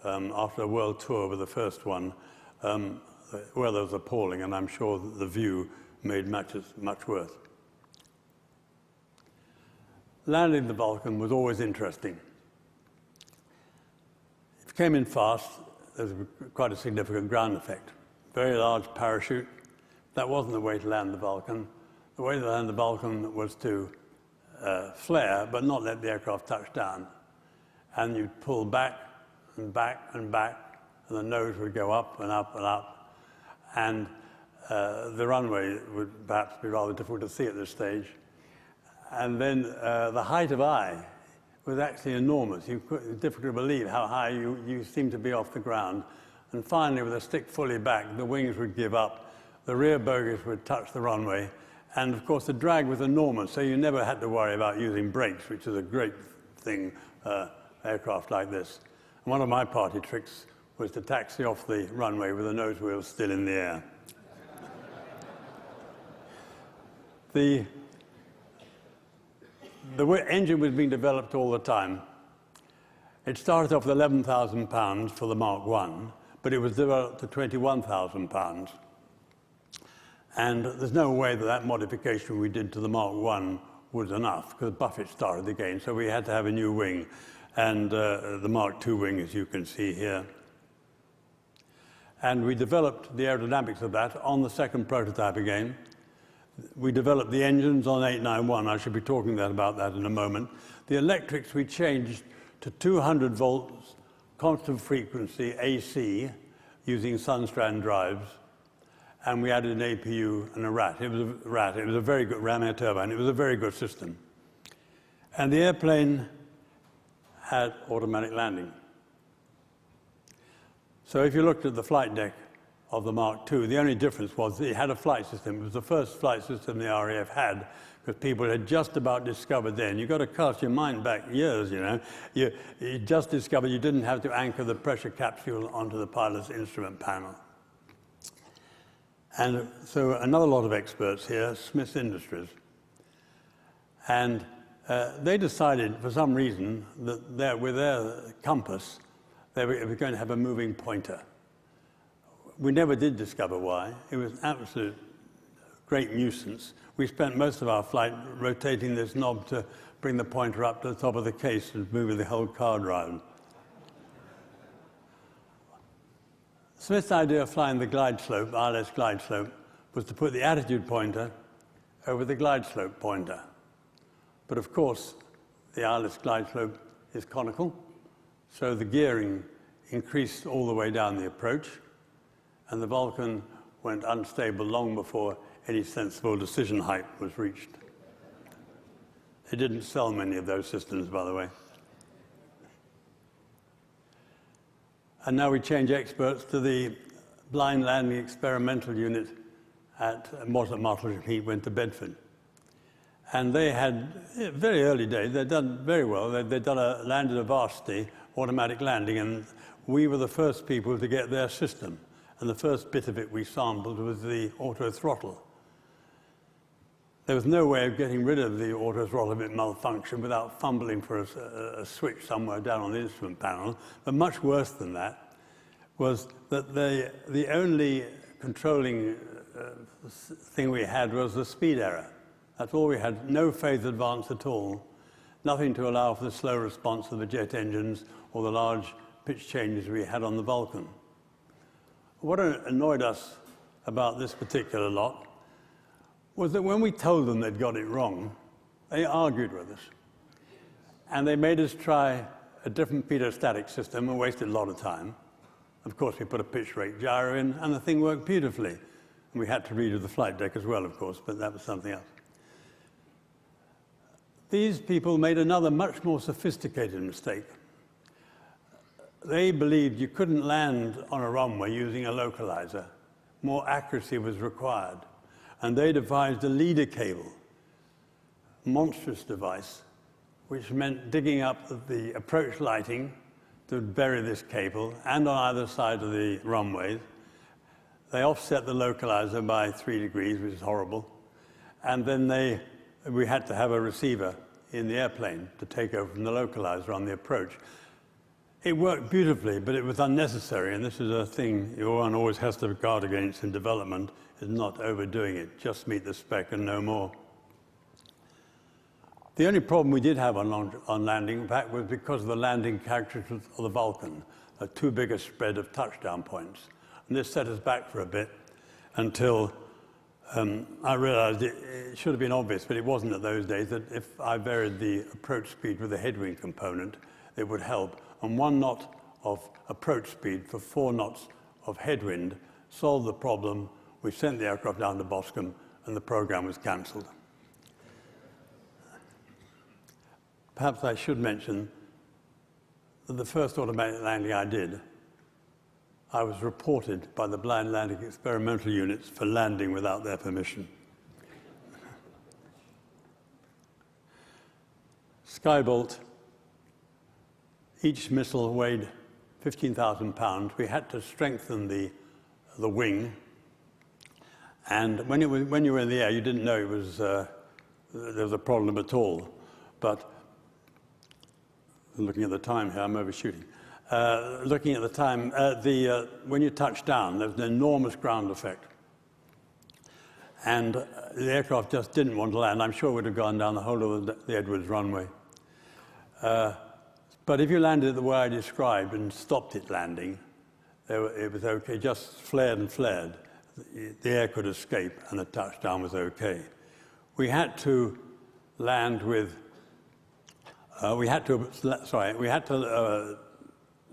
after a world tour with the first one, the weather was appalling, and I'm sure that the view made much worse. Landing the Vulcan was always interesting. If you came in fast, there was quite a significant ground effect. Very large parachute. That wasn't the way to land the Vulcan. The way to land the Vulcan was to flare, but not let the aircraft touch down. And you'd pull back and back and back, and the nose would go up and up and up. And the runway would perhaps be rather difficult to see at this stage. And then the height of eye was actually enormous. It was difficult to believe how high you seemed to be off the ground. And finally, with the stick fully back, the wings would give up, the rear bogies would touch the runway, and of course the drag was enormous, so you never had to worry about using brakes, which is a great thing, aircraft like this. And one of my party tricks was to taxi off the runway with the nose wheels still in the air. The engine was being developed all the time. It started off with 11,000 pounds for the Mark I, but it was developed to 21,000 pounds. And there's no way that modification we did to the Mark I was enough, because Buffett started again, so we had to have a new wing, and the Mark II wing, as you can see here. And we developed the aerodynamics of that on the second prototype again. We developed the engines on 891. I should be talking about that in a moment. The electrics we changed to 200 volts, constant frequency AC, using Sunstrand drives. And we added an APU and a RAT. It was a very good ram air turbine. It was a very good system. And the airplane had automatic landing. So if you looked at the flight deck of the Mark II, the only difference was it had a flight system. It was the first flight system the RAF had, because people had just about discovered then. You've got to cast your mind back years, you know. You just discovered you didn't have to anchor the pressure capsule onto the pilot's instrument panel. And so another lot of experts here, Smiths Industries. And they decided, for some reason, that with their compass, they were going to have a moving pointer. We never did discover why. It was an absolute great nuisance. We spent most of our flight rotating this knob to bring the pointer up to the top of the case and moving the whole card round. Smith's idea of flying the glide slope, ILS glide slope, was to put the attitude pointer over the glide slope pointer. But of course, the ILS glide slope is conical, so the gearing increased all the way down the approach, and the Vulcan went unstable long before any sensible decision height was reached. They didn't sell many of those systems, by the way. And now we change experts to the blind landing experimental unit at Martlesham Heath, went to Bedford. And they had, very early days, they'd done very well. They'd done landed a Varsity automatic landing, and we were the first people to get their system. And the first bit of it we sampled was the auto throttle. There was no way of getting rid of the auto throttle if it malfunctioned without fumbling for a switch somewhere down on the instrument panel. But much worse than that, was that the only controlling thing we had was the speed error. That's all we had, no phase advance at all, nothing to allow for the slow response of the jet engines or the large pitch changes we had on the Vulcan. What annoyed us about this particular lot was that when we told them they'd got it wrong, they argued with us. And they made us try a different pitot-static system and wasted a lot of time. Of course, we put a pitch rate gyro in, and the thing worked beautifully. And we had to redo the flight deck as well, of course, but that was something else. These people made another much more sophisticated mistake. They believed you couldn't land on a runway using a localizer. More accuracy was required. And they devised a leader cable, monstrous device, which meant digging up the approach lighting to bury this cable, and on either side of the runways. They offset the localizer by 3 degrees, which is horrible. And then we had to have a receiver in the airplane to take over from the localizer on the approach. It worked beautifully, but it was unnecessary, and this is a thing one always has to guard against in development, is not overdoing it. Just meet the spec and no more. The only problem we did have on landing, in fact, was because of the landing characteristics of the Vulcan, a too big a spread of touchdown points. And this set us back for a bit until I realized it should have been obvious, but it wasn't at those days, that if I varied the approach speed with the headwind component, it would help. And 1 knot of approach speed for 4 knots of headwind solved the problem. We sent the aircraft down to Boscombe, and the program was cancelled. Perhaps I should mention that the first automatic landing I did, I was reported by the blind landing experimental units for landing without their permission. Skybolt, each missile weighed 15,000 pounds. We had to strengthen the wing, and when you were in the air, you didn't know it was there was a problem at all. But looking at the time here, I'm overshooting. Looking at the time, when you touch down, there was an enormous ground effect. And the aircraft just didn't want to land. I'm sure it would have gone down the whole of the Edwards runway. But if you landed the way I described and stopped it landing, it was okay, just flared and flared. The air could escape and the touchdown was okay. We had to land with we had to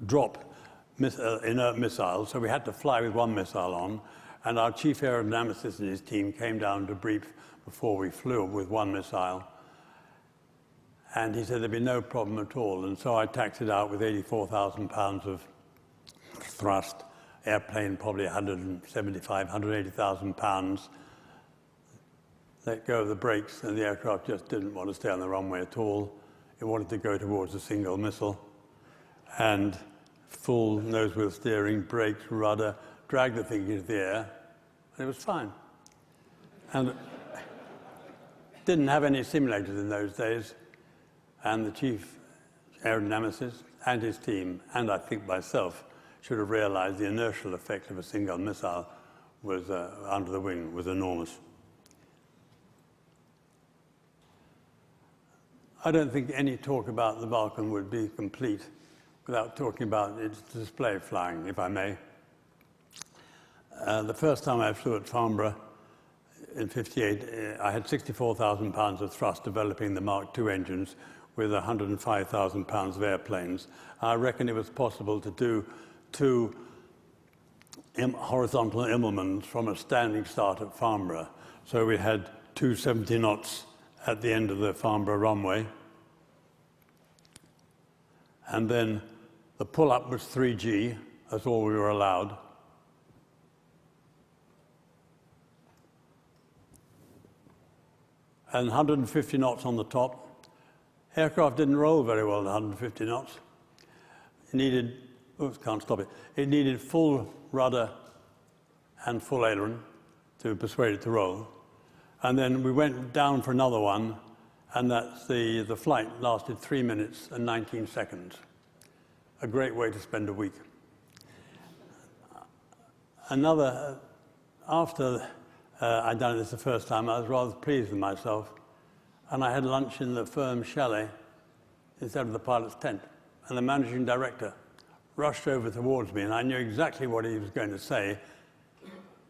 drop inert missiles, so we had to fly with 1 missile on, and our chief aerodynamicist and his team came down to brief before we flew with 1 missile, and he said there'd be no problem at all, and so I taxied out with 84,000 pounds of thrust, airplane probably 175, 180,000 pounds, let go of the brakes, and the aircraft just didn't want to stay on the runway at all. It wanted to go towards a single missile, and full nose-wheel steering, brakes, rudder, dragged the thing into the air, and it was fine. And didn't have any simulators in those days, and the chief aerodynamicist and his team, and I think myself, should have realized the inertial effect of a single missile was under the wing was enormous. I don't think any talk about the Vulcan would be complete without talking about its display flying, if I may. The first time I flew at Farnborough in '58, I had 64,000 pounds of thrust developing the Mark II engines with 105,000 pounds of airplanes. I reckon it was possible to do 2 horizontal Immelmans from a standing start at Farnborough. So we had 270 knots at the end of the Farnborough runway. And then the pull-up was 3G, that's all we were allowed. And 150 knots on the top. Aircraft didn't roll very well at 150 knots. It needed, oops, can't stop it. It needed full rudder and full aileron to persuade it to roll. And then we went down for another one, and that's the flight lasted 3 minutes and 19 seconds. A great way to spend a week. After I'd done this the first time, I was rather pleased with myself, and I had lunch in the firm chalet instead of the pilot's tent. And the managing director rushed over towards me, and I knew exactly what he was going to say,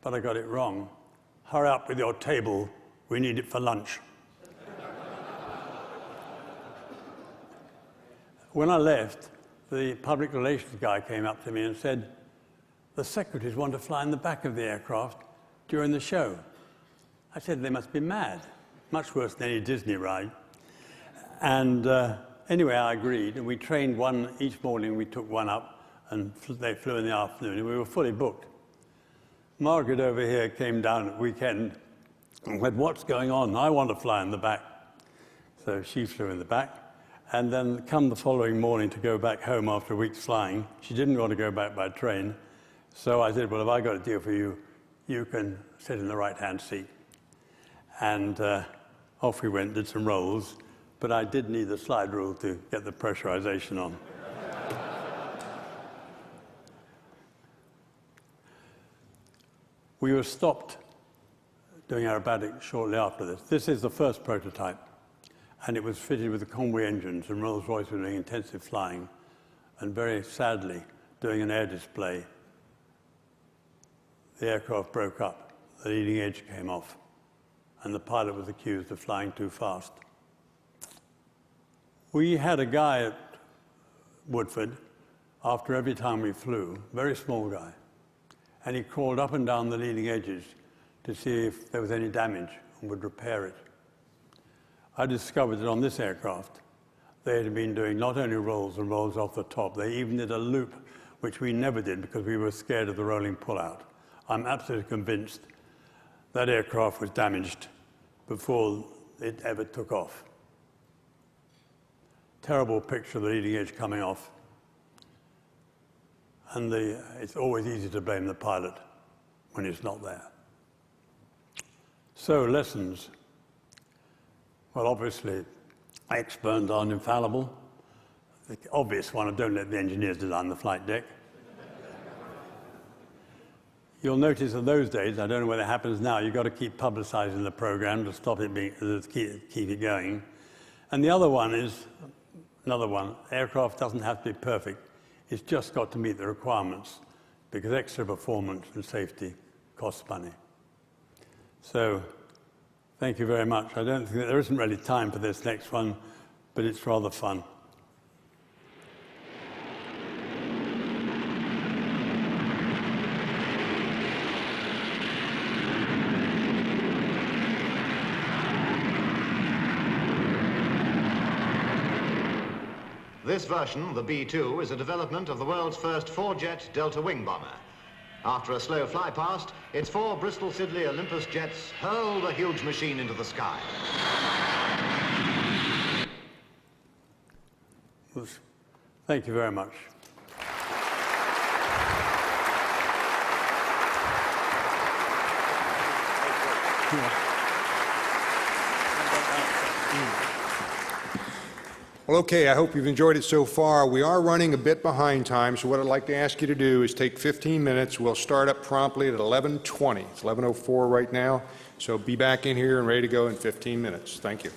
but I got it wrong. "Hurry up with your table, we need it for lunch." When I left, the public relations guy came up to me and said, "The secretaries want to fly in the back of the aircraft during the show." I said, "They must be mad," much worse than any Disney ride. And anyway, I agreed, and we trained one each morning. We took one up, and they flew in the afternoon, and we were fully booked. Margaret over here came down at weekend and said, "What's going on? I want to fly in the back." So she flew in the back. And then come the following morning to go back home after a week's flying, she didn't want to go back by train. So I said, "Well, if I got a deal for you, you can sit in the right-hand seat." And off we went, did some rolls, but I did need the slide rule to get the pressurization on. We were stopped doing aerobatics shortly after this. This is the first prototype, and it was fitted with the Conway engines, and Rolls-Royce were doing intensive flying, and very sadly, doing an air display. The aircraft broke up, the leading edge came off, and the pilot was accused of flying too fast. We had a guy at Woodford, after every time we flew, very small guy, and he crawled up and down the leading edges to see if there was any damage and would repair it. I discovered that on this aircraft, they had been doing not only rolls and rolls off the top, they even did a loop, which we never did because we were scared of the rolling pullout. I'm absolutely convinced that aircraft was damaged before it ever took off. Terrible picture of the leading edge coming off. And it's always easy to blame the pilot when it's not there. So, lessons. Well, obviously, experts aren't infallible. The obvious one, don't let the engineers design the flight deck. You'll notice in those days, I don't know whether it happens now, you've got to keep publicizing the program to stop it being, to keep it going. And the other one is, aircraft doesn't have to be perfect. It's just got to meet the requirements because extra performance and safety costs money. So, thank you very much. I don't think there isn't really time for this next one, but it's rather fun. This version, the B-2, is a development of the world's first four-jet Delta wing bomber. After a slow fly past, its four Bristol Siddeley Olympus jets hurl the huge machine into the sky. Thank you very much. Well, okay, I hope you've enjoyed it so far. We are running a bit behind time, so what I'd like to ask you to do is take 15 minutes. We'll start up promptly at 11:20. It's 11:04 right now, so be back in here and ready to go in 15 minutes. Thank you.